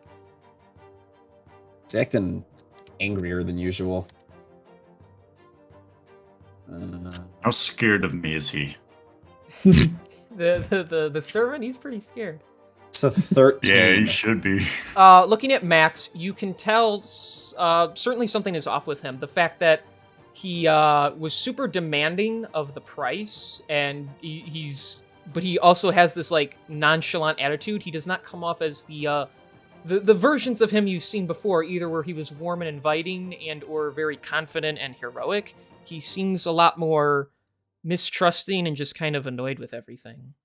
He's acting angrier than usual. How scared of me is he? The servant, he's pretty scared. It's a 13. Yeah, he should be. Looking at Max, you can tell certainly something is off with him. The fact that he was super demanding of the price, and but he also has this like nonchalant attitude. He does not come off as the versions of him you've seen before, either where he was warm and inviting and or very confident and heroic. He seems a lot more mistrusting and just kind of annoyed with everything.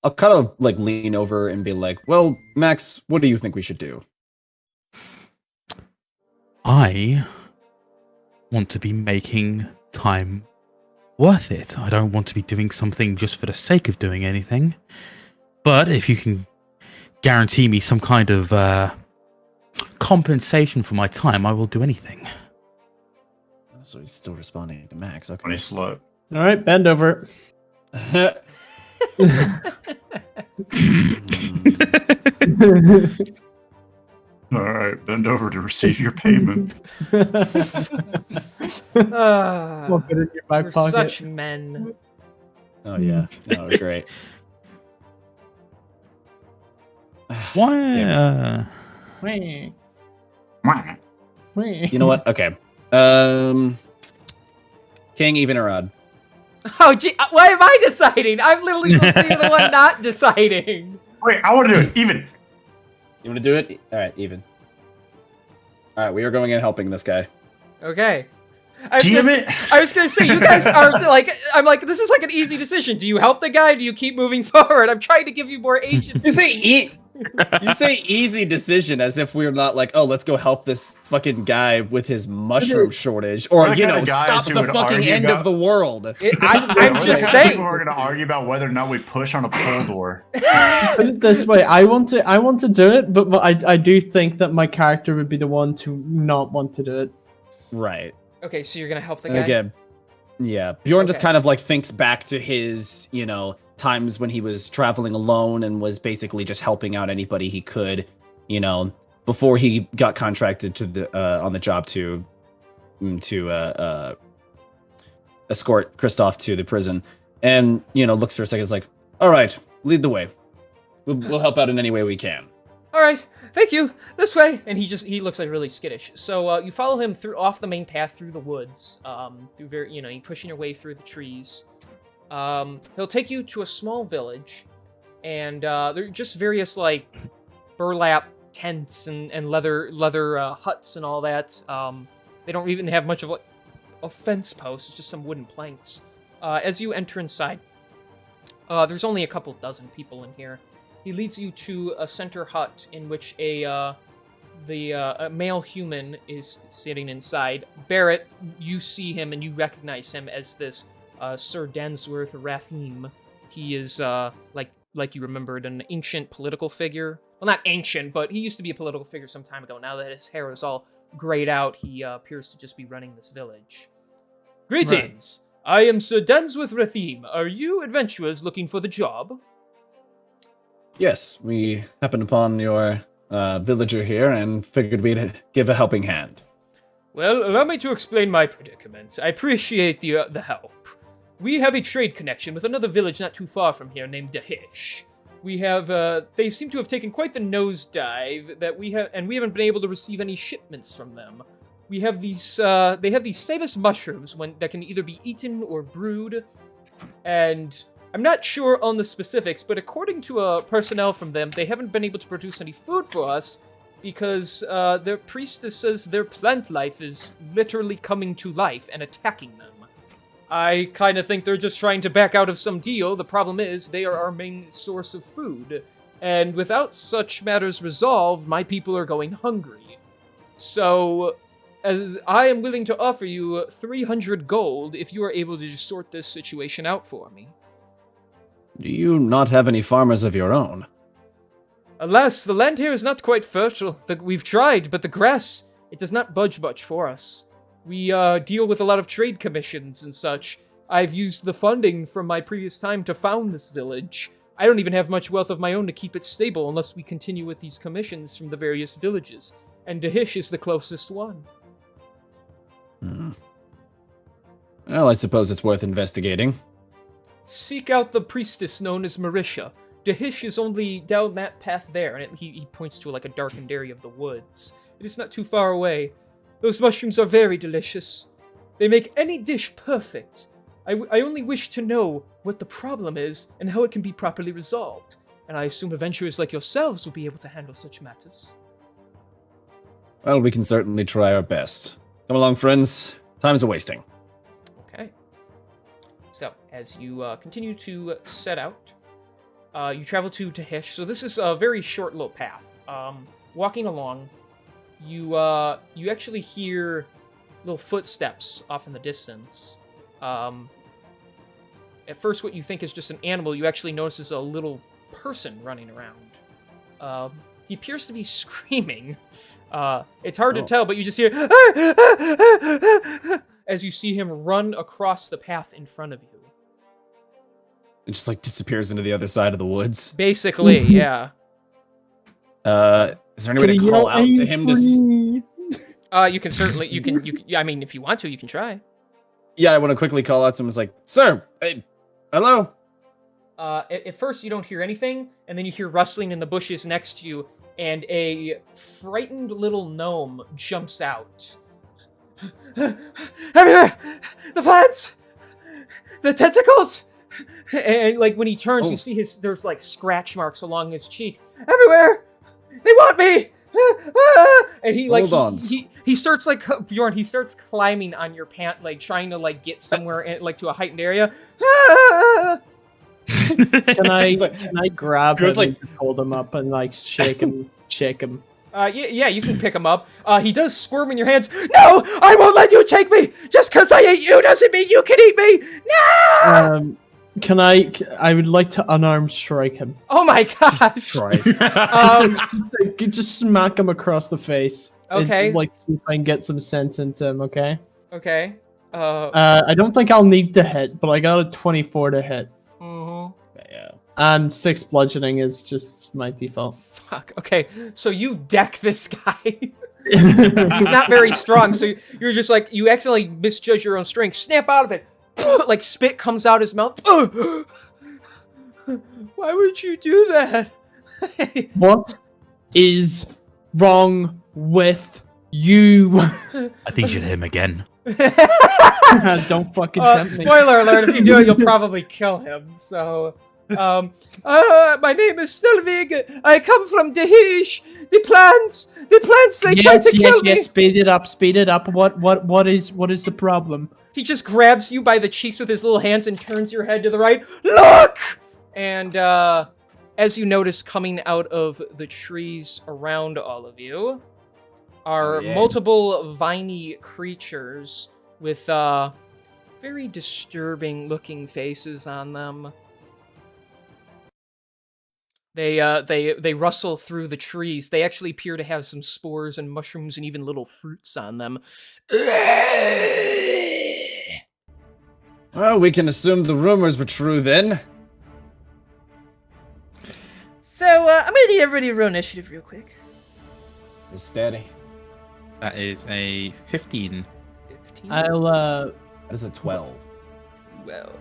I'll kind of like lean over and be like, well, Max, what do you think we should do? I want to be making time worth it. I don't want to be doing something just for the sake of doing anything. But if you can guarantee me some kind of compensation for my time, I will do anything. So he's still responding to Max. Okay. Funny slut. All right, bend over. All right, bend over to receive your payment. We'll put it in your back We're pocket. such men. Oh yeah. No, great. Why? Wee, Mwah. wee. You know what? Okay. King, even or odd? Oh, gee, why am I deciding? I'm literally supposed to be the one not deciding. Wait, I want to do it even. You want to do it? All right, even. All right, we are going and helping this guy. Okay. I was gonna say, you guys are like, I'm like, this is like an easy decision. Do you help the guy? Do you keep moving forward? I'm trying to give you more agency. You say easy decision as if we're not like, oh, let's go help this fucking guy with his mushroom shortage, or We're the you kind know, of guys stop who the would fucking argue end about- of the world. I'm We're the just kind of saying. people who are going to argue about whether or not we push on a pull door. Put it this way, I want to do it, but I do think that my character would be the one to not want to do it. Right. Okay, so you're gonna help the And guy. again, yeah, Bjorn just Okay. kind of like thinks back to his, you know, times when he was traveling alone and was basically just helping out anybody he could, you know, before he got contracted to the on the job to escort Kristoff to the prison, and you know, looks for a second, is like, all right, lead the way. We'll help out in any way we can. All right, thank you. This way. And he looks like really skittish. So you follow him off the main path through the woods, through you pushing your way through the trees. He'll take you to a small village, and there are just various like burlap tents and leather huts and all that. They don't even have much of like a fence post. It's just some wooden planks. As you enter inside, there's only a couple dozen people in here. He leads you to a center hut in which a male human is sitting inside. Barrett, you see him and you recognize him as this Sir Densworth Rathim. He is like you remembered, an ancient political figure. Well, not ancient, but he used to be a political figure some time ago. Now that his hair is all grayed out, he appears to just be running this village. Greetings! I am Sir Densworth Rathim. Are you adventurers looking for the job? Yes, we happened upon your villager here and figured we'd give a helping hand. Well, allow me to explain my predicament. I appreciate the help. We have a trade connection with another village not too far from here named Dahish. We have, they seem to have taken quite the nosedive that we have, and we haven't been able to receive any shipments from them. We have these, they have these famous mushrooms that can either be eaten or brewed, and I'm not sure on the specifics, but according to personnel from them, they haven't been able to produce any food for us because their priestess says their plant life is literally coming to life and attacking them. I kind of think they're just trying to back out of some deal. The problem is they are our main source of food, and without such matters resolved, my people are going hungry. So, as I am willing to offer you 300 gold if you are able to just sort this situation out for me. Do you not have any farmers of your own? Alas, the land here is not quite fertile. We've tried, but the grass, it does not budge much for us. We deal with a lot of trade commissions and such, I've used the funding from my previous time to found this village. I don't even have much wealth of my own to keep it stable unless we continue with these commissions from the various villages, and Dahish is the closest one. Well, I suppose it's worth investigating. Seek out the priestess known as Marisha. Dahish is only down that path there, and he points to like a darkened area of the woods. It is not too far away. Those mushrooms are very delicious. They make any dish perfect. I only wish to know what the problem is and how it can be properly resolved, and I assume adventurers like yourselves will be able to handle such matters. Well, we can certainly try our best. Come along, friends. Time's a wasting. Okay. So, as you continue to set out, you travel to Tahish. So this is a very short little path. Walking along, you actually hear little footsteps off in the distance. At first, what you think is just an animal, you actually notice is a little person running around. He appears to be screaming. It's hard to tell, but you just hear as you see him run across the path in front of you. It just like disappears into the other side of the woods. Basically, yeah. Is there any way to call out to him to? You can certainly, you can, I mean, if you want to, you can try. Yeah, I want to quickly call out to him. It's like, sir, hey, hello. At first, you don't hear anything, and then you hear rustling in the bushes next to you, and a frightened little gnome jumps out. Everywhere! The plants! The tentacles! And, like, when he turns, you see there's, like, scratch marks along his cheek. Everywhere! They want me! And he, like, he starts, like, Bjorn, he starts climbing on your pant leg, trying to, like, get somewhere, like, to a heightened area. Can I grab him and hold him up and, like, shake him? Yeah, you can pick him up. He does squirm in your hands. No! I won't let you take me! Just because I ate you doesn't mean you can eat me! No! I would like to unarmed strike him. Oh my god! Jesus Christ. Just smack him across the face. Okay. And, like, see if I can get some sense into him, okay? Okay. I don't think I'll need to hit, but I got a 24 to hit. Mm-hmm. Yeah. And 6 bludgeoning is just my default. Fuck. Okay, so you deck this guy. He's not very strong, so you're just like, you accidentally misjudge your own strength. Snap out of it. Like, spit comes out his mouth. Why would you do that? What is wrong with you? I think you should hit him again. Don't fucking tempt me. Spoiler alert, if you do it, you'll probably kill him, so... my name is Stelvig. I come from Dahish. The plants, they tried to kill me. Yes, speed it up. What is the problem? He just grabs you by the cheeks with his little hands and turns your head to the right. Look! And, as you notice coming out of the trees around all of you are multiple viney creatures with, very disturbing looking faces on them. They rustle through the trees. They actually appear to have some spores and mushrooms and even little fruits on them. Well, we can assume the rumors were true then. So, I'm gonna need everybody to roll initiative real quick. It's steady. That is a 15. 15. That is a 12. Well.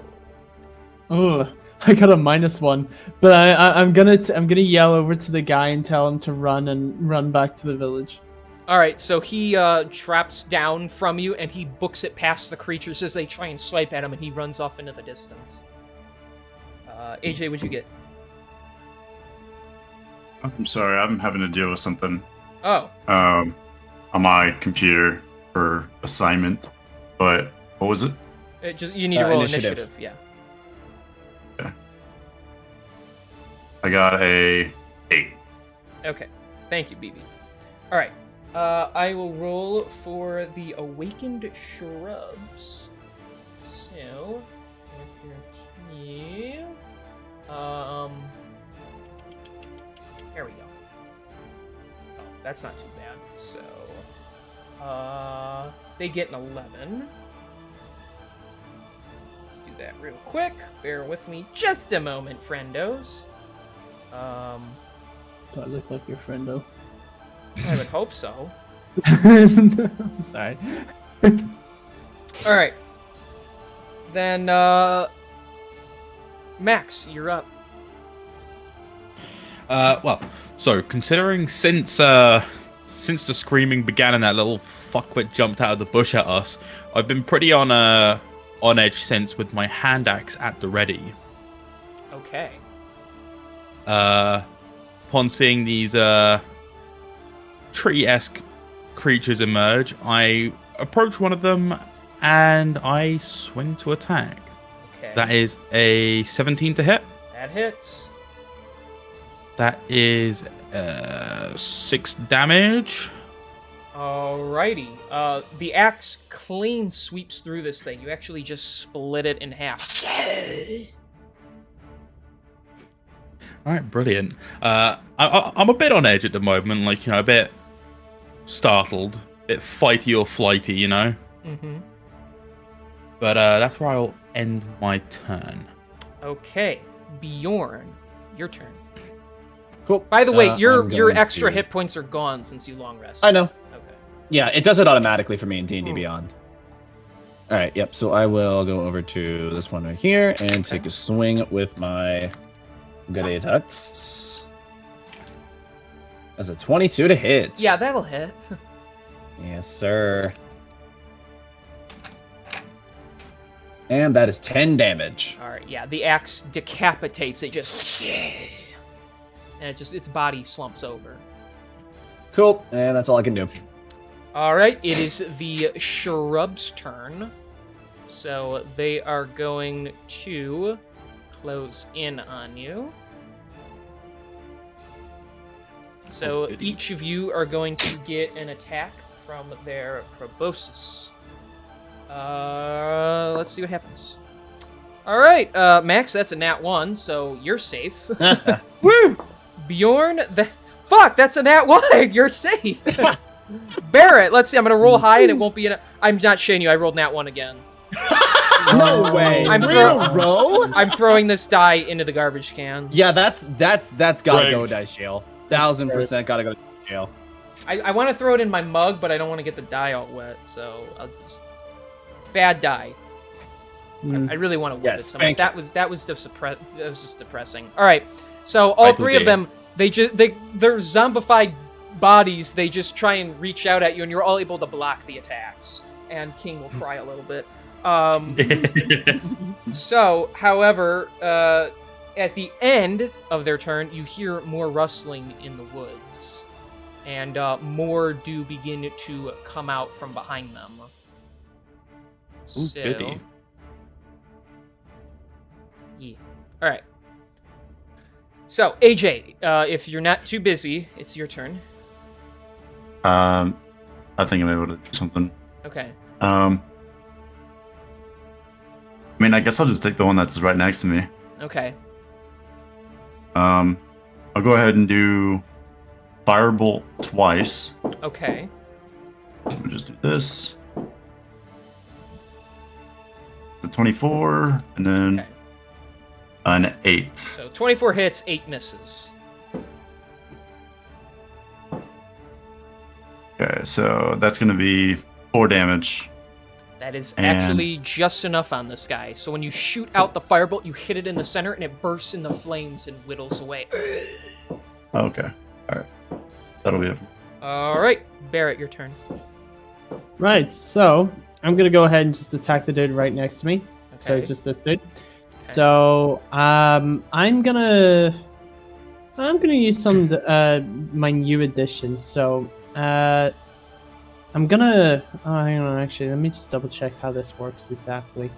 Oh, I got a -1, but I'm gonna yell over to the guy and tell him to run back to the village. All right, so he drops down from you and he books it past the creatures as they try and swipe at him, and he runs off into the distance. AJ, what'd you get? I'm sorry, I'm having to deal with something Oh. on my computer for assignment. But what was it? You need to roll initiative. initiative. Yeah. I got a 8. Okay. Thank you, BB. All right. I will roll for the Awakened Shrubs. So, here, there we go. Oh, that's not too bad. So, they get an 11. that real quick. Bear with me just a moment, friendos. Do I look like your friendo? I would hope so. I'm sorry. All right. Then, Max, you're up. Well, so considering since the screaming began and that little fuckwit jumped out of the bush at us, I've been pretty on edge since with my hand axe at the ready. Okay. Upon seeing these tree-esque creatures emerge, I approach one of them and I swing to attack. Okay. That is a 17 to hit. That hits. That is 6 damage. Alrighty. The axe clean sweeps through this thing. You actually just split it in half. All right, brilliant. I'm a bit on edge at the moment, like, a bit startled, a bit fighty or flighty, Mm-hmm. But that's where I'll end my turn. Okay. Bjorn, your turn. Cool. By the way, I'm your going extra to- hit points are gone since you long rest. I know. Okay. Yeah, it does it automatically for me in D&D Ooh. Beyond. All right, yep. So I will go over to this one right here and take a swing with my Goody attacks. That's a 22 to hit. Yeah, that'll hit. Yes, sir. And that is 10 damage. All right. Yeah, the axe decapitates it. Just and its body slumps over. Cool. And that's all I can do. All right. It is the shrub's turn. So they are going to close in on you. So goody. each of you are going to get an attack from their proboscis. Let's see what happens. All right, Max, that's a nat 1, so you're safe. Woo! Bjorn, fuck, that's a nat 1. You're safe. Barrett, let's see. I'm gonna roll high, and it won't be I'm not shitting you. I rolled nat 1 again. No way. I'm 3 in a row? I'm throwing this die into the garbage can. Yeah, that's gotta go Rigged. dice jail. 1000% gotta go jail. I want to throw it in my mug, but I don't want to get the die all wet, so I'll just bad die. Mm. I really want to win Yeah, this. spank That was just depressing. All right, so all Michael three of Day. them, they're zombified bodies. They just try and reach out at you, and you're all able to block the attacks. And King will cry a little bit. So, however, at the end of their turn, you hear more rustling in the woods, and more do begin to come out from behind them. Ooh, So, goody. yeah. All right. So, AJ, if you're not too busy, it's your turn. I think I'm able to do something. Okay. I mean, I guess I'll just take the one that's right next to me. Okay. I'll go ahead and do Firebolt twice. Okay. So we'll just do this. The 24, and then Okay. an 8. So 24 hits, 8 misses. Okay, so that's going to be 4 damage. That is And- actually just enough on this guy. So when you shoot out the firebolt, you hit it in the center, and it bursts into flames and whittles away. Okay, alright. That'll be it. All right, Barrett, your turn. Right, so I'm gonna go ahead and just attack the dude right next to me. So Okay. just this dude. Okay. So I'm gonna use some my new additions. So I'm gonna hang on. Actually, let me just double check how this works exactly,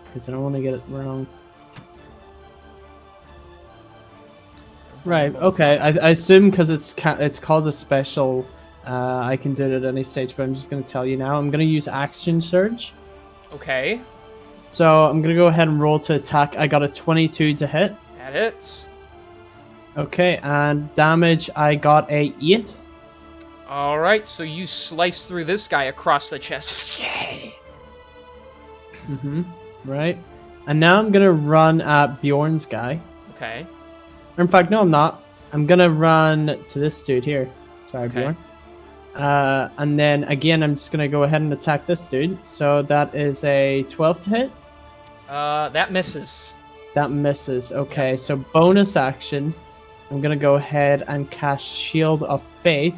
because I don't want to get it wrong. Right. Okay. I assume because it's called a special. I can do it at any stage, but I'm just gonna tell you now. I'm gonna use Action Surge. Okay, So I'm gonna go ahead and roll to attack. I got a 22 to hit. that hits. Okay, and damage I got a 8. All right, so you slice through this guy across the chest. Mm-hmm. Right. And now I'm gonna run at Bjorn's guy. Okay. Or in fact, no, I'm not. I'm gonna run to this dude here. Sorry, Okay. Bjorn. And then again, I'm just gonna go ahead and attack this dude. So that is a 12 to hit. That misses. That misses. Okay, so bonus action. I'm gonna go ahead and cast Shield of Faith.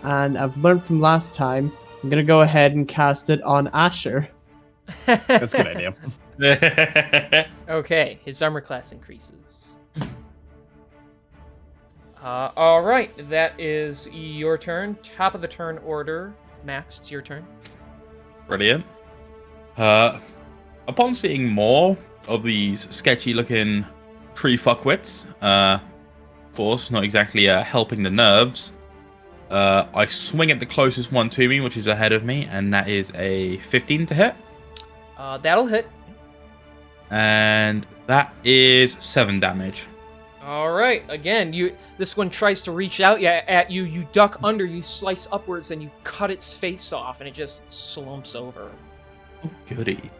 And I've learned from last time, I'm gonna go ahead and cast it on Asher. That's a good idea. Okay, his armor class increases. All right, that is your turn. Top of the turn order. Max, it's your turn. Brilliant. Upon seeing more of these sketchy-looking tree fuckwits, of course, not exactly helping the nerves, I swing at the closest one to me, which is ahead of me, and that is a 15 to hit. That'll hit. And that is 7 damage. All right. Again, this one tries to reach out at you. You duck under. You slice upwards, and you cut its face off, and it just slumps over. Oh, goody.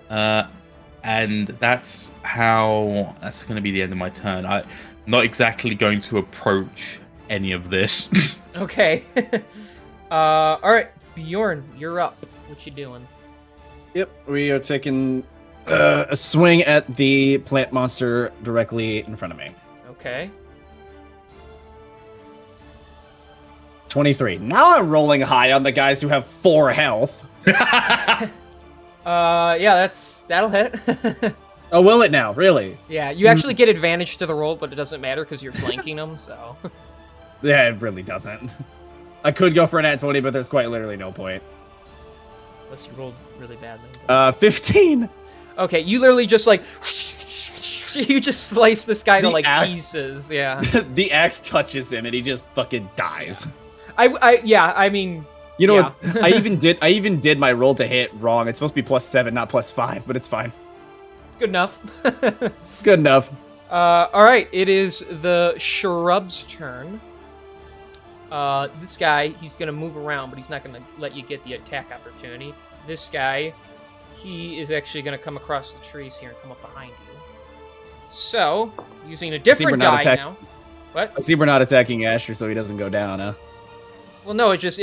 And that's going to be the end of my turn. I'm not exactly going to approach any of this. Okay. All right, Bjorn, you're up. What you doing? Yep, we are taking a swing at the plant monster directly in front of me. Okay. 23. Now I'm rolling high on the guys who have 4 health. Yeah, that'll hit. Oh, will it now? Really? Yeah, you actually get advantage to the roll, but it doesn't matter because you're flanking them. So. Yeah, it really doesn't. I could go for an at 20, but there's quite literally no point. Unless you rolled really badly. 15. Okay, you literally just like you just slice this guy to The like axe- pieces. Yeah. The axe touches him and he just fucking dies. I mean. You know Yeah. what? I even did my roll to hit wrong. It's supposed to be +7, not +5, but it's fine. It's good enough. It's good enough. All right, it is the shrub's turn. This guy, he's gonna move around, but he's not gonna let you get the attack opportunity. This guy, he is actually gonna come across the trees here and come up behind you. So, using a different we're not die now. What? I see we're not attacking Asher, so he doesn't go down, huh? Well, no, it just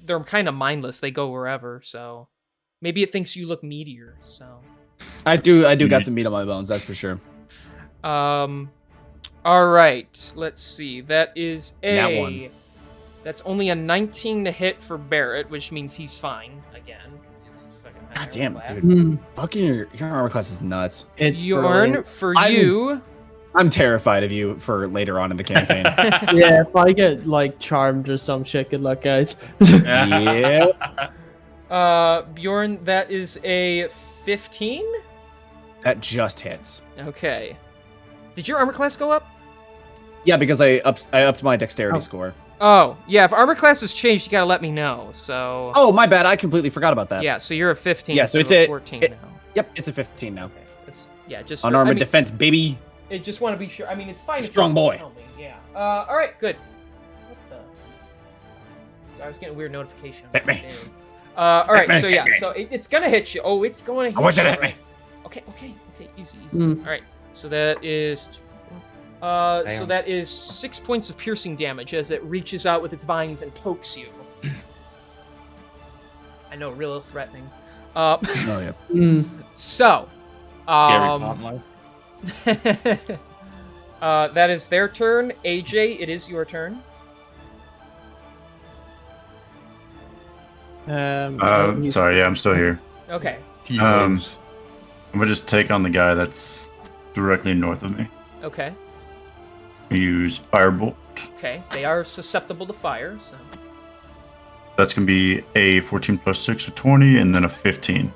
they're kind of mindless. They go wherever. So, maybe it thinks you look meatier. So, I do got some meat on my bones, that's for sure. All right. Let's see. That is That one. That's only a 19 to hit for Barrett, which means he's fine again. It's fucking higher God damn, class. dude. Fucking your armor class is nuts. It's Bjorn, brilliant. for I'm- you. I'm terrified of you for later on in the campaign. Yeah, if I get like charmed or some shit, good luck, guys. Yeah. Bjorn, that is a 15. That just hits. Okay. Did your armor class go up? Yeah, because I upped my dexterity Oh. score. Oh, yeah. If armor class has changed, you gotta let me know. So. Oh, my bad. I completely forgot about that. Yeah. So you're a 15. Yeah, so instead it's of a- 14 it- now. Yep, it's a 15 now. Okay. Yeah. Just Unarmored defense, baby. I just want to be sure. I mean, it's fine. if you Strong don't boy. tell me. Yeah. All right. Good. What the? So I was getting a weird notification. Hit me. All right. me, So hit yeah. me. So it's gonna hit you. Oh, it's going to hit I want you to you. hit me. Okay. Easy. Mm. All right. So that is. So that is 6 points of piercing damage as it reaches out with its vines and pokes you. I know, real threatening. Oh, yeah. So. Gary Pop That is their turn. AJ, it is your turn. Sorry, yeah, I'm still here. Okay. I'm gonna just take on the guy that's directly north of me. Okay. Use Firebolt. Okay. They are susceptible to fire, so. That's gonna be a 14 plus 6, a 20, and then a 15.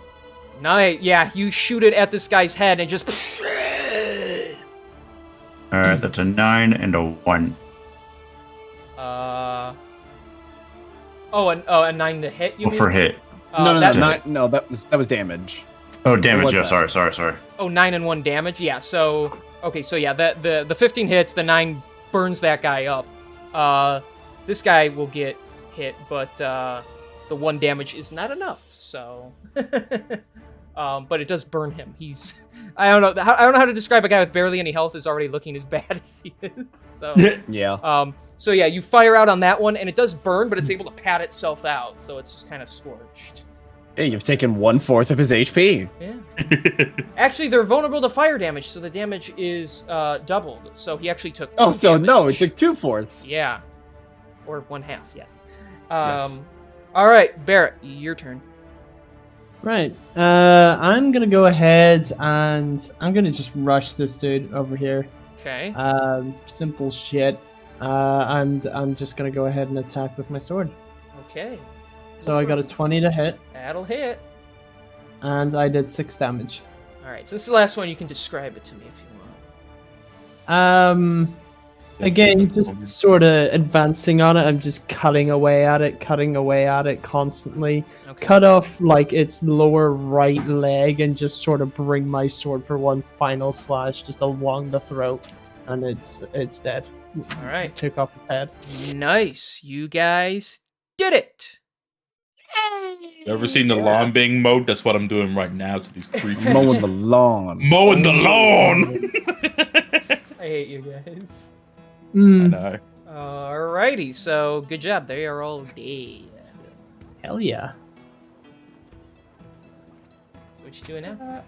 Nice. Yeah, you shoot it at this guy's head and just. Alright, that's a 9 and a 1. A 9 to hit, you Well, mean? for hit. No, that- that was damage. Oh, damage, was yeah, that? sorry. Oh, 9 and 1 damage? Yeah, so... Okay, so yeah, the 15 hits, the 9 burns that guy up. This guy will get hit, but the 1 damage is not enough, so... but it does burn him. He's, I don't know how to describe a guy with barely any health is already looking as bad as he is. So, Yeah. so yeah, you fire out on that one, and it does burn, but it's able to pat itself out, so it's just kind of scorched. Hey, you've taken 1/4 of his HP. Yeah. Actually, they're vulnerable to fire damage, so the damage is doubled. So he actually took. Oh, 2 so damage. no, it took 2/4. Yeah. Or 1/2, yes. Yes. All right, Barrett, your turn. Right. I'm gonna go ahead and I'm gonna just rush this dude over here. Okay. Simple shit. And I'm just gonna go ahead and attack with my sword. Okay. So I got a 20 to hit, That'll hit. and I did 6 damage. All right. Since the last one, you can describe it to me if you want. Again, just sort of advancing on it. I'm just cutting away at it constantly. Okay. Cut off like its lower right leg and just sort of bring my sword for one final slash just along the throat, and it's dead. All right. Took off its head. Nice. You guys did it. You ever seen the lawn being mowed? That's what I'm doing right now to these creatures. Mowing the lawn. Mowing the lawn! I hate you guys. I know. Alrighty. So good job. They are all dead. Hell yeah. What you doing now?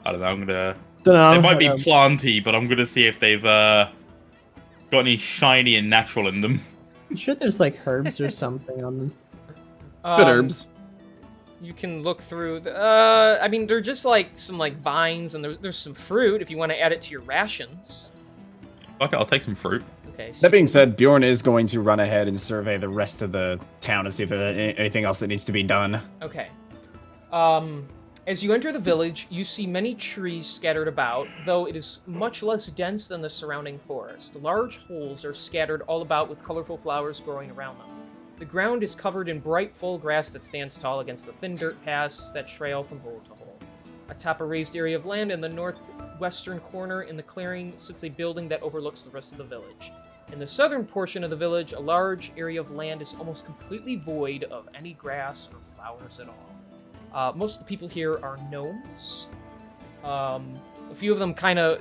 I don't know, I'm gonna... Don't know. They might be planty, but I'm gonna see if they've got any shiny and natural in them. I'm sure there's like herbs or something on them. Good herbs. You can look through. I mean, they're just like some like vines, and there's some fruit if you want to add it to your rations. Okay, I'll take some fruit. Okay. So That being said, Bjorn is going to run ahead and survey the rest of the town to see if there's anything else that needs to be done. okay. As you enter the village, you see many trees scattered about, though it is much less dense than the surrounding forest. Large holes are scattered all about with colorful flowers growing around them. The ground is covered in bright, full grass that stands tall against the thin dirt paths that trail from hole to hole. Atop a raised area of land in the northwestern corner in the clearing sits a building that overlooks the rest of the village. In the southern portion of the village, a large area of land is almost completely void of any grass or flowers at all. Most of the people here are gnomes. A few of them kind of...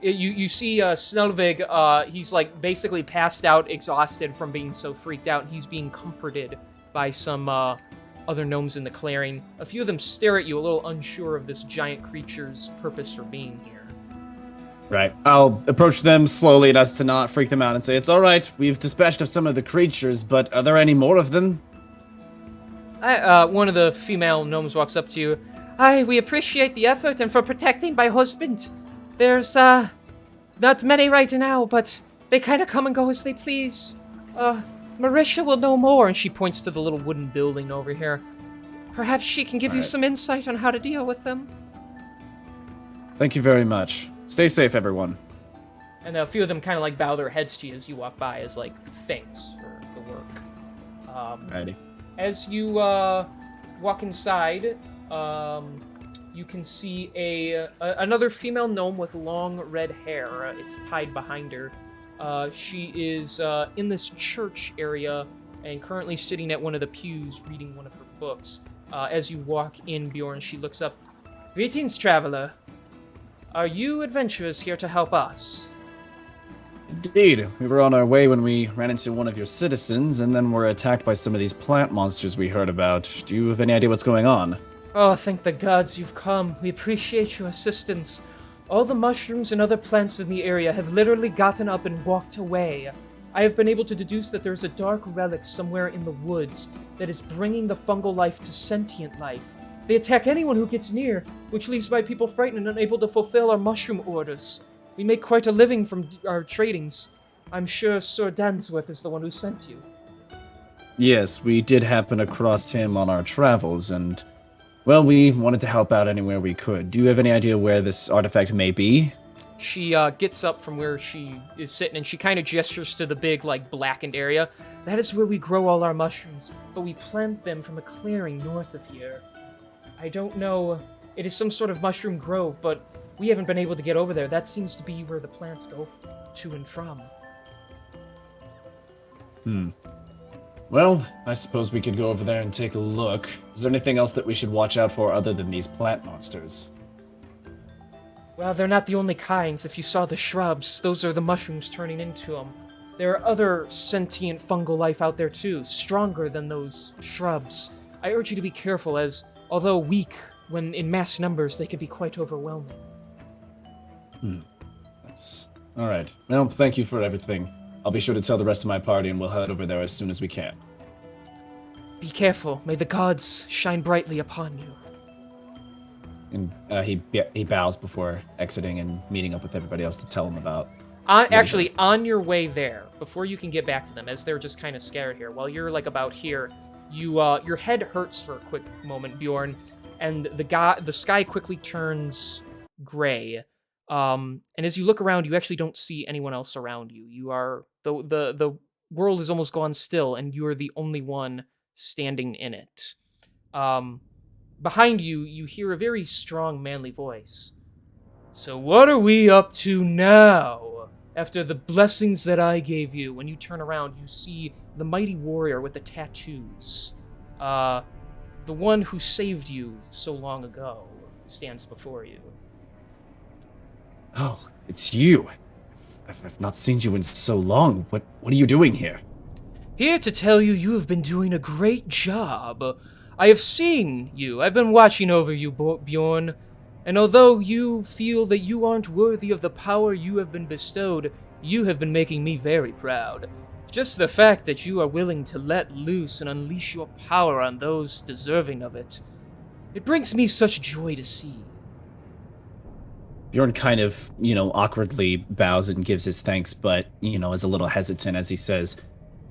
You see Snelvig, he's like basically passed out, exhausted from being so freaked out, and he's being comforted by some other gnomes in the clearing. A few of them stare at you, a little unsure of this giant creature's purpose for being here. Right. I'll approach them slowly enough to not freak them out and say, it's alright, we've dispatched of some of the creatures, but are there any more of them? One of the female gnomes walks up to you. We appreciate the effort and for protecting my husband. There's, not many right now, but they kind of come and go as they please. Marisha will know more, and she points to the little wooden building over here. Perhaps she can give you some insight on how to deal with them. Thank you very much. Stay safe, everyone. And a few of them kind of like bow their heads to you as you walk by as like thanks for the work. Alrighty. As you walk inside, you can see another female gnome with long red hair. It's tied behind her. She is in this church area and currently sitting at one of the pews reading one of her books. As you walk in, Bjorn, she looks up. Greetings, traveler. Are you adventurers here to help us? Indeed. We were on our way when we ran into one of your citizens, and then were attacked by some of these plant monsters we heard about. Do you have any idea what's going on? Oh, thank the gods you've come. We appreciate your assistance. All the mushrooms and other plants in the area have literally gotten up and walked away. I have been able to deduce that there's a dark relic somewhere in the woods that is bringing the fungal life to sentient life. They attack anyone who gets near, which leaves my people frightened and unable to fulfill our mushroom orders. We make quite a living from our tradings. I'm sure Sir Dansworth is the one who sent you. Yes, we did happen across him on our travels, and, well, we wanted to help out anywhere we could. Do you have any idea where this artifact may be? She gets up from where she is sitting, and she kind of gestures to the big, like, blackened area. That is where we grow all our mushrooms, but we plant them from a clearing north of here. I don't know. It is some sort of mushroom grove, but we haven't been able to get over there. That seems to be where the plants go to and from. Well, I suppose we could go over there and take a look. Is there anything else that we should watch out for other than these plant monsters? Well, they're not the only kinds. If you saw the shrubs, those are the mushrooms turning into them. There are other sentient fungal life out there too, stronger than those shrubs. I urge you to be careful as, although weak, when in mass numbers, they can be quite overwhelming. That's... Alright. Well, thank you for everything. I'll be sure to tell the rest of my party and we'll head over there as soon as we can. Be careful. May the gods shine brightly upon you. And he bows before exiting and meeting up with everybody else to tell them about... Actually, on your way there, before you can get back to them, as they're just kind of scared here, while you're like about here, your head hurts for a quick moment, Bjorn, and the sky quickly turns gray. And as you look around, you actually don't see anyone else around you. You are the world is almost gone still, and you are the only one standing in it. Behind you, you hear a very strong, manly voice. So what are we up to now? After the blessings that I gave you, when you turn around, you see the mighty warrior with the tattoos. The one who saved you so long ago stands before you. Oh, it's you. I've not seen you in so long. What are you doing here? Here to tell you you have been doing a great job. I have seen you. I've been watching over you, Bjorn. And although you feel that you aren't worthy of the power you have been bestowed, you have been making me very proud. Just the fact that you are willing to let loose and unleash your power on those deserving of it. It brings me such joy to see. Bjorn kind of, awkwardly bows and gives his thanks, but, is a little hesitant as he says,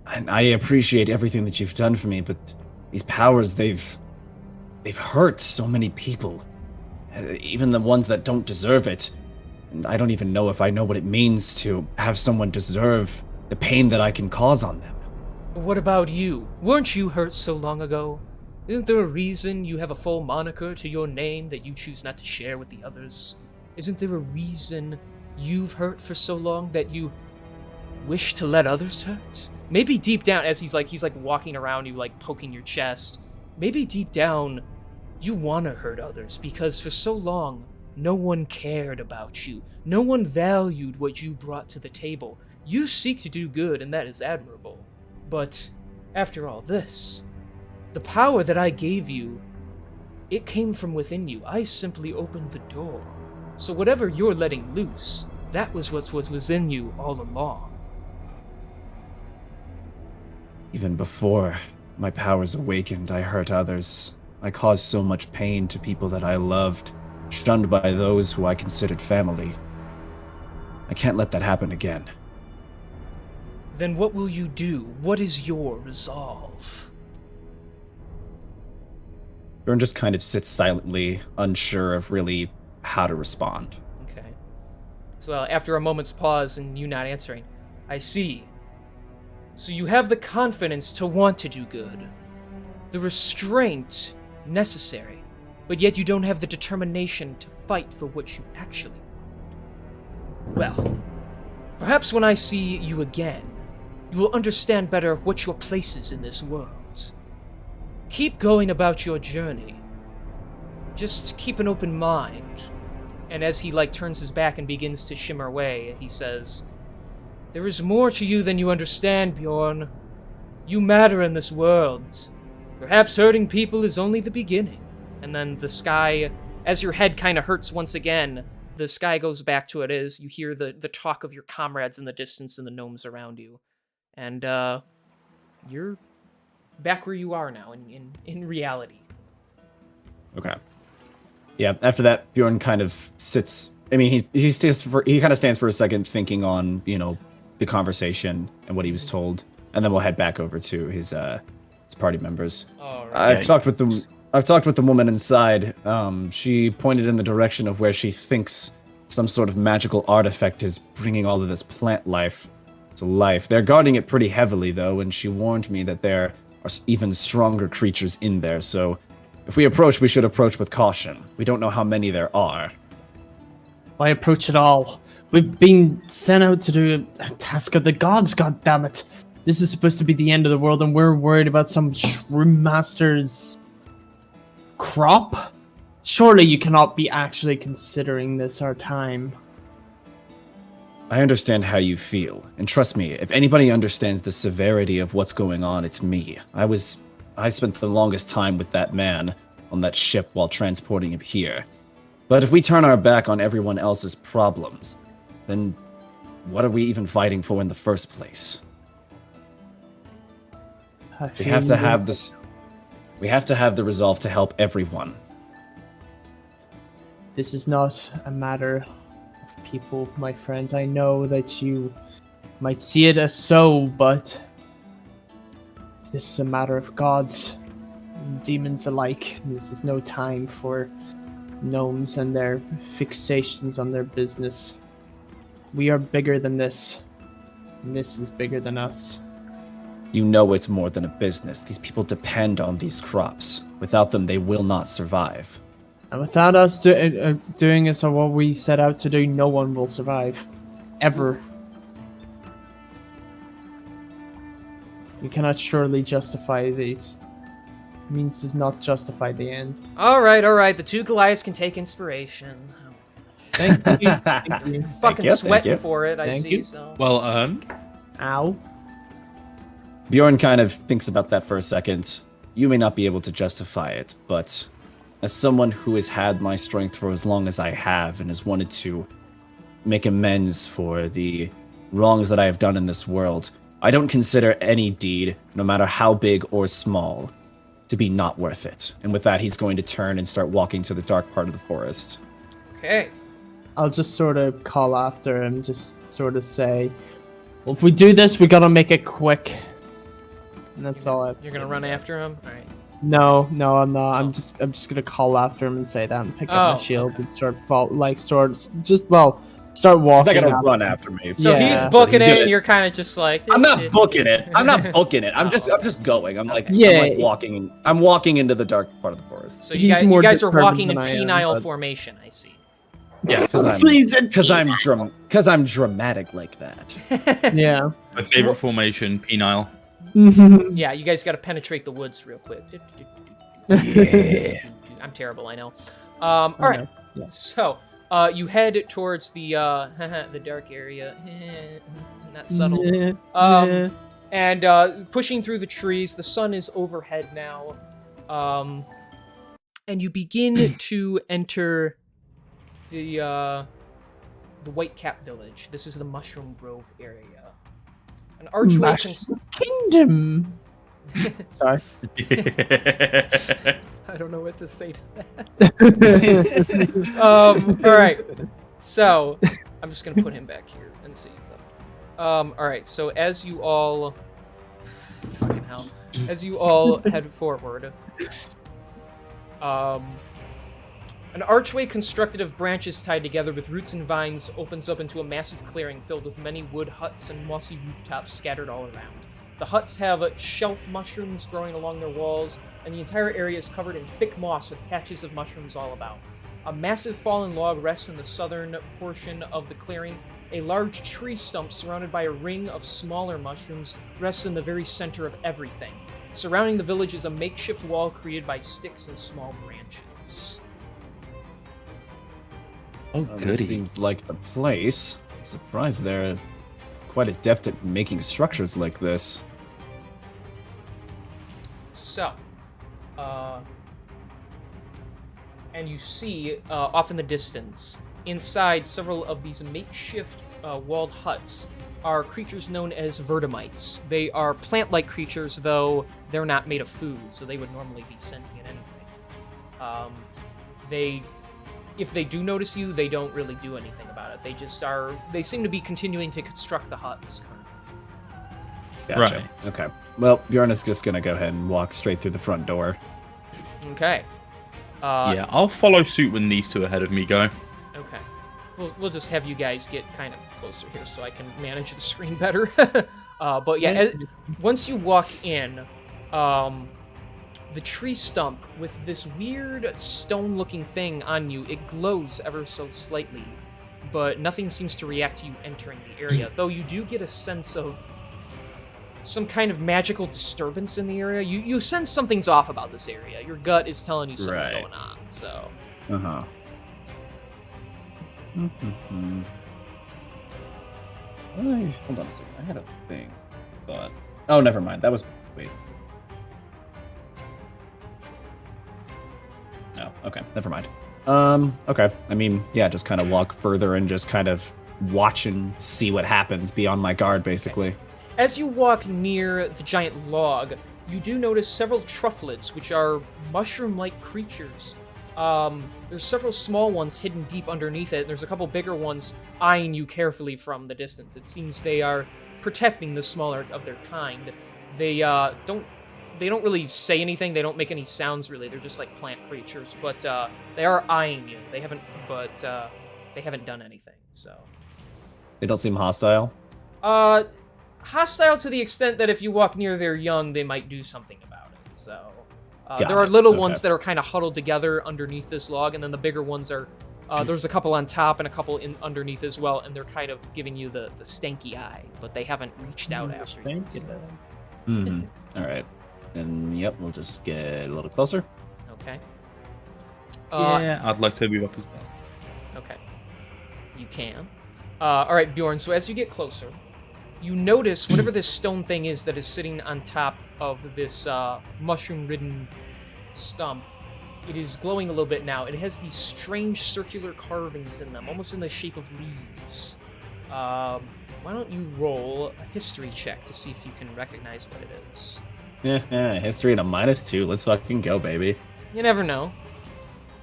and I appreciate everything that you've done for me, but these powers, they've hurt so many people. Even the ones that don't deserve it. And I don't even know if I know what it means to have someone deserve the pain that I can cause on them. What about you? Weren't you hurt so long ago? Isn't there a reason you have a full moniker to your name that you choose not to share with the others? Isn't there a reason you've hurt for so long that you wish to let others hurt? Maybe deep down, as he's walking around you, like poking your chest, maybe deep down, you want to hurt others because for so long, no one cared about you. No one valued what you brought to the table. You seek to do good, and that is admirable. But after all this, the power that I gave you, it came from within you. I simply opened the door. So whatever you're letting loose, that was what was in you all along. Even before my powers awakened, I hurt others. I caused so much pain to people that I loved, shunned by those who I considered family. I can't let that happen again. Then what will you do? What is your resolve? Bjorn just kind of sits silently, unsure of really how to respond. Okay. So after a moment's pause and you not answering, I see. So you have the confidence to want to do good. The restraint necessary, but yet you don't have the determination to fight for what you actually want. Well, perhaps when I see you again, you will understand better what your place is in this world. Keep going about your journey. Just keep an open mind. And as he turns his back and begins to shimmer away, he says, "There is more to you than you understand, Bjorn. You matter in this world. Perhaps hurting people is only the beginning." And then the sky, as your head kind of hurts once again, the sky goes back to what it is. You hear the talk of your comrades in the distance and the gnomes around you. And you're back where you are now, in reality. Okay. Yeah, after that, Bjorn kind of sits... I mean, he kind of stands for a second thinking on, the conversation and what he was told. And then we'll head back over to his party members. All right. I've talked with the woman inside. She pointed in the direction of where she thinks some sort of magical artifact is bringing all of this plant life to life. They're guarding it pretty heavily, though, and she warned me that there are even stronger creatures in there, so if we approach, we should approach with caution. We don't know how many there are. Why approach at all? We've been sent out to do a task of the gods, goddammit. this is supposed to be the end of the world, and we're worried about some shroom master's crop? Surely you cannot be actually considering this our time. I understand how you feel, and trust me, if anybody understands the severity of what's going on, it's me. I spent the longest time with that man on that ship while transporting him here. But if we turn our back on everyone else's problems, then what are we even fighting for in the first place? We have to have this. We have to have the resolve to help everyone. This is not a matter of people, my friends. I know that you might see it as so, but this is a matter of gods and demons alike. This is no time for gnomes and their fixations on their business. We are bigger than this, and this is bigger than us. You know it's more than a business. These people depend on these crops. Without them, they will not survive. And without us doing us or what we set out to do, no one will survive. Ever. You cannot surely justify these. Means does not justify the end. All right. The two Goliaths can take inspiration. Thank you. Thank you. Fucking you, sweating thank you. for it, I Thank see. you. So. Well earned. Ow. Bjorn kind of thinks about that for a second. You may not be able to justify it, but as someone who has had my strength for as long as I have and has wanted to make amends for the wrongs that I have done in this world, I don't consider any deed, no matter how big or small, to be not worth it. And with that, he's going to turn and start walking to the dark part of the forest. Okay. I'll just sort of call after him, just sort of say, well, if we do this, we gotta make it quick. And that's all I have to You're say gonna run about it. after him? Alright. No, I'm not. I'm just gonna call after him and say that and pick up my shield and start start walking. He's not gonna after run him. after me. So Yeah. he's booking He's it, gonna- and you're kind of just like... I'm not booking it. I'm just going. I'm like walking. I'm walking into the dark part of the forest. So you He's guys, more are determined walking in than I am, penile but- formation, I see. Yeah, because I'm dramatic like that. Yeah. My favorite formation, penile. Yeah, you guys gotta penetrate the woods real quick. Yeah. I'm terrible, I know. Alright. Yeah. So, you head towards the the dark area. Not subtle. Yeah. And pushing through the trees, the sun is overhead now. And you begin to enter the Whitecap village. This is the Mushroom Grove area. An archway. Mushroom Kingdom. Sorry. I don't know what to say to that. All right. So I'm just gonna put him back here and see. All right. So as you all, fucking hell, as you all head forward, an archway constructed of branches tied together with roots and vines opens up into a massive clearing filled with many wood huts and mossy rooftops scattered all around. The huts have shelf mushrooms growing along their walls, and the entire area is covered in thick moss with patches of mushrooms all about. A massive fallen log rests in the southern portion of the clearing. A large tree stump surrounded by a ring of smaller mushrooms rests in the very center of everything. Surrounding the village is a makeshift wall created by sticks and small branches. Oh, This seems like the place. I'm surprised they're quite adept at making structures like this. So, and you see off in the distance, inside several of these makeshift walled huts, are creatures known as vertimites. They are plant-like creatures, though they're not made of food, so they would normally be sentient anyway. If they do notice you, they don't really do anything about it. They seem to be continuing to construct the huts currently. Gotcha. Right. Okay. Well, Bjorn is just gonna go ahead and walk straight through the front door. Okay. Yeah, I'll follow suit when these two ahead of me go. Okay. We'll just have you guys get kind of closer here so I can manage the screen better. But yeah, once you walk in, the tree stump with this weird stone-looking thing on you, it glows ever so slightly, but nothing seems to react to you entering the area, though you do get a sense of some kind of magical disturbance in the area. You sense something's off about this area. Your gut is telling you something's Right. going on. So Uh-huh. Hold on a second. I had a thing. But oh, never mind. That was wait. Oh, okay. Never mind. Okay. I mean, yeah, just kind of walk further and just kind of watch and see what happens, be on my guard, basically. as you walk near the giant log, you do notice several trufflets, which are mushroom-like creatures. There's several small ones hidden deep underneath it. There's a couple bigger ones eyeing you carefully from the distance. It seems they are protecting the smaller of their kind. They don't really say anything. They don't make any sounds really. They're just like plant creatures, but they are eyeing you. They haven't done anything. So They don't seem hostile. hostile to the extent that if you walk near their young, they might do something about it. So Got there are it. little Okay. ones that are kind of huddled together underneath this log, and then the bigger ones are. There's a couple on top and a couple underneath as well, and they're kind of giving you the stanky eye, but they haven't reached out after you. Thank you. So. All right. And yep, we'll just get a little closer. Okay. Yeah, I'd like to move up as well. Okay. You can. All right, Bjorn. So as you get closer, you notice whatever this stone thing is that is sitting on top of this mushroom-ridden stump. It is glowing a little bit now. It has these strange circular carvings in them, almost in the shape of leaves. Why don't you roll a history check to see if you can recognize what it is? Yeah, history and a -2. Let's fucking go, baby. You never know.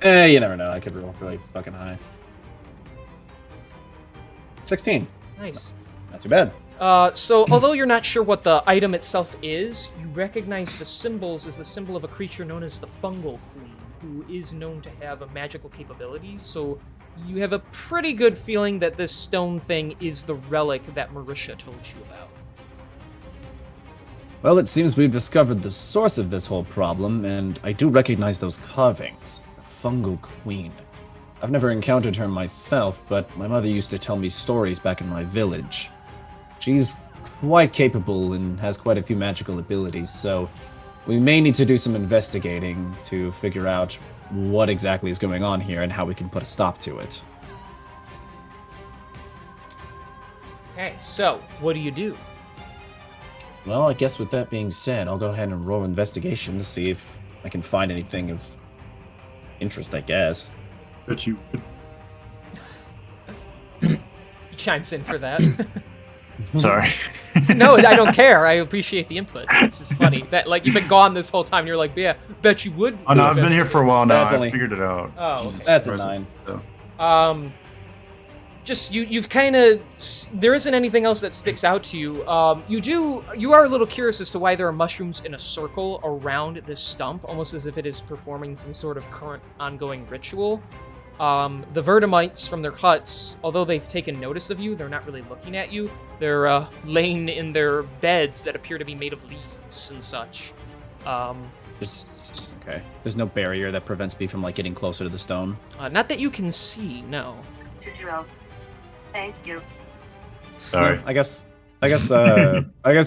You never know. I could roll really fucking high. 16. Nice. Not too bad. So, although you're not sure what the item itself is, you recognize the symbols as the symbol of a creature known as the Fungal Queen, who is known to have a magical capability, so you have a pretty good feeling that this stone thing is the relic that Marisha told you about. Well, it seems we've discovered the source of this whole problem, and I do recognize those carvings. The Fungal Queen. I've never encountered her myself, but my mother used to tell me stories back in my village. She's quite capable and has quite a few magical abilities, so we may need to do some investigating to figure out what exactly is going on here and how we can put a stop to it. Okay, so, what do you do? Well, I guess with that being said, I'll go ahead and roll investigation to see if I can find anything of interest, I guess. But you. He chimes in for that. Sorry. No, I don't care. I appreciate the input. It's just funny that, like, you've been gone this whole time. And you're like, yeah, bet you would. Oh no, I've been here for a while now. That's I only- figured it out. Oh, Jesus That's a Christ. 9. So, Just you've kind of there isn't anything else that sticks out to you. You are a little curious as to why there are mushrooms in a circle around this stump, almost as if it is performing some sort of current ongoing ritual. The Verdamites from their huts, although they've taken notice of you, they're not really looking at you. They're laying in their beds that appear to be made of leaves and such. Okay. There's no barrier that prevents me from like getting closer to the stone. Not that you can see, no. Thank you. sorry. I guess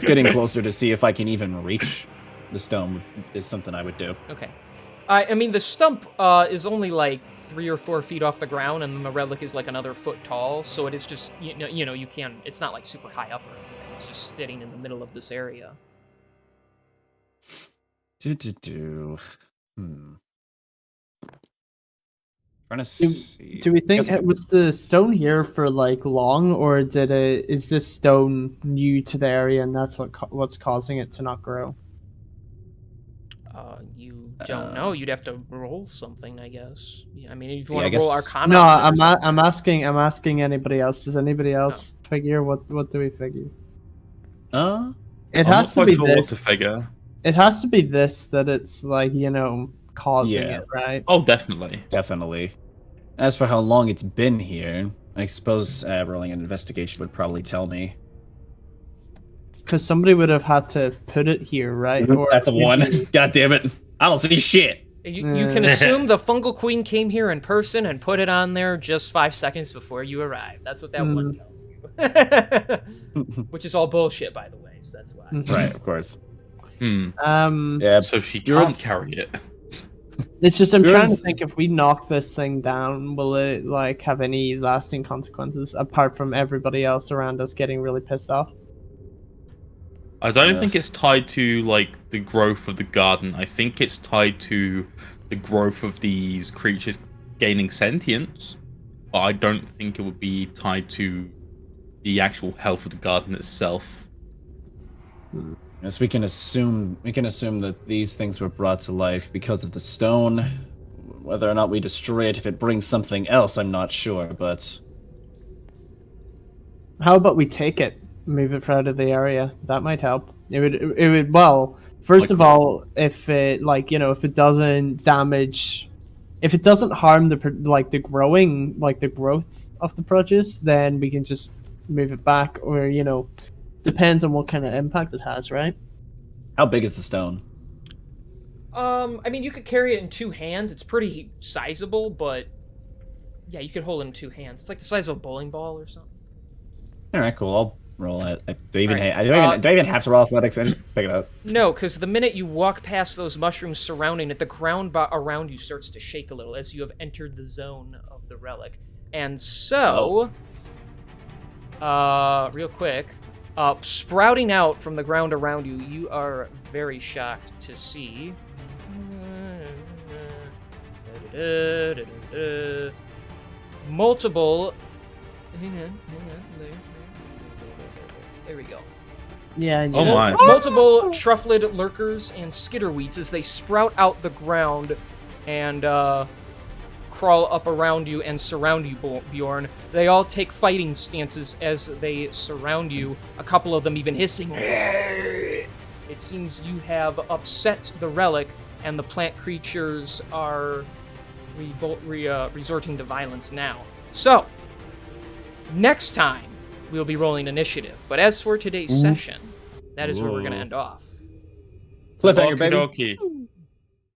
getting closer to see if I can even reach the stone is something I would do. Okay. I mean, the stump is only like 3 or 4 feet off the ground, and the relic is like another foot tall. So it is just you can. It's not like super high up or anything. It's just sitting in the middle of this area. Trying to see. Do we think Guess- it was the stone here for like long, or is this stone new to the area and that's what's causing it to not grow? You don't know. You'd have to roll something, I guess. Yeah, I mean, if you Yeah, want I to roll guess- Arcana. No, on it or I'm asking anybody else. Does anybody else figure? What do we figure? It I'm has not to be quite sure what this. to figure. It has to be this that it's like causing Yeah. it, right? Oh, definitely. Definitely. As for how long it's been here, I suppose rolling an investigation would probably tell me. Because somebody would have had to have put it here, right? Or That's a 1. God damn it. I don't see shit. You can assume the Fungal Queen came here in person and put it on there just 5 seconds before you arrived. That's what that one tells you. Which is all bullshit, by the way. dice. That's why. Right, of course. Yeah, So she You're can't s- carry it. it's just I'm trying to Yours- think if we knock this thing down, will it like have any lasting consequences apart from everybody else around us getting really pissed off? I don't think it's tied to like the growth of the garden. I think it's tied to the growth of these creatures gaining sentience. But I don't think it would be tied to the actual health of the garden itself. Yes, we can assume that these things were brought to life because of the stone. Whether or not we destroy it, if it brings something else, I'm not sure. But How about we take it, move it out of the area? That might help. It would. Well, first of all, if it if it doesn't damage, if it doesn't harm the growth of the produce, then we can just move it back, or depends on what kind of impact it has, right? how big is the stone? I mean, you could carry it in 2 hands. It's pretty sizable, but yeah, you could hold it in 2 hands. It's like the size of a bowling ball or something. All right, cool. I'll roll it. Do I Alright, do I even have to roll athletics? I just pick it up. No, because the minute you walk past those mushrooms surrounding it, the ground around you starts to shake a little as you have entered the zone of the relic. And so, real quick, sprouting out from the ground around you, you are very shocked to see multiple. Hang on. There we go. Yeah. Oh my. Multiple truffled lurkers and skitterweeds as they sprout out the ground and crawl up around you and surround you, Bjorn. They all take fighting stances as they surround you, a couple of them even hissing. It seems you have upset the relic, and the plant creatures are resorting to violence now. So, next time, we'll be rolling initiative. But as for today's session, that is where we're going to end off. Cliffhanger, baby. Okie dokie.